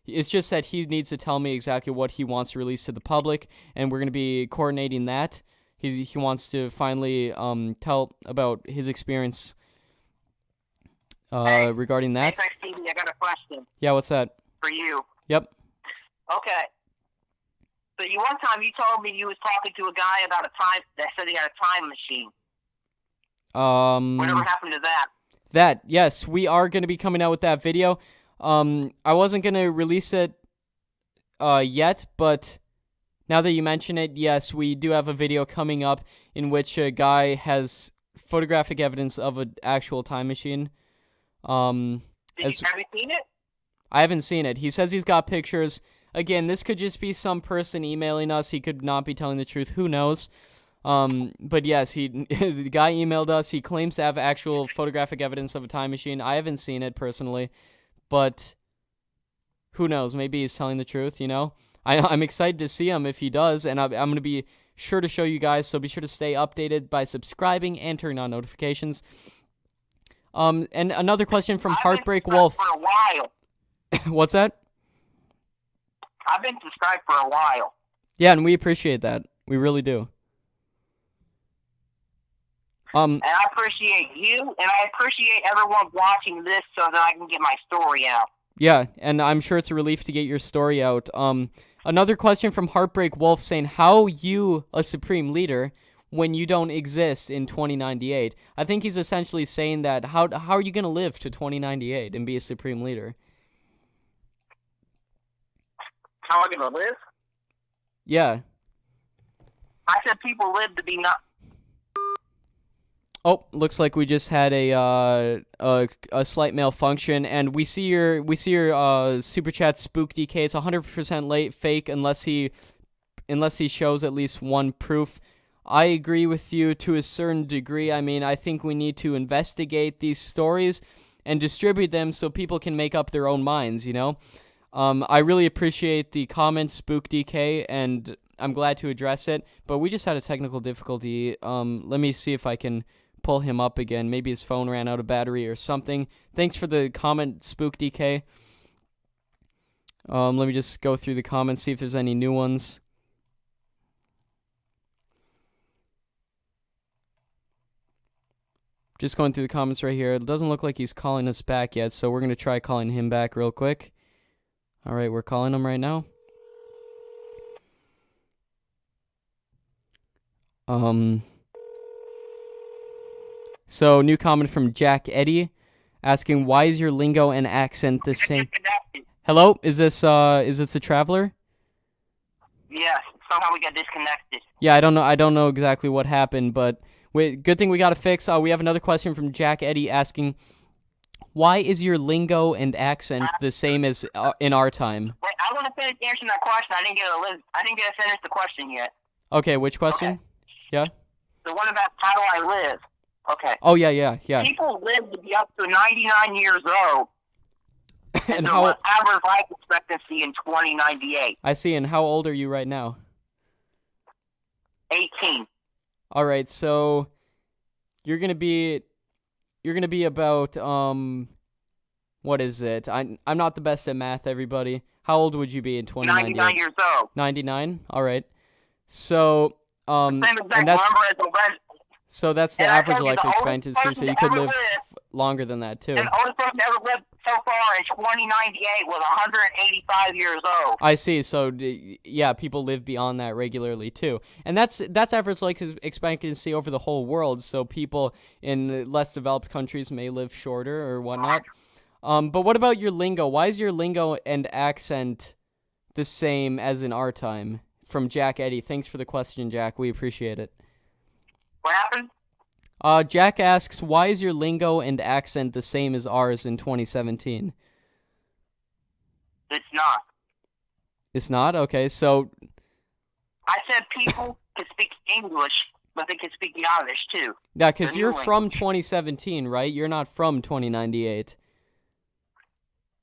It's just that he needs to tell me exactly what he wants to release to the public, and we're going to be coordinating that. He wants to finally tell about his experience regarding that. ApexTV, I got a question. Yeah, what's that? For you. Yep. Okay. So one time you told me you was talking to a guy about that said he had a time machine. Whatever happened to that? Yes, we are going to be coming out with that video. I wasn't going to release it yet, but now that you mention it, yes, we do have a video coming up in which a guy has photographic evidence of an actual time machine. Have you seen it? I haven't seen it. He says he's got pictures. Again, this could just be some person emailing us. He could not be telling the truth. Who knows? But yes, the guy emailed us. He claims to have actual photographic evidence of a time machine. I haven't seen it personally, but who knows? Maybe he's telling the truth, you know? I'm excited to see him if he does, and I'm going to be sure to show you guys, so be sure to stay updated by subscribing and turning on notifications. And another question from Heartbreak Wolf. For a while. What's that? I've been subscribed for a while. Yeah, and we appreciate that. We really do. And I appreciate you, and I appreciate everyone watching this so that I can get my story out. Yeah, and I'm sure it's a relief to get your story out. Another question from Heartbreak Wolf saying, how you a supreme leader when you don't exist in 2098? I think he's essentially saying that, how are you going to live to 2098 and be a supreme leader? How am I going to live? Yeah. I said people live to be not... Oh, looks like we just had a slight malfunction, and we see your super chat Spook DK. It's 100% late fake unless he shows at least one proof. I agree with you to a certain degree. I mean, I think we need to investigate these stories and distribute them so people can make up their own minds. You know, I really appreciate the comment, Spook DK, and I'm glad to address it. But we just had a technical difficulty. Let me see if I can pull him up again. Maybe his phone ran out of battery or something. Thanks for the comment, Spook DK. Let me just go through the comments, see if there's any new ones. Just going through the comments right here. It doesn't look like he's calling us back yet, so we're going to try calling him back real quick. All right, we're calling him right now. So, new comment from Jack Eddie, asking, why is your lingo and accent the same? Hello? Is this the Traveler? Yes, somehow we got disconnected. Yeah, I don't know exactly what happened, but good thing we got to fix. We have another question from Jack Eddie asking, why is your lingo and accent the same as in our time? Wait, I want to finish answering that question. I didn't get to finish the question yet. Okay, which question? Okay. Yeah? The one about how do I live. Okay. Oh, yeah. People live to be up to 99 years old. And how average life expectancy in 2098? I see. And how old are you right now? 18. All right. So you're gonna be about what is it? I'm not the best at math, everybody. How old would you be in 2098? 99 years old. 99. All right. So Same exact and that's number as the rest. so that's the And I average told you life the oldest expectancy. person So you to could ever live live- longer than that too. And the oldest person ever lived so far in 2098 was 185 years old. I see. So yeah, people live beyond that regularly too, and that's average life expectancy over the whole world. So people in less developed countries may live shorter or whatnot. But what about your lingo? Why is your lingo and accent the same as in our time? From Jack Eddy. Thanks for the question, Jack. We appreciate it. What happened? Jack asks, why is your lingo and accent the same as ours in 2017? It's not. It's not? Okay, so... I said people can speak English, but they can speak Yiddish too. Yeah, because The you're new from language. 2017, right? You're not from 2098.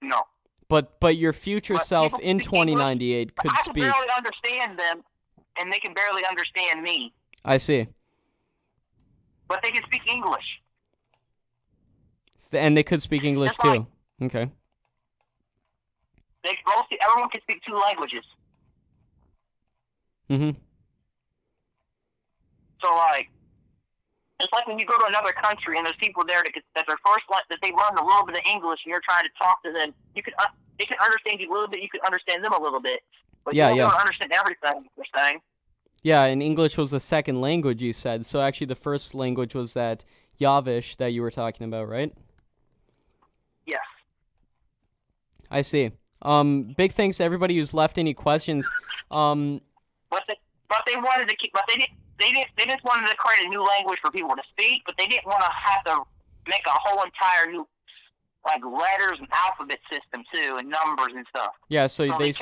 No. But your future But self people in speak English. 2098 could I can speak. barely understand them, and they can barely understand me. I see. But they can speak English. And they could speak English Just like- too. Okay. Everyone can speak 2 languages. Mm-hmm. So, like, it's like when you go to another country and there's people there that their first that they learn a little bit of English and you're trying to talk to them. They can understand you a little bit. You can understand them a little bit. But Yeah, you yeah. don't understand everything they're saying. Yeah, and English was the second language you said. So actually the first language was that Yavish that you were talking about, right? Yes. I see. Big thanks to everybody who's left any questions. But they wanted to keep. But they just wanted to create a new language for people to speak. But they didn't want to have to make a whole entire new like letters and alphabet system too, and numbers and stuff. Yeah, so they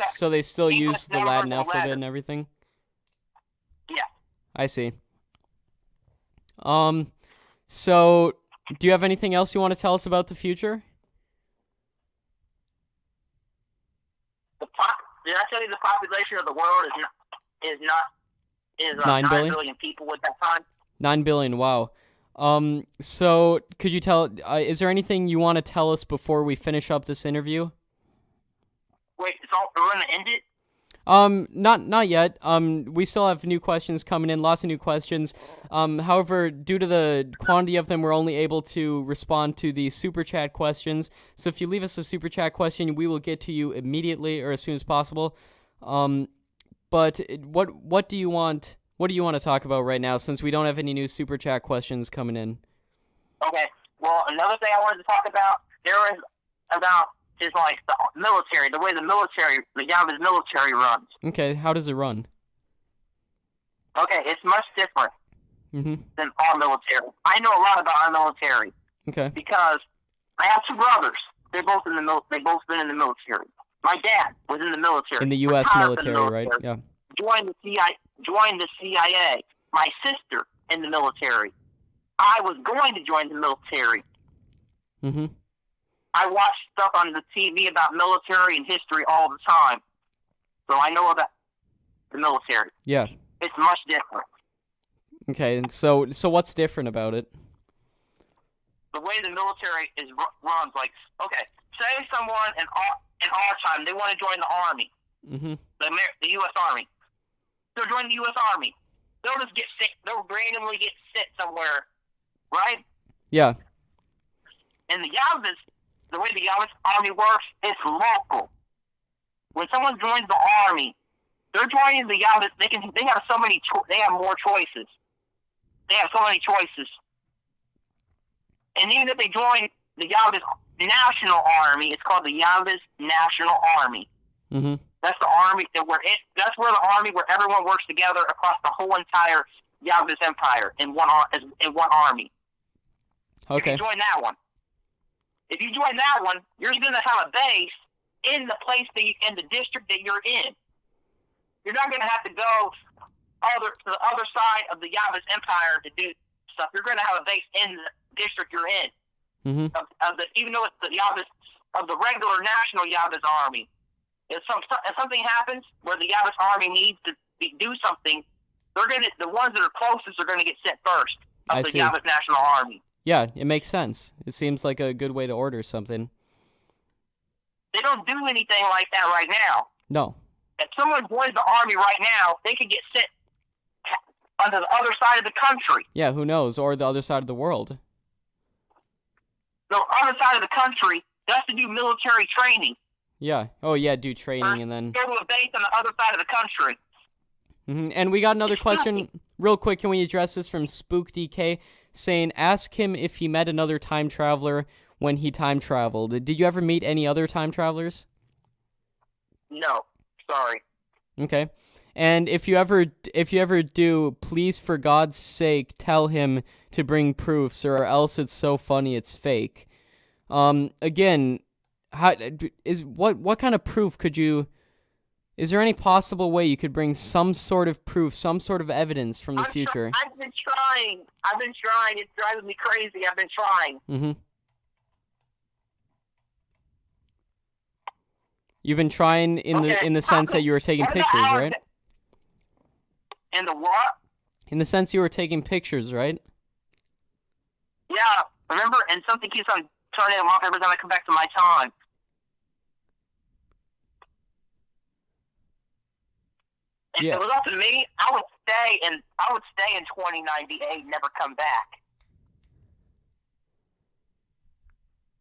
still English use the numbers Latin and alphabet letters. and everything? Yeah. I see. So do you have anything else you want to tell us about the future? Did I tell you the population of the world is 9 9 billion? billion people at that time? 9 billion, wow. So could you tell, is there anything you want to tell us before we finish up this interview? Wait, we're going to end it? Not yet. We still have new questions coming in, lots of new questions. However, due to the quantity of them, we're only able to respond to the super chat questions. So if you leave us a super chat question, we will get to you immediately or as soon as possible. But what do you want? What do you want to talk about right now, since we don't have any new super chat questions coming in? Okay. Well, another thing I wanted to talk about is like the military, the way the Yava's military runs. Okay, how does it run? Okay, it's much different Mm-hmm. than our military. I know a lot about our military Okay. because I have 2 brothers. They both been in the military. My dad was in the military. In the U.S. retired from the military, right? Yeah. Joined the CIA. My sister in the military. I was going to join the military. Mm-hmm. I watch stuff on the TV about military and history all the time. So I know about the military. Yeah. It's much different. Okay, and so what's different about it? The way the military runs, like, okay, say someone in our time, they want to join the Army, Mm-hmm. the U.S. Army. They'll join the U.S. Army. They'll just get sick. They'll randomly get sent somewhere, right? Yeah. And the way the Yavas Army works, it's local. When someone joins the Army, they're joining the Yavas. They have so many. They have more choices. They have so many choices. And even if they join the Yavas National Army, it's called the Yavas National Army. Mm-hmm. That's the army that we're in. That's where the army where everyone works together across the whole entire Yavas Empire in one army. Okay. If you join that one. If you join that one, you're going to have a base in the place in the district that you're in. You're not going to have to go to the other side of the Yavas Empire to do stuff. You're going to have a base in the district you're in. Mm-hmm. Even though it's the Yavas of the regular national Yavas army. If something happens where the Yavas army needs to do something, the ones that are closest are going to get sent first of the Yavas National Army. Yeah, it makes sense. It seems like a good way to order something. They don't do anything like that right now. No. If someone joins the army right now, they could get sent onto the other side of the country. Yeah, who knows? Or the other side of the world. The other side of the country does to do military training. Yeah. Oh, yeah, do training and then... Go to a base on the other side of the country. Mm-hmm. And we got another question. Real quick, can we address this from Spook DK saying, ask him if he met another time traveler when he time traveled. Did you ever meet any other time travelers? No. Sorry. Okay. And if you ever do, please for God's sake tell him to bring proofs, or else it's so funny it's fake. Again, what kind of proof could you? Is there any possible way you could bring some sort of proof, some sort of evidence from the future? I've been trying. It's driving me crazy. I've been trying. Mm-hmm. You've been trying in the sense that you were taking pictures, right? In the what? In the sense you were taking pictures, right? Yeah. Remember, and something keeps on turning them off every time I come back to my time. If it was up to me, I would stay in 2098, never come back.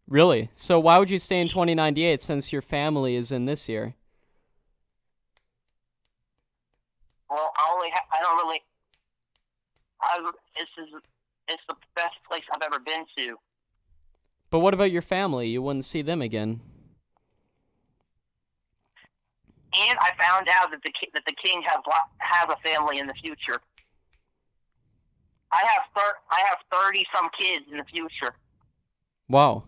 Really? So why would you stay in 2098 since your family is in this year? Well, it's the best place I've ever been to. But what about your family? You wouldn't see them again. And I found out that the king has a family in the future. I have 30 some kids in the future. Wow.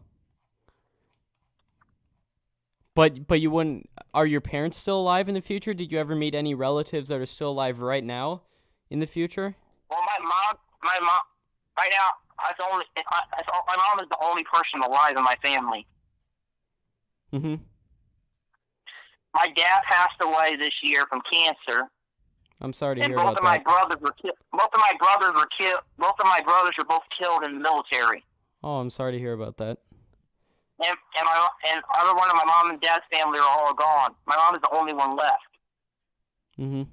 But you wouldn't. Are your parents still alive in the future? Did you ever meet any relatives that are still alive right now, in the future? Well, my mom, right now, my mom is the only person alive in my family. Mm-hmm. My dad passed away this year from cancer. I'm sorry to hear about that. Both of my brothers were both killed in the military. Oh, I'm sorry to hear about that. And other one of my mom and dad's family are all gone. My mom is the only one left. Mm-hmm.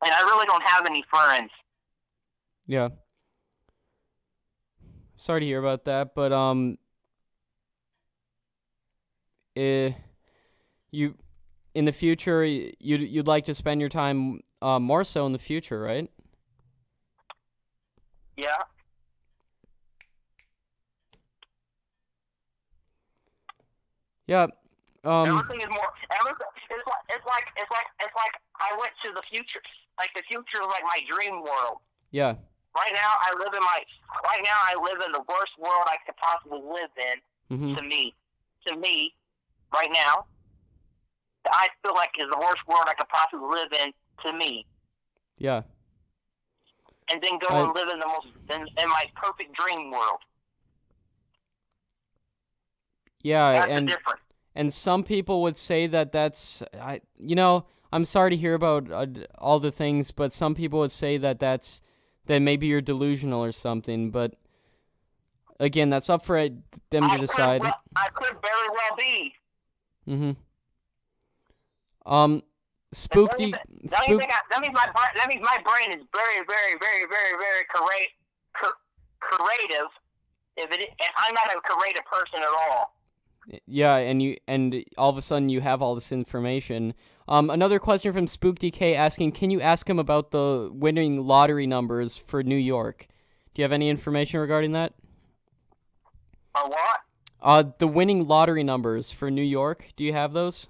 And I really don't have any friends. Yeah. Sorry to hear about that, but you in the future you'd like to spend your time more so in the future, right? Yeah. Yeah. Everything is more. It's like I went to the future. Like the future is like my dream world. Yeah. Right now I live in the worst world I could possibly live in. Mm-hmm. To me, right now, I feel like is the worst world I could possibly live in. To me. Yeah. And then go and live in my perfect dream world. Yeah, That's and some people would say that's I'm sorry to hear about all the things, but some people would say that maybe you're delusional or something. But again, that's up for them to decide. I could very well be. Mm-hmm. Spooky. That means my brain is very, very, very, very, very creative. And I'm not a creative person at all. Yeah, and all of a sudden you have all this information. Another question from Spook DK asking, can you ask him about the winning lottery numbers for New York? Do you have any information regarding that? What? The winning lottery numbers for New York. Do you have those?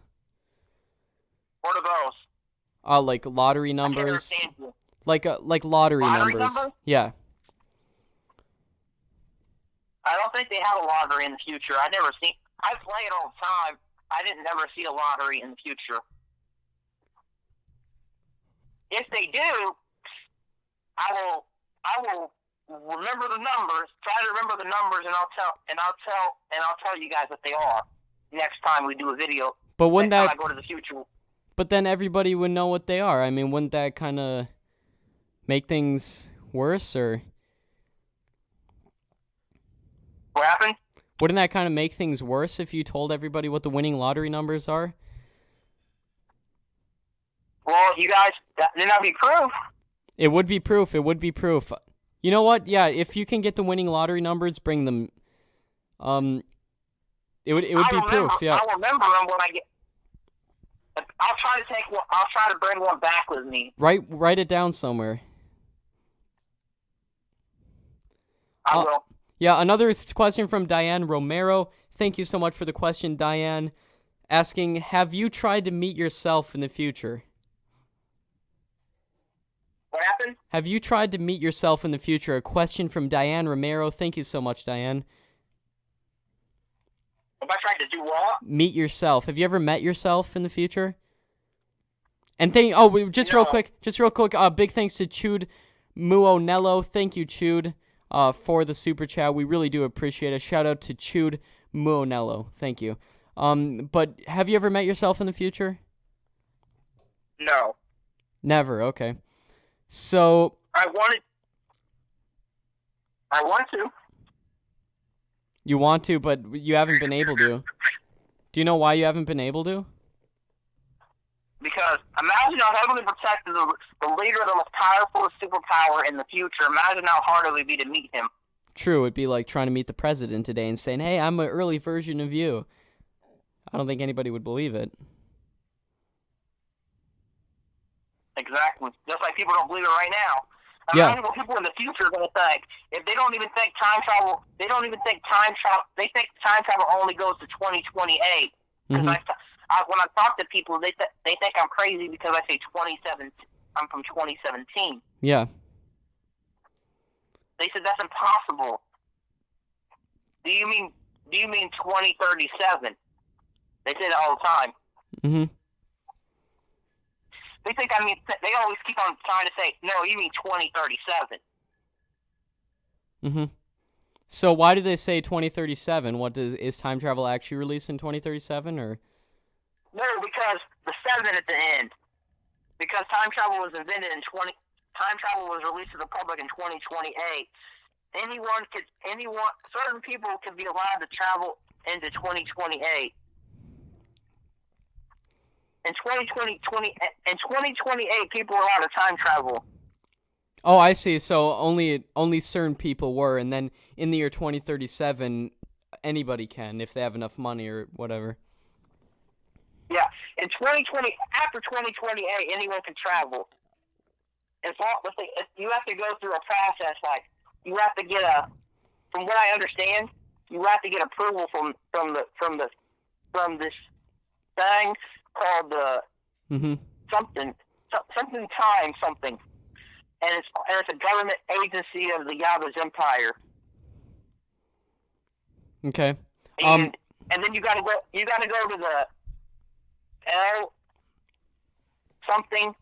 What are those? Like lottery numbers. Like lottery numbers. Yeah. I don't think they have a lottery in the future. I play it all the time. I didn't never see a lottery in the future. If they do, I will remember the numbers. Try to remember the numbers, and I'll tell you guys what they are next time we do a video. But wouldn't that I go to the future? But then everybody would know what they are. I mean, wouldn't that kind of make things worse, or? What happened? Wouldn't that kind of make things worse if you told everybody what the winning lottery numbers are? Well, you guys, then that'd be proof. It would be proof. You know what? Yeah, if you can get the winning lottery numbers, bring them. It would be proof. Yeah. I'll remember them when I get. I'll try to bring one back with me. Write it down somewhere. I will. Yeah, another question from Diane Romero. Thank you so much for the question, Diane. asking, have you tried to meet yourself in the future? What happened? Have you tried to meet yourself in the future? A question from Diane Romero. Thank you so much, Diane. Have I tried to do what? Meet yourself. Have you ever met yourself in the future? And just real quick, big thanks to Chud Muonello. Thank you, Chud, for the super chat. We really do appreciate it. Shout out to Chud Muonello. Thank you. But have you ever met yourself in the future? No. Never. Okay. So I want to. You want to, but you haven't been able to. Do you know why you haven't been able to? Because imagine how heavily protected the leader of the most powerful superpower in the future. Imagine how hard it would be to meet him. True, it'd be like trying to meet the president today and saying, hey, I'm an early version of you. I don't think anybody would believe it. Exactly. Just like people don't believe it right now. Yeah. Imagine what people in the future are going to think. If they don't even think time travel, they think time travel only goes to 2028. Because when I talk to people, they think I'm crazy because I say 27. I'm from 2017. Yeah. They said that's impossible. Do you mean 2037? They say that all the time. Mm-hmm. They think they always keep on trying to say, no, you mean 2037. Mm-hmm. So why do they say 2037? Is time travel actually released in 2037 or? No, because the 7 at the end. Because time travel was invented time travel was released to the public in 2028. Certain people could be allowed to travel into 2028. In 2028, people are allowed to time travel. Oh, I see. So only certain people were, and then in the year 2037, anybody can if they have enough money or whatever. Yeah, after 2028, anyone can travel. You have to go through a process. Like you have to get from what I understand, you have to get approval from this thing called something, and it's a government agency of the Yava's Empire. Okay. And then you gotta go to the L something.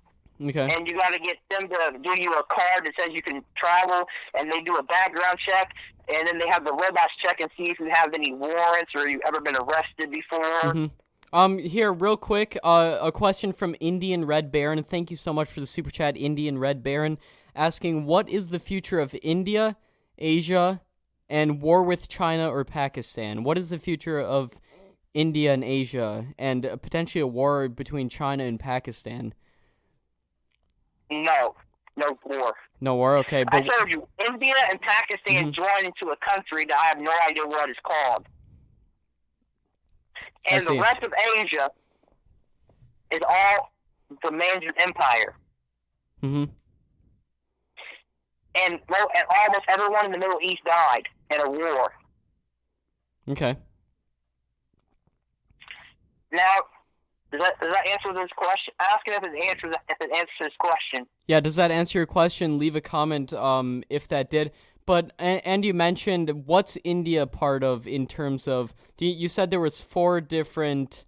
Okay. And you gotta get them to do you a card that says you can travel, and they do a background check, and then they have the robots check and see if you have any warrants or you've ever been arrested before. Mm-hmm. Here, real quick, a question from Indian Red Baron. Thank you so much for the super chat, Indian Red Baron, asking, what is the future of India, Asia, and war with China or Pakistan? What is the future of India and Asia, and potentially a war between China and Pakistan? No war. No war, okay. But I told you, India and Pakistan joined into a country that I have no idea what it's called. And the rest of Asia is all the Mandarin Empire. Mm-hmm. And almost everyone in the Middle East died in a war. Okay. Now, does that answer this question? Ask him if it answers his question. Yeah, does that answer your question? Leave a comment if that did. But, and you mentioned, what's India part of in terms of, you said there was 4 different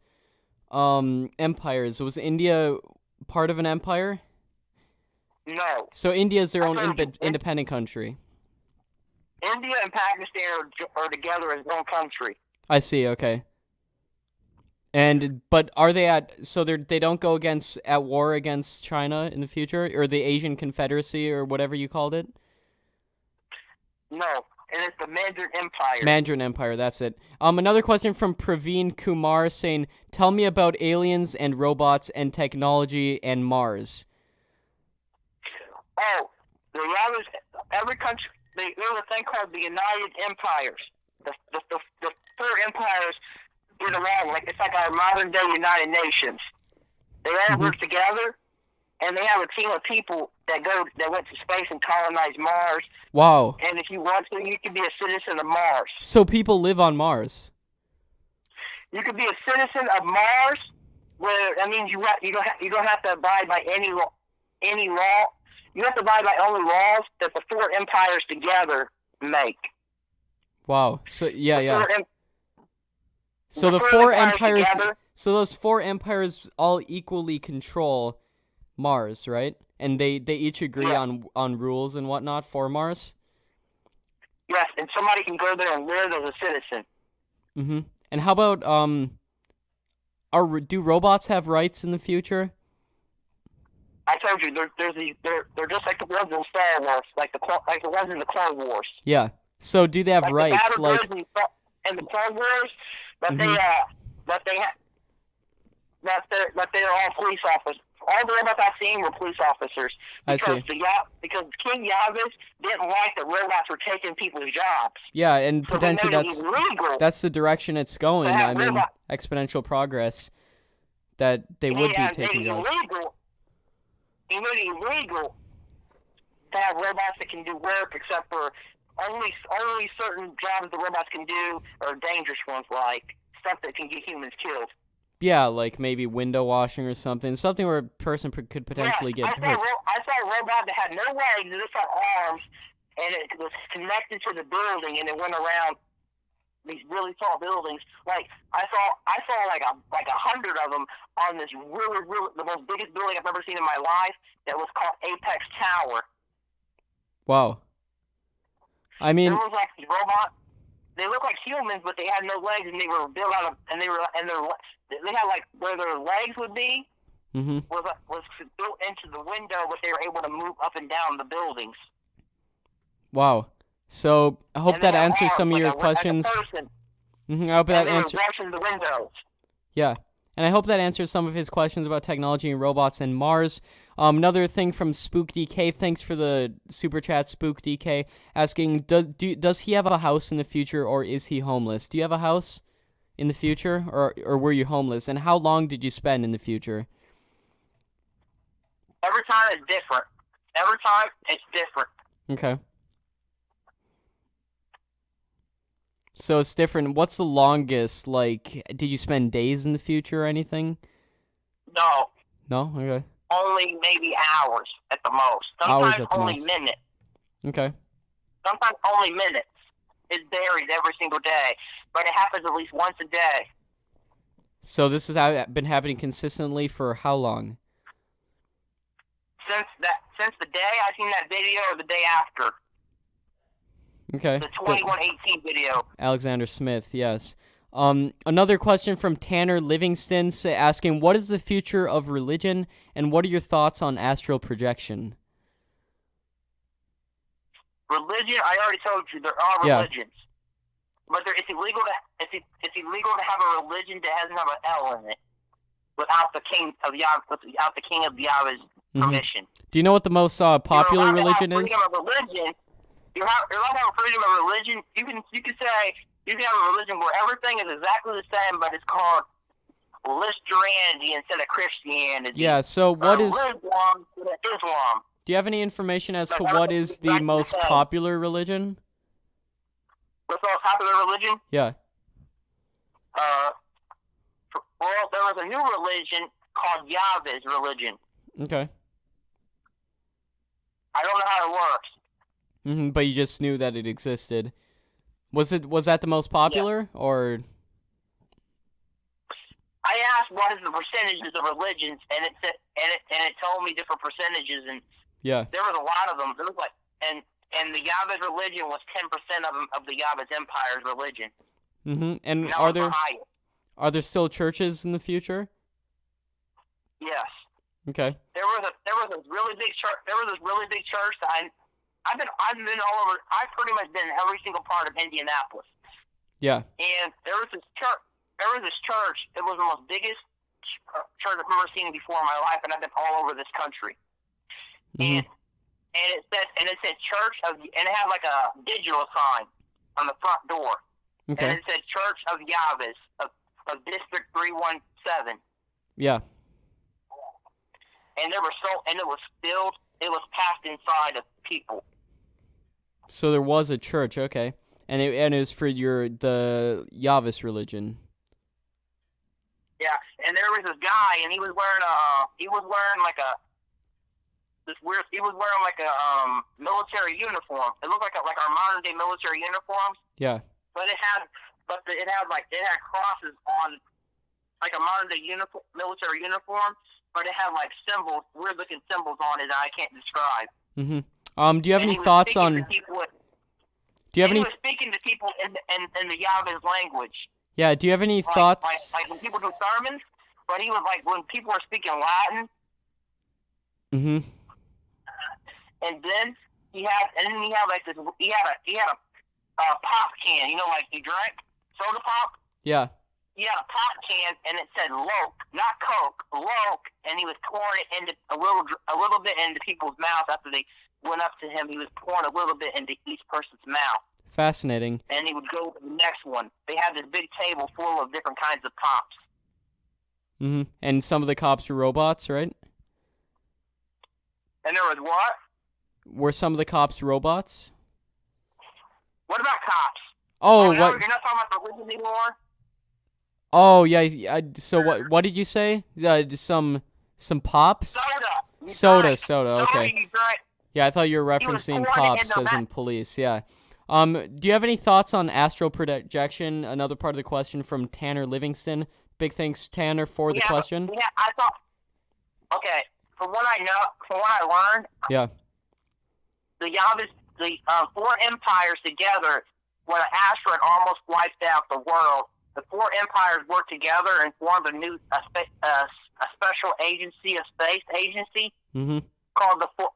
empires. Was India part of an empire? No. So India is their own independent country. India and Pakistan are together as one country. I see, okay. But are they so they don't go at war against China in the future, or the Asian Confederacy, or whatever you called it? No, and it's the Mandarin Empire. Mandarin Empire, that's it. Another question from Praveen Kumar saying, tell me about aliens and robots and technology and Mars. Oh, every country, there's a thing called the United Empires. The 4 empires get along, it's like our modern day United Nations. They all work together, and they have a team of people that went to space and colonized Mars. Wow. And if you want to, you can be a citizen of Mars. So people live on Mars? You could be a citizen of Mars, where that means you don't have to abide by any law. You have to abide by only laws that the four empires together make. Wow. So yeah. So the the four four empires empires. together- So those four empires all equally control Mars, right? And they each agree Yeah. on rules and whatnot for Mars. Yes, and somebody can go there and live as a citizen. Mm-hmm. And how about do robots have rights in the future? I told you, they're just like the ones in Star Wars, like the ones in the Clone Wars. Yeah. So do they have Like rights? the Like in the Clone Wars, that Mhm. that they're all police officers. All the robots I've seen were police officers. I Because see. because King Yavis didn't like that robots were taking people's jobs. Yeah, and So potentially they made it illegal. that's the direction it's going. to have I mean, robot- exponential progress. That they would be taking He jobs. made it illegal to have robots that can do work, except for only certain jobs the robots can do are dangerous ones, like stuff that can get humans killed. Yeah, like maybe window washing or something. Something where a person could potentially get hurt. I saw a robot that had no legs, it just had arms, and it was connected to the building, and it went around these really tall buildings. Like I saw like 100 of them on this really the most biggest building I've ever seen in my life. That was called Apex Tower. Wow. I mean, There was like these robots. They looked like humans, but they had no legs, and they were built out of they had like where their legs would be mhm. was built into the window, but they were able to move up and down the buildings. Wow. So I hope that answers some of your questions. Person, I hope that answers. the windows. Yeah, and I hope that answers some of his questions about technology and robots and Mars. Another thing from Spook DK. Thanks for the super chat, Spook DK, asking does he have a house in the future, or is he homeless? Do you have a house in the future, or were you homeless? And how long did you spend in the future? Every time it's different. Every time it's different. Okay. So it's different. What's the longest? Like, did you spend days in the future or anything? No. No? Okay. Only maybe hours at the most. Hours Sometimes at the only most. minutes. Okay. Sometimes only minutes. It varies every single day, but it happens at least once a day. So this has been happening consistently for how long? Since the day I seen that video or the day after. Okay. The 2118 video. Alexander Smith, yes. Another question from Tanner Livingston asking, what is the future of religion, and what are your thoughts on astral projection? Religion, I already told you, there are religions. But it's illegal to have a religion that doesn't have an L in it without the king of Yahweh's permission. Do you know what the most popular religion is? You're allowed to have freedom of religion. You can say you can have a religion where everything is exactly the same, but it's called Christianity instead of Christianity. Yeah. So what is Islam? Islam. Do you have any information as to what is the most popular religion? What's the most popular religion? Yeah. Well, there was a new religion called Yahweh's religion. Okay. I don't know how it works. But you just knew that it existed. Was that the most popular, or? I asked what is the percentages of religions, and it told me different percentages, and yeah, there was a lot of them. It was like and the Yahweh's religion was 10% of the Yahweh's empire's religion. And that are there still churches in the future? Yes. Okay. There was a really big church. There was this really big church that I've been all over. I've pretty much been in every single part of Indianapolis. Yeah. And there was this church. It was the most biggest church I've ever seen before in my life, and I've been all over this country. And it said church of, and it had like a digital sign on the front door. Okay. And it said Church of Yahweh of District 317. Yeah. And it was filled. It was packed inside of people. So there was a church, okay, and it was for the Yahweh religion. Yeah, and there was this guy, and he was wearing like a military uniform. It looked like our modern day military uniforms. Yeah. But it had crosses on like a modern day military uniform, but it had like symbols, weird looking symbols on it that I can't describe. Do you have any thoughts on? Do you have any? He was speaking to people in the Yava's language. Yeah. Do you have any thoughts? Like when people do sermons, but he was like when people are speaking Latin. And then he had like this. He had a pop can. You know, like you drank soda pop. Yeah. He had a pop can, and it said "Loke," not Coke, Loke, and he was pouring it into a little bit into people's mouth after they went up to him. He was pouring a little bit into each person's mouth. Fascinating. And he would go to the next one. They had this big table full of different kinds of pops. And some of the cops were robots, right? And there was what? Were some of the cops robots? What about cops? Oh, what? what? You're not talking about religion anymore? Oh, yeah. So what did you say? Some pops? Soda. Soda. Okay. Yeah, I thought you were referencing cops as in police. Yeah. Do you have any thoughts on astral projection? Another part of the question from Tanner Livingston. Big thanks, Tanner, for the question. Yeah, I thought. Okay, from what I learned. Yeah. The four empires together, when an asteroid almost wiped out the world, the four empires worked together and formed a special agency, a space agency, called the Four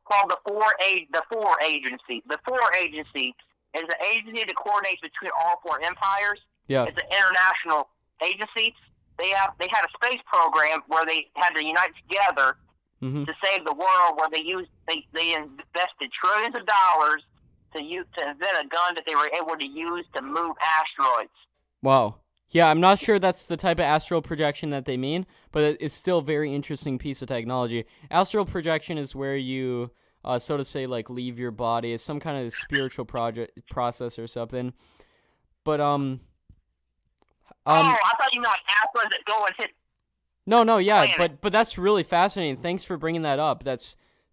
Agency. The Four Agency is an agency that coordinates between all four empires. Yeah. It's an international agency. They had a space program where they had to unite together to save the world, where they invested trillions of dollars to invent a gun that they were able to use to move asteroids. Wow. Yeah, I'm not sure that's the type of astral projection that they mean, but it's still a very interesting piece of technology. Astral projection is where you, so to say, like leave your body. It's some kind of spiritual process or something. But I thought you meant asteroids that go and hit. No, yeah, but that's really fascinating. Thanks for bringing that up.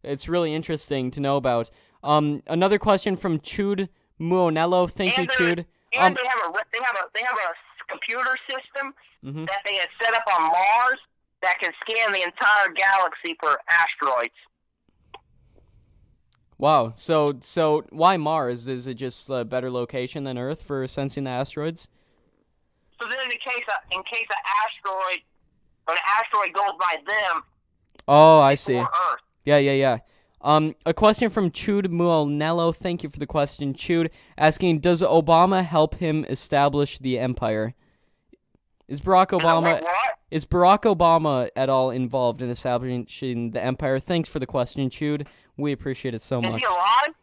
It's really interesting to know about. Another question from Chude Muonello. Thank you, Chude. And they have a computer system that they had set up on Mars that can scan the entire galaxy for asteroids. Wow. So why Mars? Is it just a better location than Earth for sensing the asteroids? So then, in case when an asteroid goes by them. Oh, I see. Earth. Yeah. A question from Chude Muonello. Thank you for the question, Chude, asking, does Obama help him establish the empire? Is Barack Obama at all involved in establishing the empire? Thanks for the question, Chude. We appreciate it so much. Is he alive?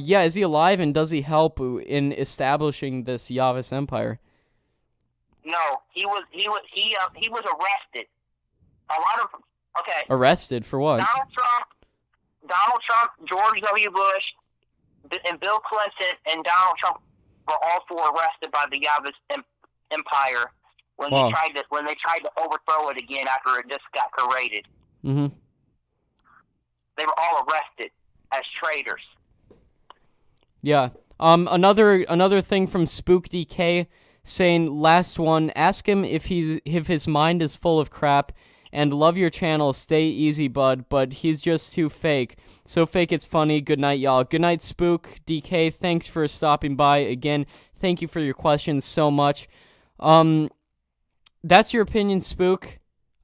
Yeah, is he alive, and does he help in establishing this Yavas empire? No, he was arrested. Arrested for what? Donald Trump, George W. Bush, and Bill Clinton and Donald Trump were all four arrested by the Yavas empire when they tried to overthrow it again after it just got corroded. They were all arrested as traitors. Yeah. Another thing from Spook DK saying, last one, ask him if his mind is full of crap, and love your channel, stay easy, bud, but he's just too fake. So fake it's funny. Good night, y'all. Good night, Spook DK. Thanks for stopping by again. Thank you for your questions so much. That's your opinion, Spook.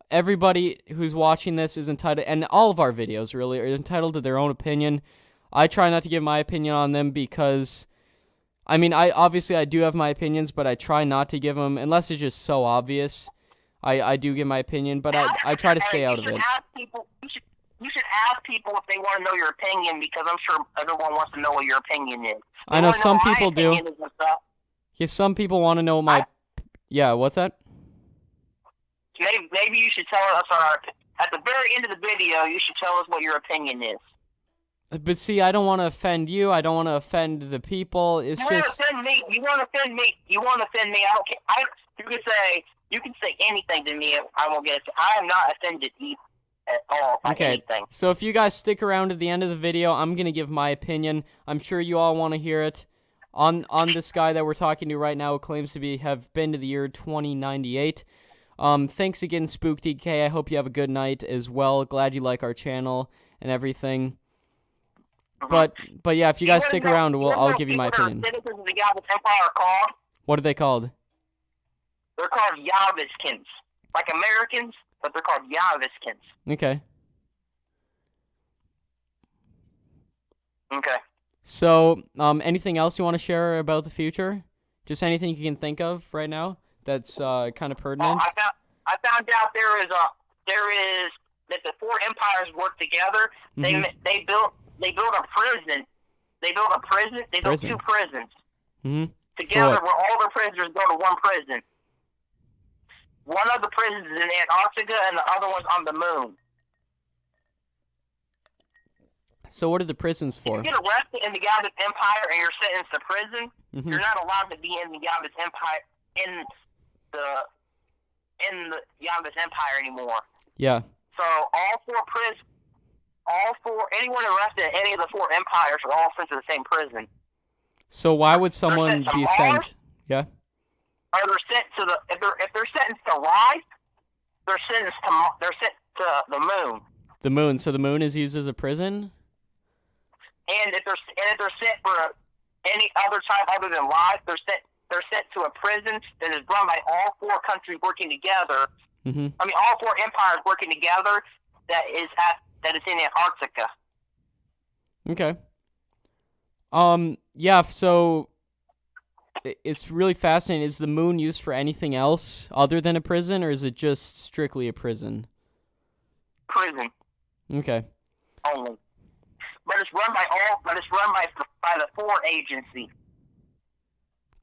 Everybody who's watching this is entitled, and all of our videos really are entitled to their own opinion. I try not to give my opinion on them because, I mean, I do have my opinions, but I try not to give them unless it's just so obvious. I do give my opinion, but I try to stay out of it. You should ask people if they want to know your opinion, because I'm sure everyone wants to know what your opinion is. I know some people do. Yeah, some people want to know my. Yeah, what's that? Maybe you should tell us at the very end of the video. You should tell us what your opinion is. But see, I don't want to offend you. I don't want to offend the people. It's just. You want to offend me. I don't care. You could say You can say anything to me. I won't get it. I am not offended at all by anything. So if you guys stick around to the end of the video, I'm going to give my opinion. I'm sure you all want to hear it. On this guy that we're talking to right now who claims to have been to the year 2098. Thanks again, Spook DK. I hope you have a good night as well. Glad you like our channel and everything. But yeah, if you guys stick around, I'll give you my opinion. Citizens of the Galvez Empire are called? What are they called? They're called Yavizkins. Like Americans, but they're called Yavizkins. Okay. Okay. So, anything else you want to share about the future? Just anything you can think of right now that's kind of pertinent? I found out there is that the four empires work together. Mm-hmm. They built a prison. They built two prisons. Mm-hmm. Together, where all the prisoners go to one prison. One of the prisons is in Antarctica, and the other one's on the moon. So what are the prisons for? If you get arrested in the Galvez Empire and you're sentenced to prison, mm-hmm. you're not allowed to be in the Galvez Empire in the Galvez Empire anymore. Yeah. So anyone arrested in any of the four empires are all sent to the same prison. So why would someone be sent? Yeah. Or they're sent to if they're sentenced to life, they're sent to the moon. The moon. So the moon is used as a prison. And if they're sent for any other time other than life, they're sent to a prison that is run by all four countries working together. Mm-hmm. I mean, all four empires working together. That is in Antarctica. Okay. Yeah. So it's really fascinating. Is the moon used for anything else other than a prison, or is it just strictly a prison? Prison. Okay. Only. But it's run by the four agency.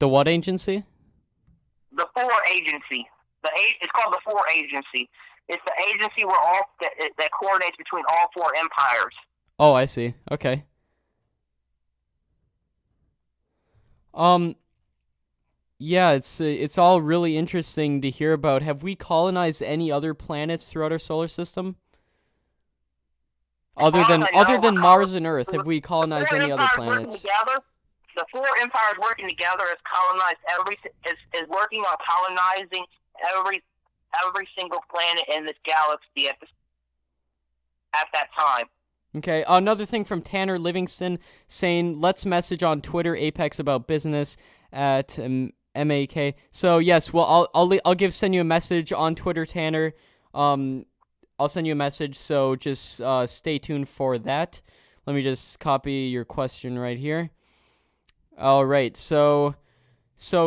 The what agency? The four agency. It's called the four agency. It's the agency that coordinates between all four empires. Oh, I see. Okay. Yeah, it's all really interesting to hear about. Have we colonized any other planets throughout our solar system? Other than Mars and Earth, have we colonized any other planets? The four empires working together is working on colonizing every single planet in this galaxy at that time. Okay, another thing from Tanner Livingston saying, let's message on Twitter Apex about business at MAK. So yes, well I'll send you a message on Twitter, Tanner. I'll send you a message, so just stay tuned for that. Let me just copy your question right here. All right, so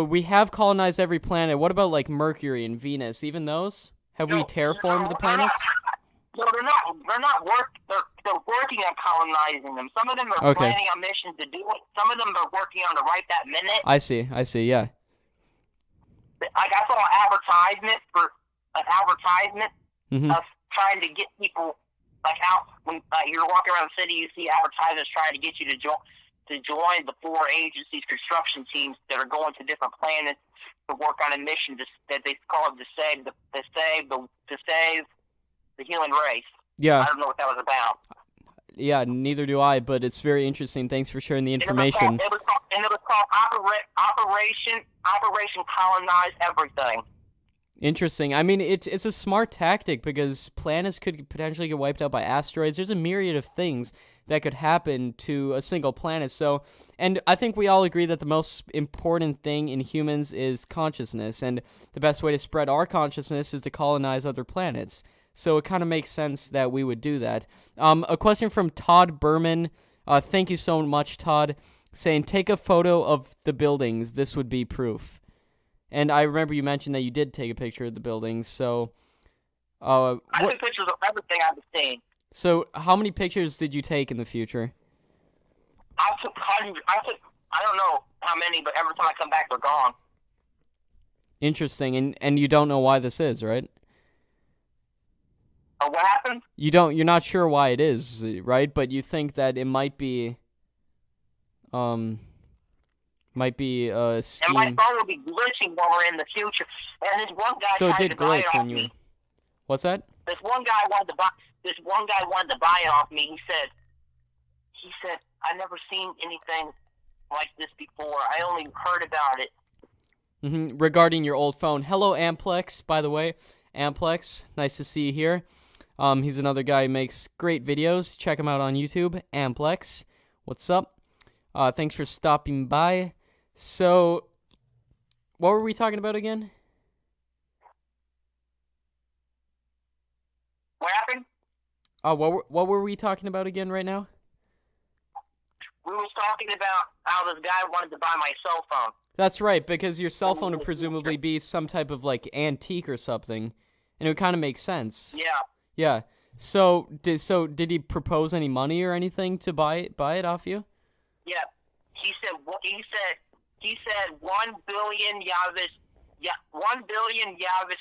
we have colonized every planet. What about like Mercury and Venus? Even those? Have we terraformed the planets? No, they're not working on colonizing them. Some of them are planning on missions to do it. Some of them are working on it right that minute. I see, yeah. Like I saw an advertisement mm-hmm. of trying to get people like out when you're walking around the city, you see advertisements trying to get you to join the four agencies' construction teams that are going to different planets to work on a mission that they call it to save the human race. Yeah. I don't know what that was about. Yeah, neither do I, but it's very interesting. Thanks for sharing the information. It was called Operation Colonize Everything. Interesting. I mean, it's a smart tactic because planets could potentially get wiped out by asteroids. There's a myriad of things that could happen to a single planet. So, and I think we all agree that the most important thing in humans is consciousness, and the best way to spread our consciousness is to colonize other planets. So it kind of makes sense that we would do that. A question from Todd Berman. Thank you so much, Todd, saying, take a photo of the buildings. This would be proof. And I remember you mentioned that you did take a picture of the buildings, so... I took pictures of everything I've seen. So, how many pictures did you take in the future? I took hundreds. I don't know how many, but every time I come back, they're gone. Interesting, and you don't know why this is, right? What happened? You're not sure why it is, right? But you think that it might be, Might be a And my scheme. phone will be glitching while we're in the future. And this one guy So it tried did to buy it glitch off when you. me. What's that? This one guy wanted to buy it off me. He said, I never seen anything like this before. I only heard about it. Regarding your old phone. Hello, Amplex, by the way. Amplex, nice to see you here. He's another guy who makes great videos. Check him out on YouTube. Amplex, what's up? Thanks for stopping by. So, what were we talking about again? What happened? What were we talking about again right now? We was talking about how this guy wanted to buy my cell phone. That's right, because your cell phone would presumably be some type of like antique or something, and it would kind of make sense. Yeah. Yeah. So did he propose any money or anything to buy it off you? Yeah. He said 1 billion Yavis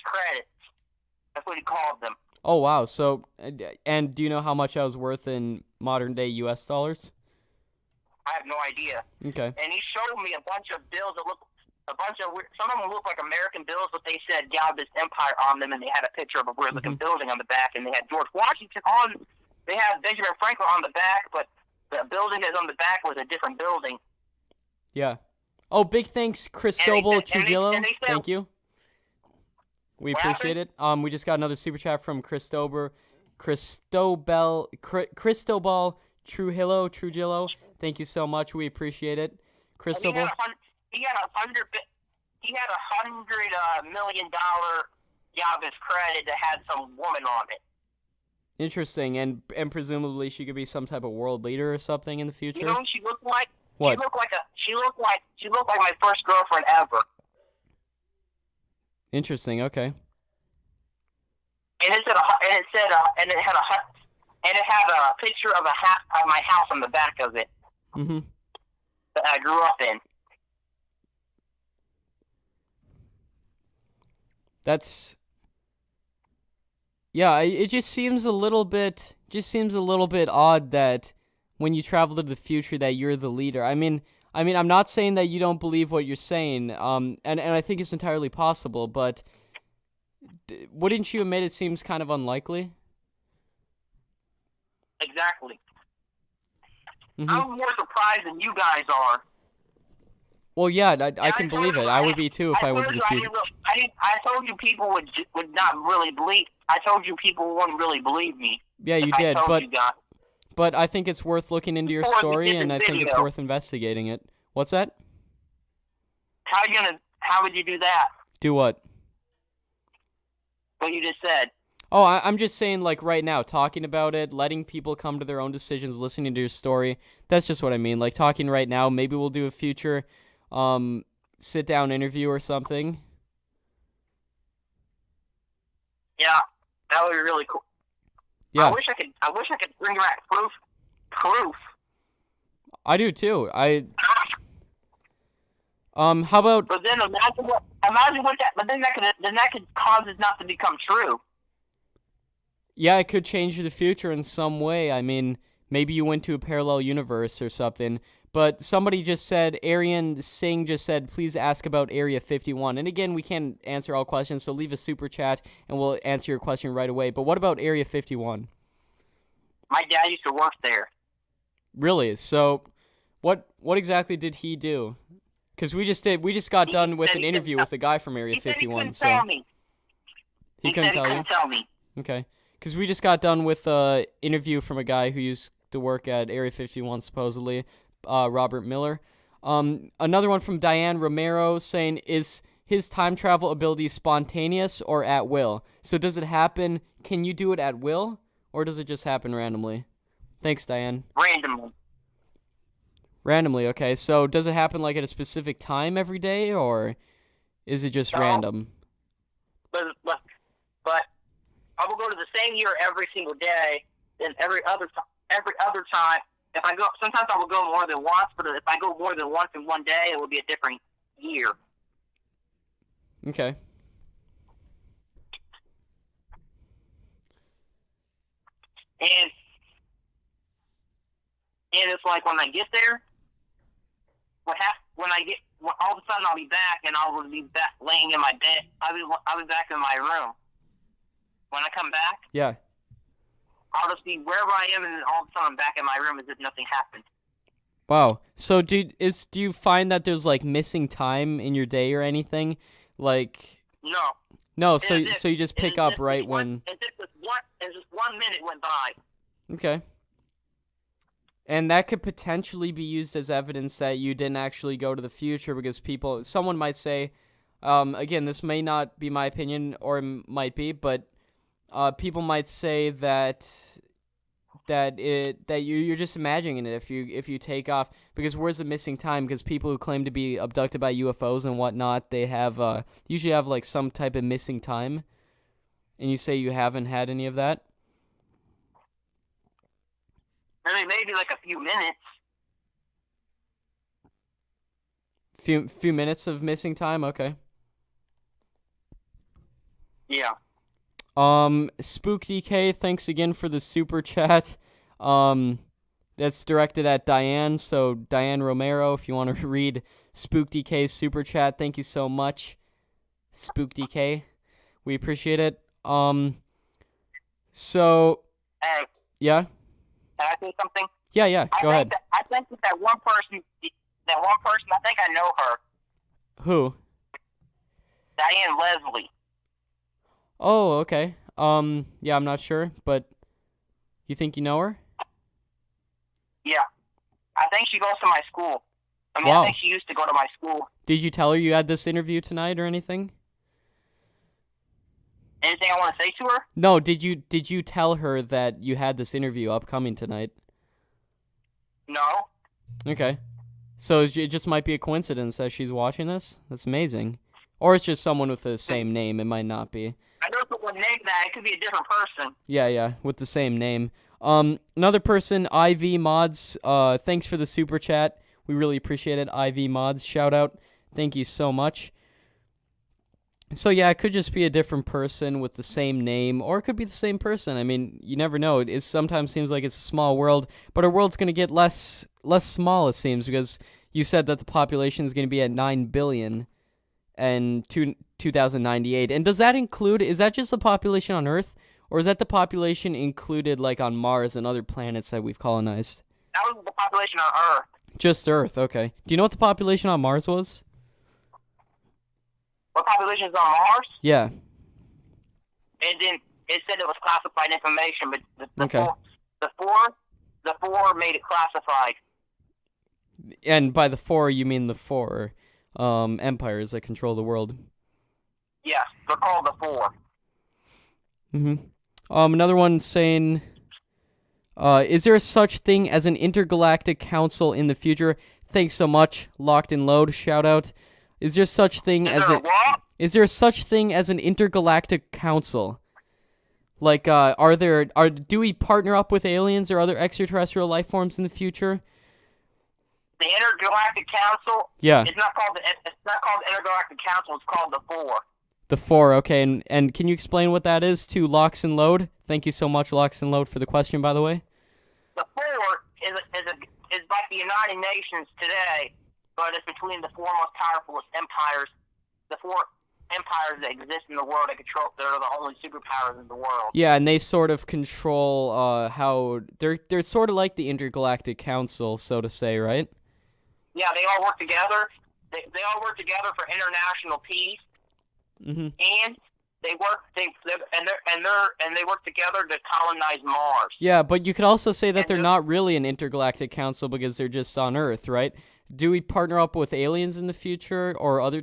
credits. That's what he called them. Oh wow. So and do you know how much that was worth in modern day US dollars? I have no idea. Okay. And he showed me a bunch of bills that look some of them look like American bills, but they said Yavis Empire on them, and they had a picture of a weird looking building on the back, and they had George Washington on. They had Benjamin Franklin on the back, but the building that's on the back was a different building. Yeah. Oh, big thanks, Cristobal Trujillo. Thank you. We appreciate it. We just got another super chat from Cristobal Trujillo. Thank you so much. We appreciate it, Cristobal. He had $100 million Yavis credit that had some woman on it. Interesting, and presumably she could be some type of world leader or something in the future. You know what she looked like? What? She looked like my first girlfriend ever. Interesting. Okay. And it had a picture of my house on the back of it. Mm-hmm. That I grew up in. That's. Yeah, it just seems a little bit odd that when you travel to the future that you're the leader. I mean, I'm not saying that you don't believe what you're saying, and I think it's entirely possible, but wouldn't you admit it seems kind of unlikely? Exactly. Mm-hmm. I'm more surprised than you guys are. Well, yeah, I can believe it. I would be too if I went to the future. I told you people would not really believe. I told you people wouldn't really believe me. Yeah, you did, but I think it's worth looking into your story, and I think it's worth investigating it. What's that? How would you do that? Do what? What you just said. Oh, I'm just saying, like, right now, talking about it, letting people come to their own decisions, listening to your story. That's just what I mean. Like, talking right now, maybe we'll do a future sit-down interview or something. Yeah, that would be really cool. Yeah. I wish I could bring back proof. I do too. How about? But then imagine what that. But then that could cause it not to become true. Yeah, it could change the future in some way. I mean, maybe you went to a parallel universe or something. But somebody just said, Arian Singh just said, please ask about Area 51. And again, we can't answer all questions, so leave a super chat and we'll answer your question right away. But what about Area 51? My dad used to work there. Really? So, what exactly did he do? Because we just got done with an interview with a guy from Area 51. So he couldn't tell me. Okay. Because we just got done with an interview from a guy who used to work at Area 51, supposedly, Robert Miller. Another one from Diane Romero saying, is his time travel ability spontaneous or at will? So does it happen, can you do it at will, or does it just happen randomly? Thanks, Diane. Randomly, okay. So does it happen like at a specific time every day, or is it just random? But I will go to the same year every single day, and every other time, if I go, sometimes I will go more than once, but if I go more than once in one day, it will be a different year. Okay. And it's like when I get there, what happens? all of a sudden I'll be back, and I will be back laying in my bed. I'll be back in my room. When I come back, Yeah. I'll just be wherever I am, and then all of a sudden I'm back in my room as if nothing happened. Wow. So do you find that there's like missing time in your day or anything? Like no, so you just pick up right when As if just 1 minute went by. Okay. And that could potentially be used as evidence that you didn't actually go to the future, because someone might say, again, this may not be my opinion, or it might be, but people might say that you're just imagining it if you take off, because where's the missing time? Because people who claim to be abducted by UFOs and whatnot, they have usually have like some type of missing time, and you say you haven't had any of that. I mean, maybe like a few minutes. Few minutes of missing time. Okay. Yeah. Spook DK, thanks again for the super chat. That's directed at Diane. So Diane Romero, if you want to read Spook DK's super chat, thank you so much, Spook DK. We appreciate it. So. Hey. Yeah. Can I say something? Yeah. Go ahead. I think that one person, I think I know her. Who? Diane Leslie. Oh, okay. Yeah, I'm not sure, but you think you know her? Yeah. I think she goes to my school. Wow. I think she used to go to my school. Did you tell her you had this interview tonight or anything? Anything I want to say to her? No, did you tell her that you had this interview upcoming tonight? No. Okay. So it just might be a coincidence that she's watching this? That's amazing. Or it's just someone with the same name. It might not be. I know someone named that. It could be a different person. Yeah, with the same name. Another person, IV Mods, thanks for the super chat. We really appreciate it. IV Mods, shout out. Thank you so much. So yeah, it could just be a different person with the same name, or it could be the same person. I mean, you never know. It sometimes seems like it's a small world, but our world's going to get less small, it seems, because you said that the population is going to be at 9 billion in 2098. And does that include, is that just the population on Earth, or is that the population included like on Mars and other planets that we've colonized? That was the population on Earth. Just Earth, okay. Do you know what the population on Mars was? What population is on Mars? Yeah. It said it was classified information, but the four made it classified. And by the four, you mean the four empires that control the world. Yes, they're called the four. Another one saying, is there such thing as an intergalactic council in the future? Thanks so much, Locked and Load, shout out. Is there such thing Is there such thing as an intergalactic council? Like, do we partner up with aliens or other extraterrestrial life forms in the future? The Intergalactic Council? Yeah. It's not called the Intergalactic Council, it's called the Four. The Four, okay, and can you explain what that is to Locks and Load? Thank you so much, Locks and Load, for the question, by the way. The Four is like the United Nations today, but it's between the four most powerful empires, the four empires that exist in the world that control, they're the only superpowers in the world. Yeah, and they sort of control how they're sort of like the Intergalactic Council, so to say, right? Yeah, they all work together. They all work together for international peace. And they work together to colonize Mars. Yeah, but you could also say that they're not really an intergalactic council because they're just on Earth, right? Do we partner up with aliens in the future or other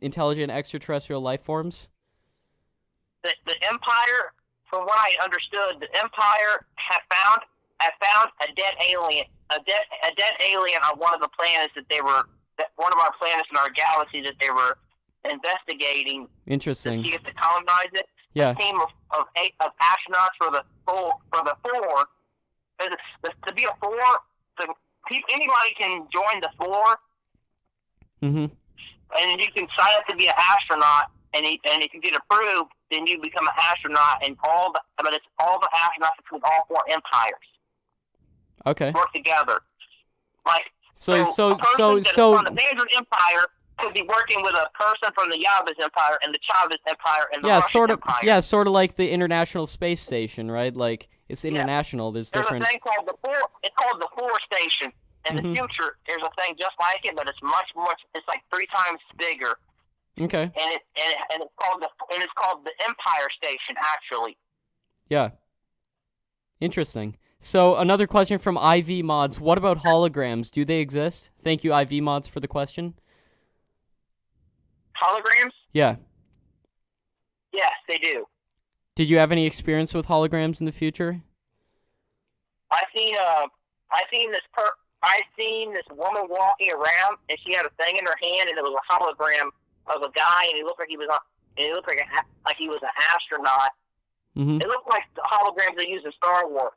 intelligent extraterrestrial life forms? The Empire, from what I understood, the Empire had found a dead alien on one of the planets one of our planets in our galaxy that they were investigating. Interesting. To see if to colonize it. Yeah. A team of astronauts for the four. To be a four, anybody can join the Four. And you can sign up to be an astronaut, and if you get approved, then you become an astronaut, and it's all the astronauts between all four empires. Okay. Work together. Like So a person from the Mandarin Empire could be working with a person from the Yavuz Empire and the Chavez Empire and the Russian Empire. Yeah, sort of like the International Space Station, right? Like it's international. There's different. A thing called it's called the Four Station. In the future, there's a thing just like it, but it's much. It's like 3 times bigger. Okay. And it's called the Empire Station, actually. Yeah. Interesting. So another question from IV Mods. What about holograms? Do they exist? Thank you, IV Mods, for the question. Holograms? Yeah. Yes, they do. Did you have any experience with holograms in the future? I seen this woman walking around, and she had a thing in her hand, and it was a hologram of a guy, and he looked like he was an astronaut. Mm-hmm. It looked like the holograms they use in Star Wars.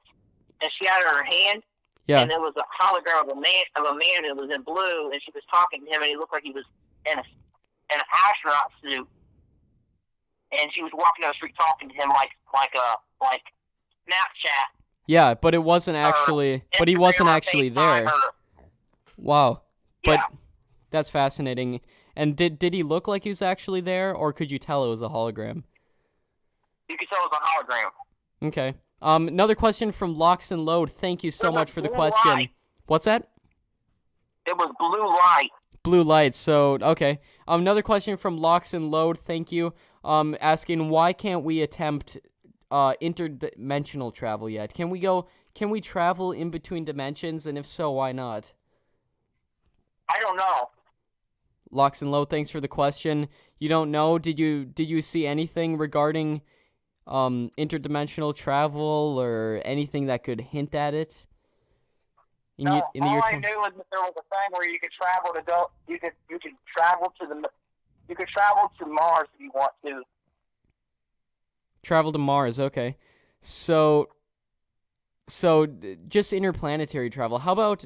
And she had it in her hand, and there was a hologram of a man that was in blue, and she was talking to him, and he looked like he was in an astronaut suit. And she was walking down the street talking to him like Snapchat. Yeah, but it wasn't actually. But he wasn't actually there. Wow. But that's fascinating. And did he look like he was actually there, or could you tell it was a hologram? You could tell it was a hologram. Okay. Another question from Locks and Load. Thank you so much for the question. Light. What's that? It was blue light. Blue light. So okay. Another question from Locks and Load. Thank you. Asking why can't we attempt interdimensional travel yet? Can we travel in between dimensions, and if so, why not? I don't know. Locks and Load, thanks for the question. You don't know? Did you see anything regarding interdimensional travel or anything that could hint at it? All I knew was that there was a thing where you could travel to Mars if you want to. Travel to Mars, okay. So just interplanetary travel. How about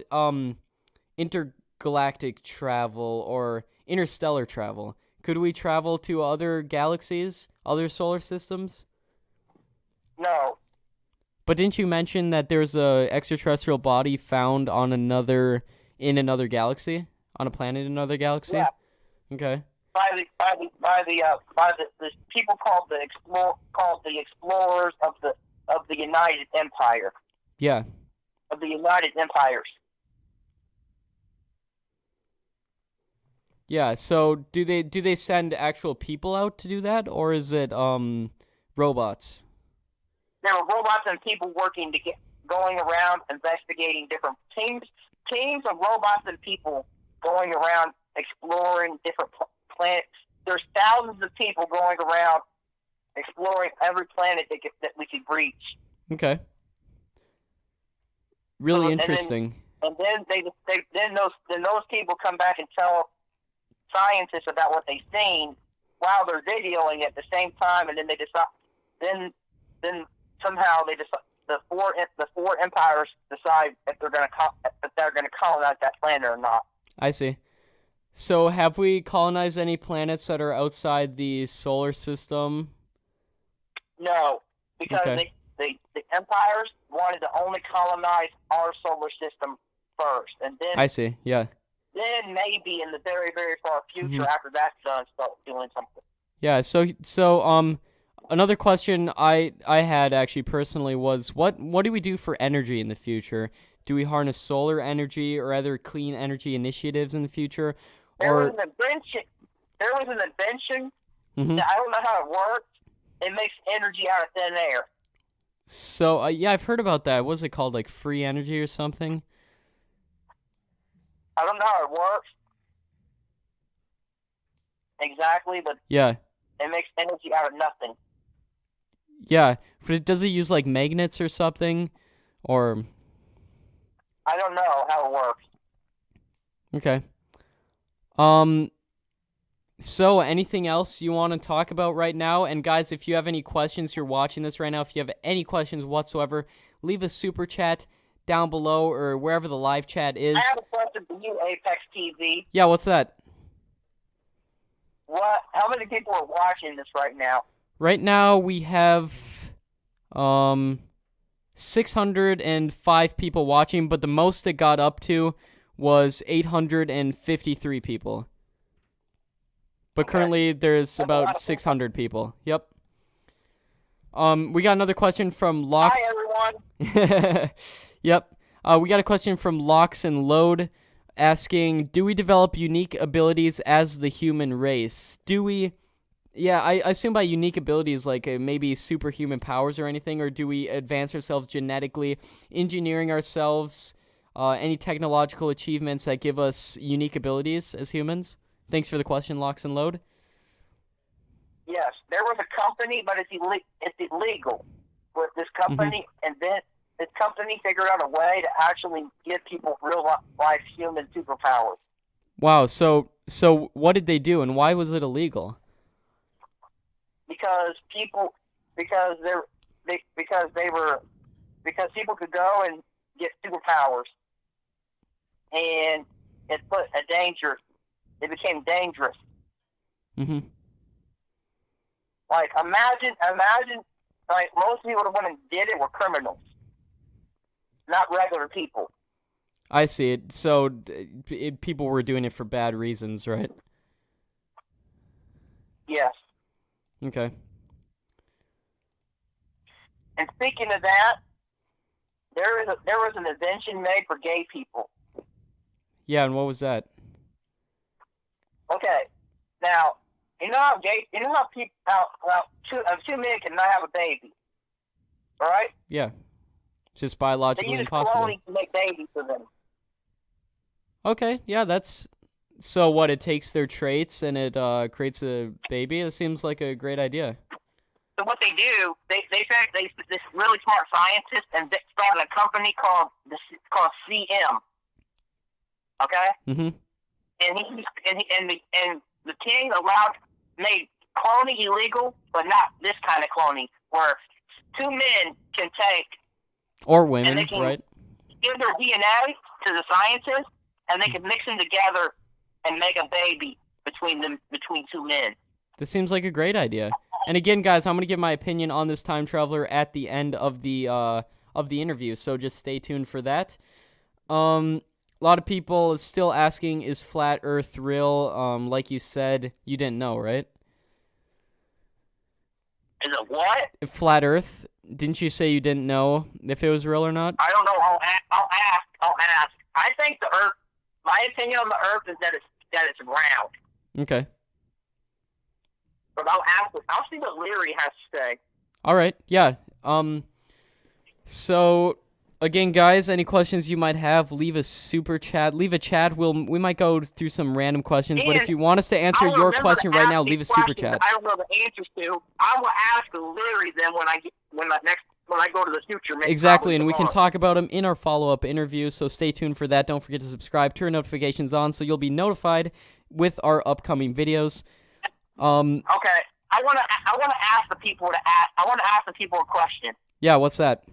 intergalactic travel or interstellar travel? Could we travel to other galaxies, other solar systems? No. But didn't you mention that there's a extraterrestrial body found on in another galaxy, on a planet in another galaxy? Yeah. Okay. By the people called the explorers of the United Empire. Yeah. Of the United Empires. Yeah. So do they send actual people out to do that, or is it robots? There were robots and people going around investigating different teams of robots and people going around exploring different planets. There's thousands of people going around exploring every planet that we could reach. Okay. Really interesting. And then those people come back and tell scientists about what they've seen while they're videoing at the same time, and then they decide. Then somehow they decide. The four empires decide if they're going to colonize that planet or not. I see. So have we colonized any planets that are outside the solar system? No, because the empires wanted to only colonize our solar system first, and then I see. Yeah. Then maybe in the very, very far future, after that's done, start doing something. Yeah. So another question I had actually personally was what do we do for energy in the future? Do we harness solar energy or other clean energy initiatives in the future? There was an invention. That I don't know how it works. It makes energy out of thin air. So yeah, I've heard about that. What's it called? Like free energy or something? I don't know how it works exactly, but yeah, it makes energy out of nothing. Yeah, but does it use like magnets or something, or? I don't know how it works. Okay. So anything else you want to talk about right now? And guys, if you have any questions, you're watching this right now, if you have any questions whatsoever, leave a super chat down below or wherever the live chat is. I have a question for you, ApexTV. Yeah, what's that? How many people are watching this right now? Right now we have 605 people watching, but the most it got up to was 853 people. But currently there's about 600 people. Yep. We got another question from Locks. Hi, everyone. Yep. We got a question from Locks and Load asking, do we develop unique abilities as the human race? Do we... Yeah, I assume by unique abilities like maybe superhuman powers or anything, or do we advance ourselves genetically, engineering ourselves, any technological achievements that give us unique abilities as humans? Thanks for the question, Locks and Load. Yes, there was a company, but it's illegal with this company, and then this company figured out a way to actually give people real-life human superpowers. Wow, so what did they do, and why was it illegal? Because people could go and get superpowers, and it became dangerous. Mm-hmm. Like imagine, like most people that went and did it were criminals, not regular people. I see it. So people were doing it for bad reasons, right? Yes. Okay. And speaking of that, there was an invention made for gay people. Yeah, and what was that? Okay, now two men cannot have a baby, all right? Yeah, it's just They biologically use impossible. cloning to make babies for them. Okay, yeah, that's... So what, it takes their traits and it creates a baby? It seems like a great idea. So what they do, this really smart scientist and they started a company called CM. Okay. Mm-hmm. And the king made cloning illegal, but not this kind of cloning, where two men can take Or women, and they can right? give their DNA to the scientist, and they can mix them together and make a baby between two men. This seems like a great idea. And again, guys, I'm going to give my opinion on this time traveler at the end of the interview, so just stay tuned for that. A lot of people still asking, is flat Earth real? Like you said, you didn't know, right? Is it what? Flat Earth. Didn't you say you didn't know if it was real or not? I don't know. I'll ask. I think the Earth. My opinion on the Earth is that it's round. Okay. But I'll ask. I'll see what Leary has to say. All right. Yeah. So again, guys, any questions you might have, leave a super chat. Leave a chat. We might go through some random questions, but if you want us to answer your question right now, leave a super chat. I don't know the answers to. I will ask Leary then when I go to the future. Exactly, and we can talk about them in our follow-up interview, so stay tuned for that. Don't forget to subscribe, turn notifications on, so you'll be notified with our upcoming videos. Okay, I want to ask the people a question. Yeah, what's that?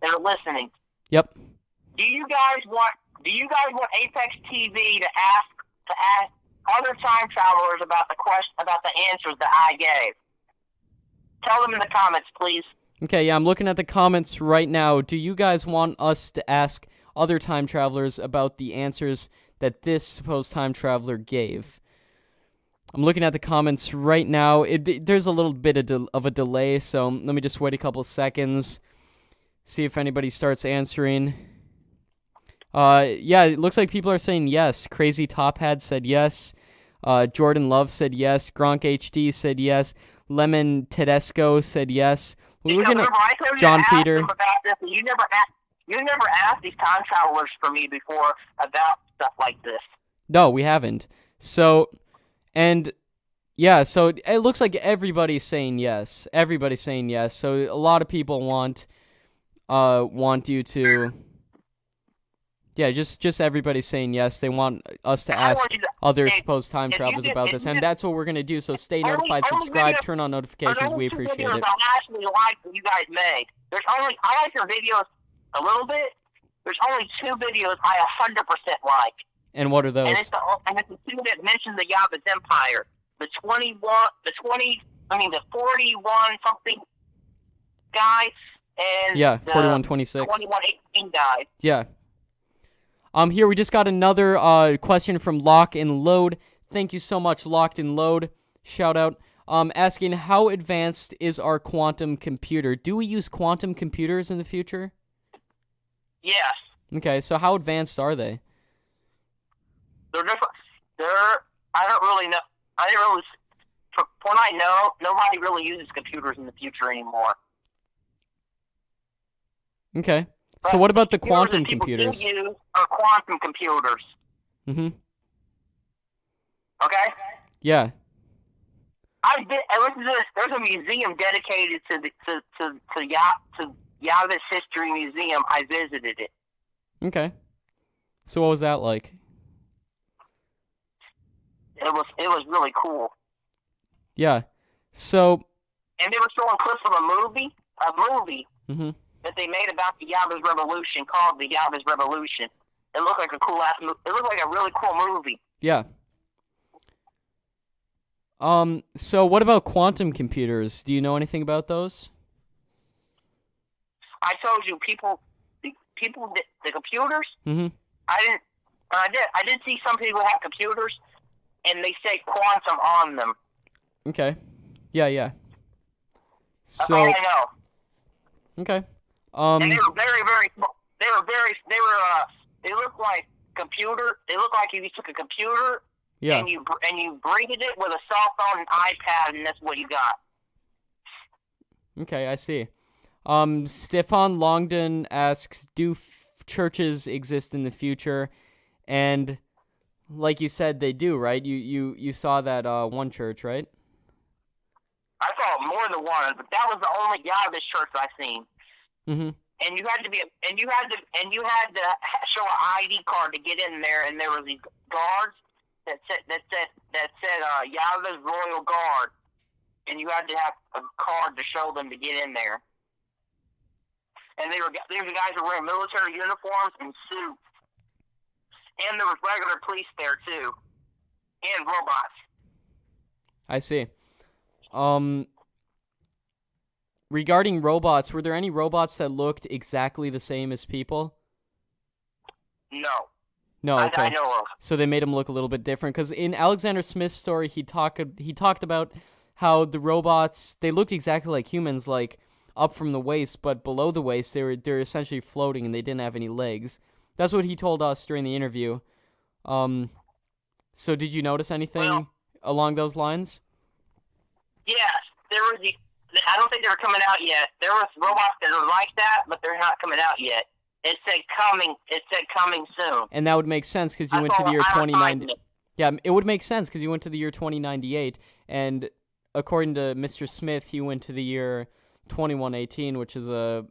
They're listening. Yep. Do you guys want ApexTV to ask other time travelers about the answers that I gave? Tell them in the comments, please. Okay, yeah, I'm looking at the comments right now. Do you guys want us to ask other time travelers about the answers that this supposed time traveler gave? I'm looking at the comments right now. There's a little bit of a delay, so let me just wait a couple seconds. See if anybody starts answering. Yeah, it looks like people are saying yes. Crazy Top Hat said yes. Jordan Love said yes. Gronk HD said yes. Lemon Tedesco said yes. We're gonna John Peter. You never asked these time travelers for me before about stuff like this. No, we haven't. So, and yeah, so it looks like everybody's saying yes. Everybody's saying yes. So a lot of people want you to. Yeah, just everybody's saying yes. They want us to ask other supposed time travelers about this, and that's what we're gonna do. So stay notified, subscribe, turn on notifications. We appreciate it. I actually like what you guys made. I like your videos a little bit. There's only 2 videos I 100% like. And what are those? And it's the 2 that mention the Yava's Empire. The 41 something guy, and yeah, the 4126. 2118 guy. Yeah. Here we just got another question from Lock and Load. Thank you so much, Locked and Load. Shout out. Asking, how advanced is our quantum computer? Do we use quantum computers in the future? Yes. Okay, so how advanced are they? They're different. I don't really know. From what I know, nobody really uses computers in the future anymore. Okay. But So what about the computers quantum that people computers? do use are quantum computers. Mm-hmm. Okay? Yeah. And listen to this. There's a museum dedicated to Yava's History Museum. I visited it. Okay. So what was that like? It was really cool. Yeah. So. And they were showing clips of a movie Mm-hmm. that they made about the Yava's Revolution called the Yava's Revolution. It looked like a cool ass movie. It looked like a really cool movie. Yeah. So what about quantum computers? Do you know anything about those? I told you, the computers. Mm-hmm. I did see some people have computers, and they say quantum on them. Okay. Yeah. That's all I know. Okay. And they were very small. They looked like computer. They looked like if you took a computer. Yeah. And you braided it with a cell phone and iPad, and that's what you got. Okay, I see. Stefan Longden asks, do churches exist in the future? And like you said, they do, right? You saw that one church, right? I saw more than one, but that was the only Yahweh church I've seen. Mm-hmm. And you had to show an ID card to get in there, and there was these guards that said Yahweh's Royal Guard, and you had to have a card to show them to get in there. And there were guys who were wearing military uniforms and suits, and there was regular police there too, and robots. I see. Regarding robots, were there any robots that looked exactly the same as people? No, okay. I know of. So they made him look a little bit different, because in Alexander Smith's story, he talked about how the robots, they looked exactly like humans, like up from the waist, but below the waist, they're essentially floating and they didn't have any legs. That's what he told us during the interview. So did you notice anything along those lines? Yes, there was I don't think they were coming out yet. There was robots that are like that, but they're not coming out yet. It said coming soon. And that would make sense because you went to the year 2090. Yeah, it would make sense because you went to the year 2098, and according to Mr. Smith, he went to the year 2118, which is a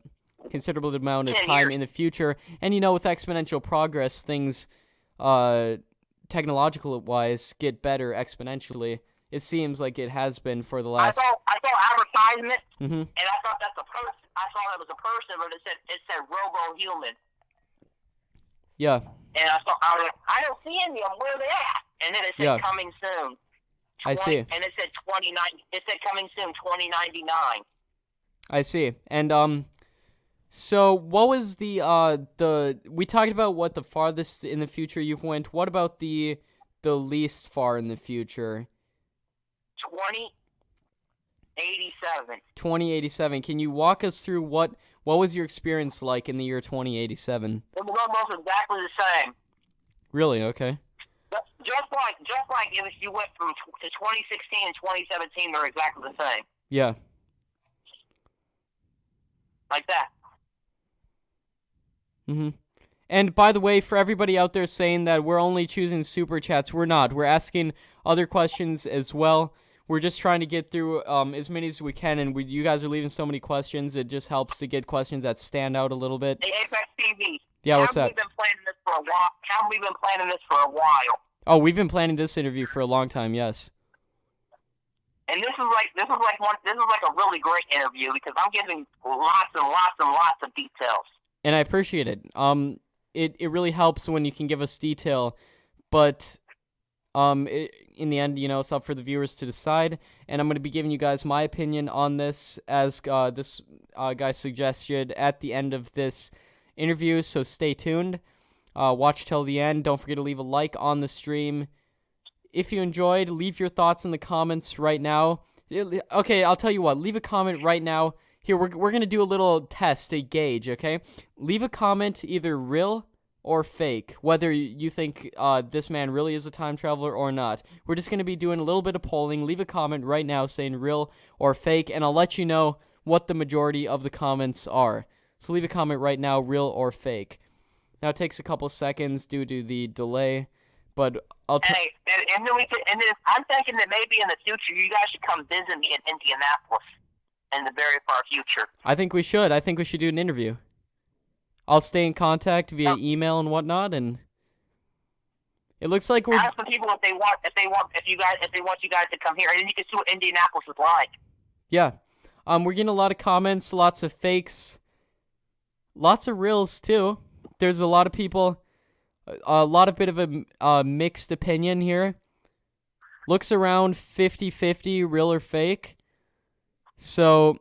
considerable amount of time in the future. And with exponential progress, things, technological-wise, get better exponentially. It seems like it has been for the last. I saw advertisement, mm-hmm. and I thought that's a person. I thought it was a person, but it said robo-human. Yeah. And I was like, I don't see any of them. Where are they at? And then it said coming soon. I see. And it said 29. It said coming soon 2099. I see. And so what was the we talked about what the farthest in the future you've went. What about the least far in the future? 2087. 2087. Can you walk us through what was your experience like in the year 2087? It was almost exactly the same. Really? Okay. Just like if you went to 2016 and 2017, they're exactly the same. Yeah. Like that. Mm-hmm. And by the way, for everybody out there saying that we're only choosing super chats, we're not. We're asking other questions as well. We're just trying to get through as many as we can, and you guys are leaving so many questions. It just helps to get questions that stand out a little bit. Hey, ApexTV. Yeah, what's that? How have we been planning this for a while? Oh, we've been planning this interview for a long time. Yes. And this is like a really great interview because I'm getting lots and lots and lots of details. And I appreciate it. It really helps when you can give us detail, but in the end, it's up for the viewers to decide. And I'm going to be giving you guys my opinion on this, as this guy suggested at the end of this interview. So stay tuned. watch till the end. Don't forget to leave a like on the stream. If you enjoyed, leave your thoughts in the comments right now. Okay, I'll tell you what. Leave a comment right now. Here, we're going to do a little test to gauge, okay? Leave a comment either real or fake, whether you think this man really is a time traveler or not. We're just going to be doing a little bit of polling. Leave a comment right now saying real or fake, and I'll let you know what the majority of the comments are. So leave a comment right now, real or fake. Now, it takes a couple seconds due to the delay, but I'll... Hey, and then I'm thinking that maybe in the future you guys should come visit me in Indianapolis in the very far future. I think we should. I think we should do an interview. I'll stay in contact via email and whatnot, and it looks like we're... Ask the people if they want you guys to come here, and then you can see what Indianapolis is like. Yeah. We're getting a lot of comments, lots of fakes, lots of reals, too. There's a lot of people, a lot of bit of a mixed opinion here. Looks around 50-50, real or fake. So,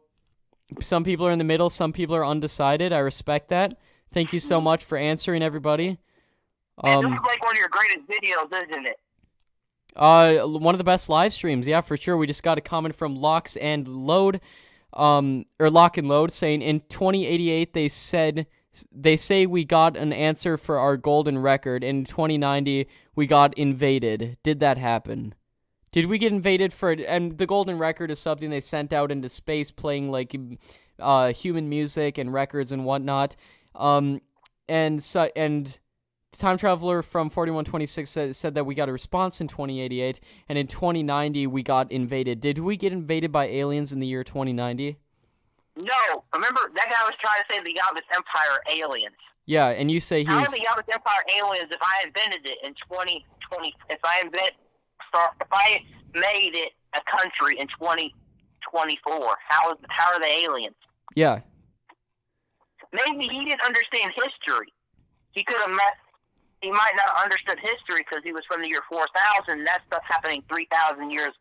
some people are in the middle, some people are undecided. I respect that. Thank you so much for answering, everybody. This is like one of your greatest videos, isn't it? One of the best live streams, yeah, for sure. We just got a comment from Lock and Load saying in 2088 they say we got an answer for our golden record. In 2090 we got invaded. Did that happen? Did we get invaded and the golden record is something they sent out into space playing like human music and records and whatnot. And Time Traveler from 4126 said that we got a response in 2088, and in 2090 we got invaded. Did we get invaded by aliens in the year 2090? No. Remember, that guy was trying to say the Yavuz Empire aliens. Yeah, and you say How are the Yavuz Empire aliens if I invented it in 2020? If I made it a country in 2024, how are they aliens? Yeah. Maybe he didn't understand history. He might not have understood history because he was from the year 4000. That stuff's happening 3,000 years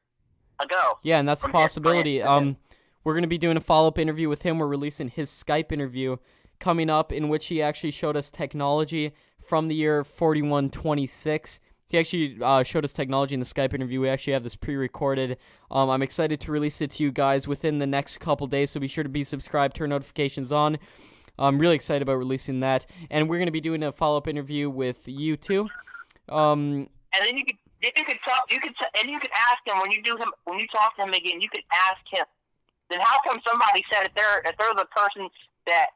ago. Yeah, and that's a possibility. We're going to be doing a follow-up interview with him. We're releasing his Skype interview coming up in which he actually showed us technology from the year 4126. He actually showed us technology in the Skype interview. We actually have this pre-recorded. I'm excited to release it to you guys within the next couple days, so be sure to be subscribed, turn notifications on. I'm really excited about releasing that, and we're going to be doing a follow-up interview with you too. And then you could ask him when you talk to him again. You could ask him. Then how come somebody said if they're the person that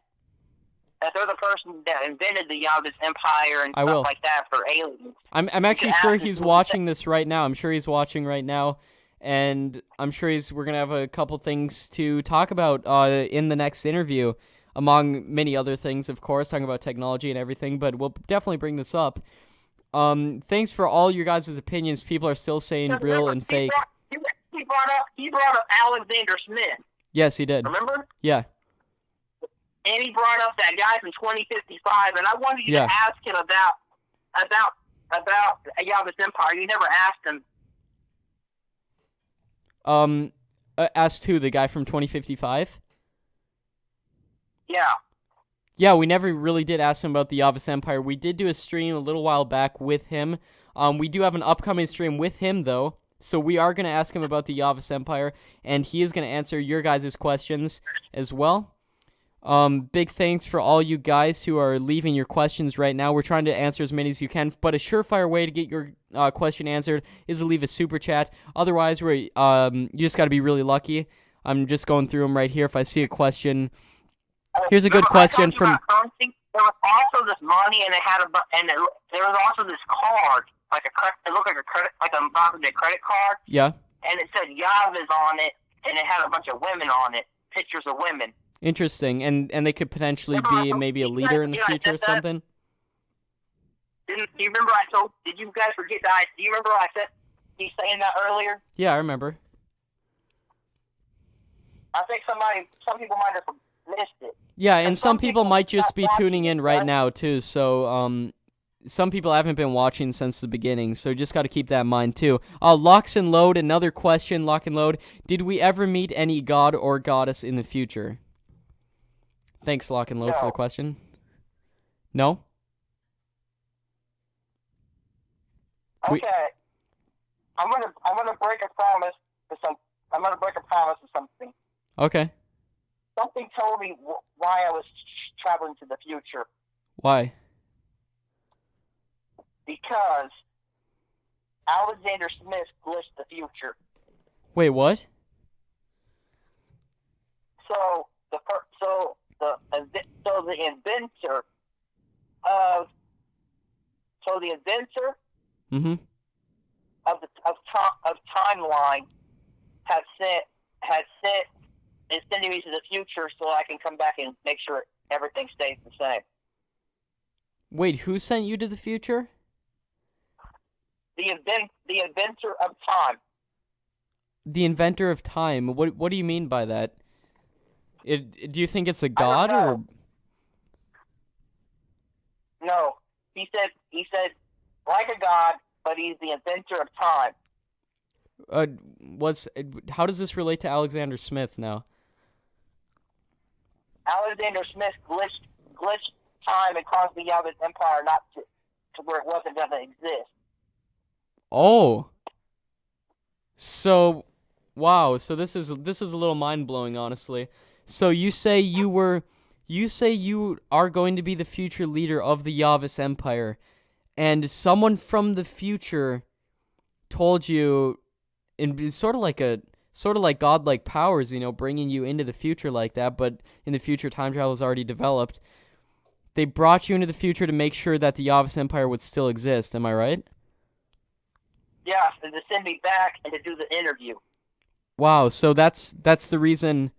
invented the Yavuz Empire and stuff like that for aliens? I'm actually sure he's watching this right now. I'm sure he's watching right now, and I'm sure we're gonna have a couple things to talk about in the next interview. Among many other things, of course, talking about technology and everything, but we'll definitely bring this up. Thanks for all your guys' opinions. People are still saying real and fake. He brought up Alexander Smith. Yes, he did. Remember? Yeah. And he brought up that guy from 2055, and I wanted you to ask him about Yavuz Empire. You never asked him. Asked who? The guy from 2055? Yeah. Yeah, we never really did ask him about the Yavuz Empire. We did do a stream a little while back with him. We do have an upcoming stream with him, though. So we are going to ask him about the Yavuz Empire, and he is going to answer your guys' questions as well. Big thanks for all you guys who are leaving your questions right now. We're trying to answer as many as you can, but a surefire way to get your question answered is to leave a super chat. Otherwise, you just got to be really lucky. I'm just going through them right here. If I see a question... Here's a good question from... There was also this money, and there was also this card, it looked like a credit card. Yeah. And it said Yavuz on it, and it had a bunch of women on it, pictures of women. Interesting, and they could potentially be maybe a leader in the future or something. Do you remember did you guys forget that? Do you remember I said he's saying that earlier? Yeah, I remember. I think some people might have missed it. Yeah, and some people might just be tuning in right now too. So some people haven't been watching since the beginning, so just got to keep that in mind too. Locks and Load, another question. Lock and Load, did we ever meet any god or goddess in the future? Thanks, Lock and Load, for the question. No? Okay. I'm gonna break a promise to some. I'm gonna break a promise to something. Okay. Something told me why I was traveling to the future. Why? Because Alexander Smith glitched the future. Wait, what? So the inventor of Mm-hmm. of timeline had sent is sending me to the future so I can come back and make sure everything stays the same. Wait, who sent you to the future? The inventor of time. The inventor of time. What do you mean by that? Do you think it's a god I don't or? know. No, he said like a god, but he's the inventor of time. How does this relate to Alexander Smith now? Alexander Smith glitched time and caused the Yavin Empire not to where it wasn't going to exist. Oh. So, wow. So this is a little mind blowing, honestly. So you say you are going to be the future leader of the Yavis Empire, and someone from the future told you, and sort of like godlike powers, bringing you into the future like that. But in the future, time travel is already developed. They brought you into the future to make sure that the Yavis Empire would still exist. Am I right? Yeah, and to send me back and to do the interview. Wow. So that's the reason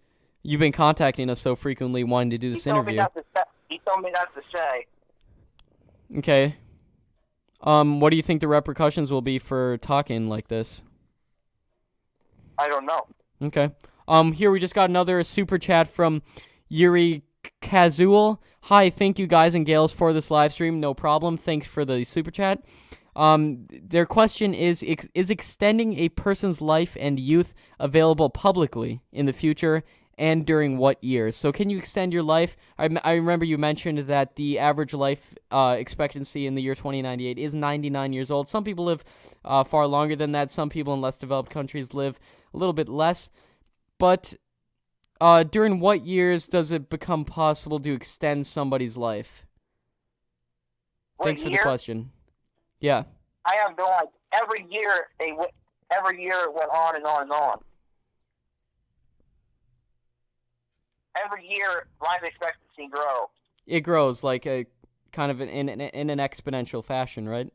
you've been contacting us so frequently, wanting to do this interview. He told me not to say. Okay. What do you think the repercussions will be for talking like this? I don't know. Okay. Here we just got another super chat from Yuri Kazul. Hi, thank you guys and gals for this live stream. No problem. Thanks for the super chat. Their question is extending a person's life and youth available publicly in the future, and during what years? So can you extend your life? I remember you mentioned that the average life expectancy in the year 2098 is 99 years old. Some people live far longer than that. Some people in less developed countries live a little bit less. But during what years does it become possible to extend somebody's life? Thanks for the question. Yeah. I have no idea. Every year it went on and on and on. Every year, life expectancy grows. It grows like a kind of in an exponential fashion, right?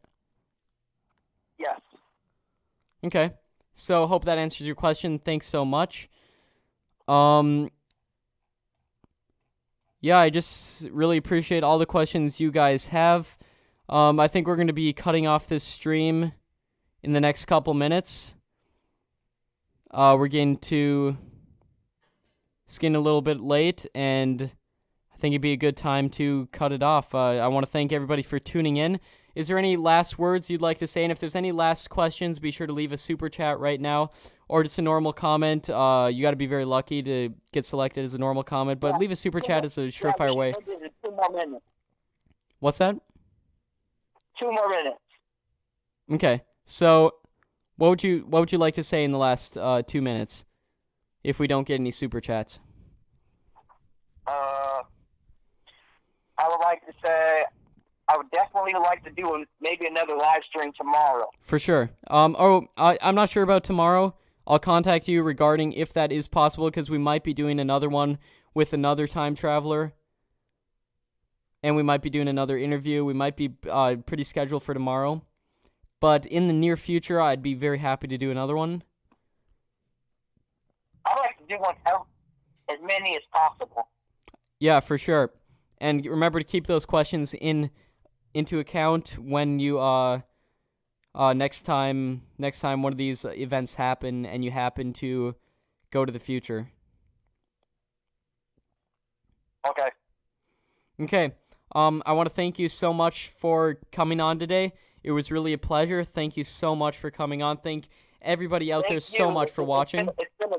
Yes. Okay. So hope that answers your question. Thanks so much. Yeah, I just really appreciate all the questions you guys have. I think we're going to be cutting off this stream in the next couple minutes. We're getting it's getting a little bit late, and I think it'd be a good time to cut it off. I want to thank everybody for tuning in. Is there any last words you'd like to say? And if there's any last questions, be sure to leave a super chat right now, or just a normal comment. You got to be very lucky to get selected as a normal comment, but leave a super chat as a surefire way. 2 more minutes. What's that? 2 more minutes. Okay. So, what would you like to say in the last 2 minutes, if we don't get any super chats? I would like to say I would definitely like to do maybe another live stream tomorrow. For sure. I'm not sure about tomorrow. I'll contact you regarding if that is possible, because we might be doing another one with another time traveler. And we might be doing another interview. We might be pretty scheduled for tomorrow. But in the near future, I'd be very happy to do another one. I'd like to do one as many as possible. Yeah, for sure. And remember to keep those questions into account when you next time one of these events happen and you happen to go to the future. Okay. Okay. I want to thank you so much for coming on today. It was really a pleasure. Thank you so much for coming on. Thank everybody out there so much for watching. It's been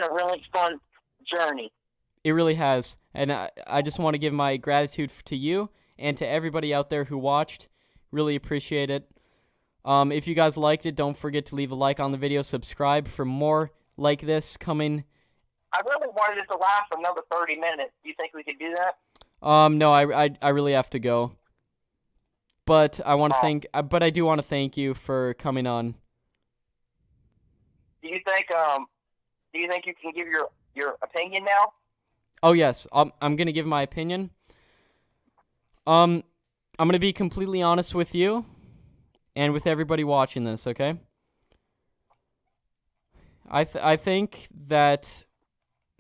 a really fun journey. It really has. And I just want to give my gratitude to you and to everybody out there who watched. Really appreciate it. If you guys liked it, don't forget to leave a like on the video, subscribe for more like this coming. I really wanted it to last another 30 minutes. Do you think we could do that? No, I really have to go. But I want to but I do want to thank you for coming on. Do you think you can give your opinion now? Oh yes, I'm gonna give my opinion. I'm gonna be completely honest with you, and with everybody watching this. Okay. I think that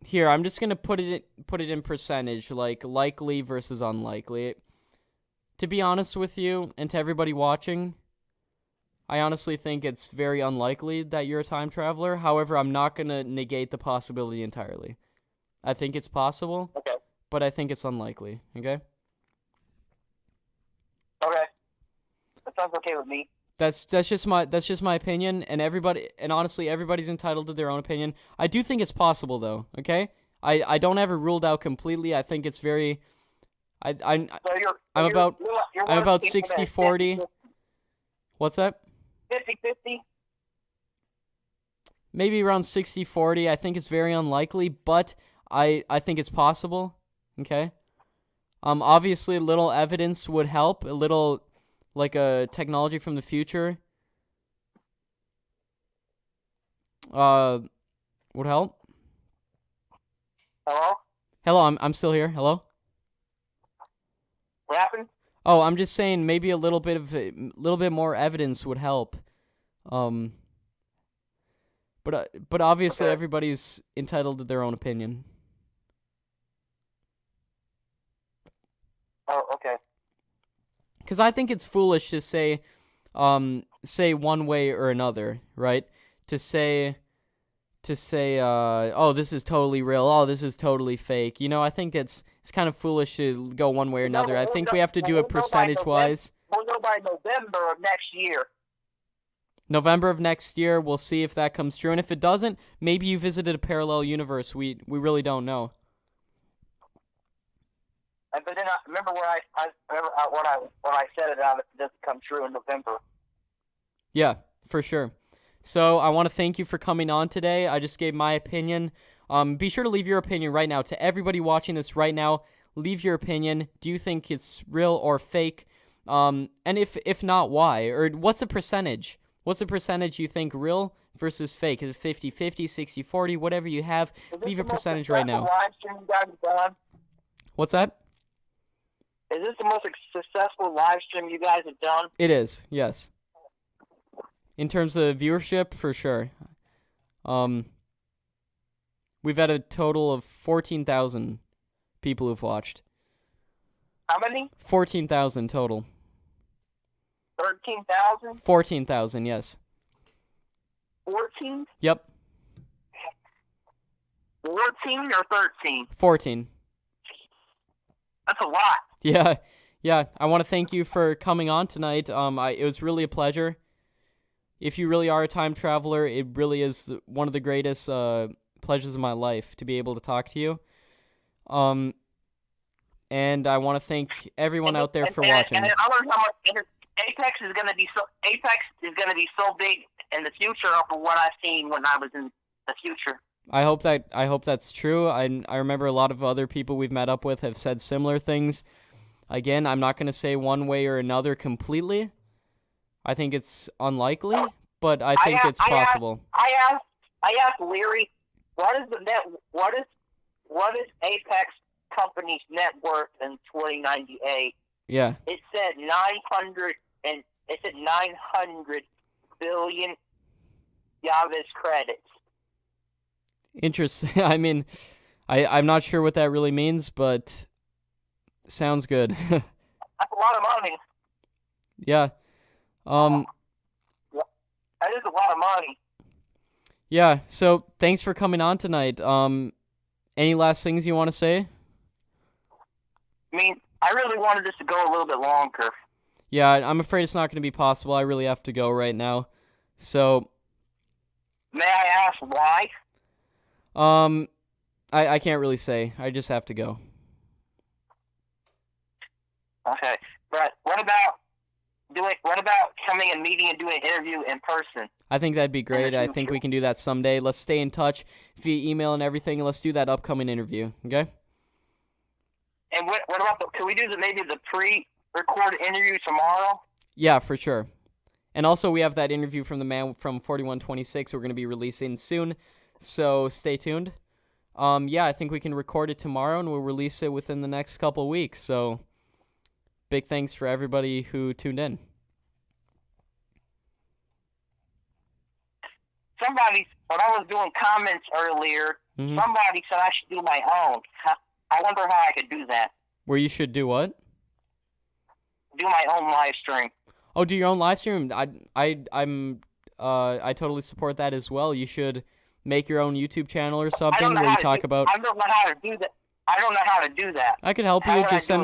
here I'm just gonna put it in percentage, like likely versus unlikely. To be honest with you, and to everybody watching, I honestly think it's very unlikely that you're a time traveler. However, I'm not gonna negate the possibility entirely. I think it's possible, Okay. but I think it's unlikely. Okay. Okay. That sounds okay with me. That's just my opinion, and honestly everybody's entitled to their own opinion. I do think it's possible though. Okay. I don't have it ruled out completely. I think it's very. I'm about 60-40. What's that? 50-50. Maybe around 60-40. I think it's very unlikely, but I think it's possible. Okay. Obviously, a little evidence would help. A little, like a technology from the future. Would help. Hello. Hello, I'm still here. Hello. What happened? Oh, I'm just saying maybe a little bit more evidence would help. But obviously Okay. everybody's entitled to their own opinion. Oh, okay. Because I think it's foolish to say one way or another, right? To say, oh, this is totally real. Oh, this is totally fake. I think it's kind of foolish to go one way or another. I think we have to do it percentage-wise. We'll know by November of next year. November of next year, we'll see if that comes true. And if it doesn't, maybe you visited a parallel universe. We really don't know. But then I remember what I said about it doesn't come true in November. Yeah, for sure. So I want to thank you for coming on today. I just gave my opinion. Be sure to leave your opinion right now. To everybody watching this right now, leave your opinion. Do you think it's real or fake? And if not, why? Or what's the percentage? What's the percentage you think real versus fake? Is it 50-50, 60-40, whatever you have? Leave a percentage right now. Live stream you guys have done? What's that? Is this the most successful live stream you guys have done? It is, yes. In terms of viewership, for sure. We've had a total of 14,000 people who've watched. How many? 14,000 total. 13,000? 14,000, yes. 14? Yep. 14 or 13? 14. That's a lot. Yeah. I want to thank you for coming on tonight. It was really a pleasure. If you really are a time traveler, it really is one of the greatest pleasures of my life to be able to talk to you. And I want to thank everyone out there for watching. And I learned how much Apex is going to be so big in the future of what I've seen when I was in the future. I hope that's true. I remember a lot of other people we've met up with have said similar things. Again, I'm not going to say one way or another completely. I think it's unlikely, but I think it's possible. I asked Leary, what is Apex company's net worth in 2098? Yeah. It said 900 billion Yavis credits. Interesting. I mean, I'm not sure what that really means, but sounds good. That's a lot of money. Yeah. That is a lot of money. Yeah, so thanks for coming on tonight. Any last things you want to say? I mean, I really wanted this to go a little bit longer. Yeah, I'm afraid it's not going to be possible. I really have to go right now. So, may I ask why? I can't really say. I just have to go. Okay, but what about What about coming and meeting and doing an interview in person? I think that'd be great. I think we can do that someday. Let's stay in touch via email and everything, and let's do that upcoming interview, okay? And what about can we do maybe the pre-recorded interview tomorrow? Yeah, for sure. And also, we have that interview from the man from 4126 we're going to be releasing soon, so stay tuned. Yeah, I think we can record it tomorrow, and we'll release it within the next couple weeks, so big thanks for everybody who tuned in. When I was doing comments earlier, somebody said I should do my own. I wonder how I could do that. Where you should do what? Do my own live stream. Oh, do your own live stream? I totally support that as well. You should make your own YouTube channel or something where you talk about. I don't know how to do that. I don't know how to do that. I could help you. Just send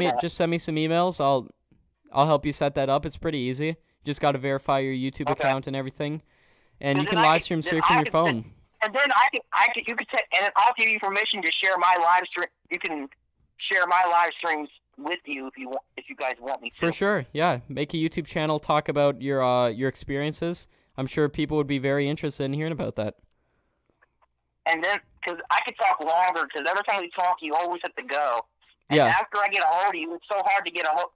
me some emails. I'll help you set that up. It's pretty easy. You just got to verify your YouTube account and everything, and you can live stream straight from your phone. And then you could take, and I'll give you permission to share my live stream. You can share my live streams with you if you guys want me to. For sure, yeah. Make a YouTube channel, talk about your experiences. I'm sure people would be very interested in hearing about that. And then, because I could talk longer, because every time we talk, you always have to go. And yeah. After I get a hold of you, it's so hard to get a hold.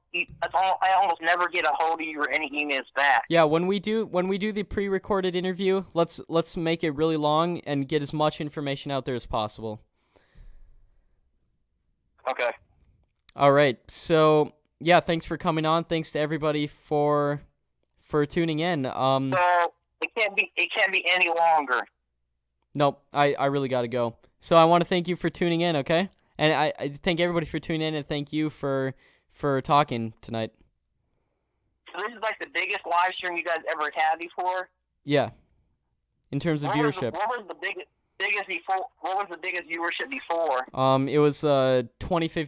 I almost never get a hold of you or any emails back. Yeah, when we do the pre-recorded interview, let's make it really long and get as much information out there as possible. Okay. All right. So yeah, thanks for coming on. Thanks to everybody for tuning in. So it can't be any longer. Nope. I really got to go. So I want to thank you for tuning in. Okay. And I thank everybody for tuning in, and thank you for talking tonight. So this is like the biggest live stream you guys ever had before? Yeah. In terms of viewership. What was the biggest before? What was the biggest viewership before? It was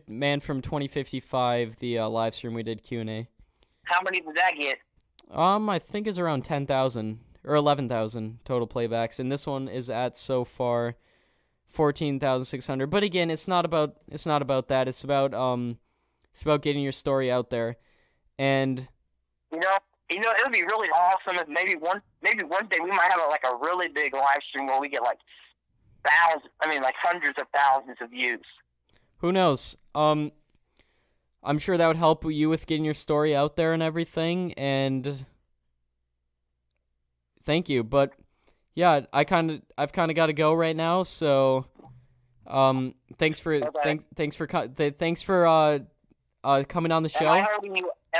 Man from 2055, the live stream we did Q&A. How many did that get? I think it's around 10,000 or 11,000 total playbacks, and this one is at so far 14,600. But again, it's not about that. It's about getting your story out there. And you know, it would be really awesome if maybe one day we might have a really big live stream where we get hundreds of thousands of views. Who knows? I'm sure that would help you with getting your story out there and everything. And thank you. But yeah, I've kind of got to go right now. So, thanks for coming on the show. Am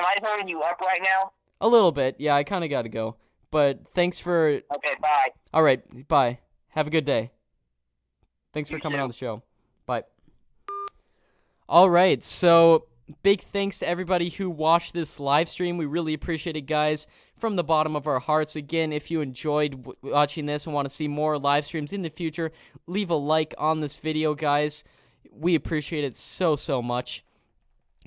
I holding you up right now? A little bit. Yeah, I kind of got to go. But thanks for. Okay. Bye. All right. Bye. Have a good day. Thanks for coming too. on the show. Bye. All right. So big thanks to everybody who watched this live stream. We really appreciate it, guys, from the bottom of our hearts. Again, if you enjoyed watching this and want to see more live streams in the future, leave a like on this video, guys. We appreciate it so, so much.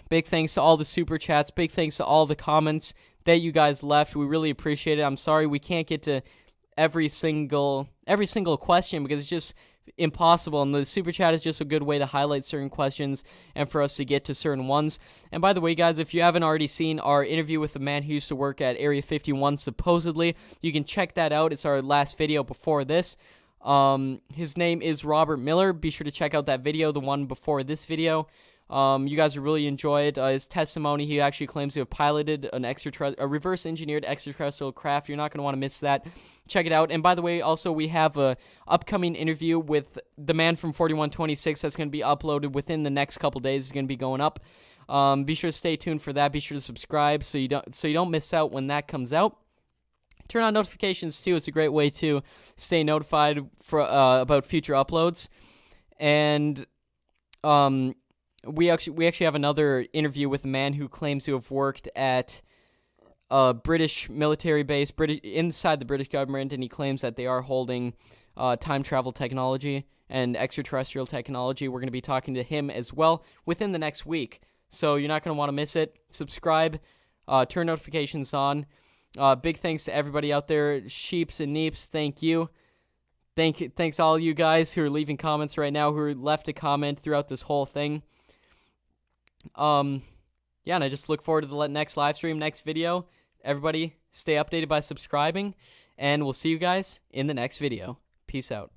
Big thanks to all the super chats. Big thanks to all the comments that you guys left. We really appreciate it. I'm sorry we can't get to every single question because it's just impossible, and the super chat is just a good way to highlight certain questions and for us to get to certain ones. And by the way, guys, if you haven't already seen our interview with the man who used to work at Area 51 supposedly, you can check that out. It's our last video before this. His name is Robert Miller. Be sure to check out that video, the one before this video. You guys will really enjoy it. His testimony, he actually claims to have piloted a reverse-engineered extraterrestrial craft. You're not going to want to miss that. Check it out. And by the way, also, we have a upcoming interview with the man from 4126 that's going to be uploaded within the next couple days. It's going to be going up. Be sure to stay tuned for that. Be sure to subscribe so you don't miss out when that comes out. Turn on notifications too. It's a great way to stay notified for about future uploads. And we actually have another interview with a man who claims to have worked at a British military base, inside the British government, and he claims that they are holding time travel technology and extraterrestrial technology. We're going to be talking to him as well within the next week, so you're not going to want to miss it. Subscribe, turn notifications on. Big thanks to everybody out there, Sheeps and Neeps. Thank you. Thanks all you guys who are leaving comments right now, who left a comment throughout this whole thing. Yeah, and I just look forward to the next live stream, next video. everybody stay updated by subscribing, and we'll see you guys in the next video. Peace out.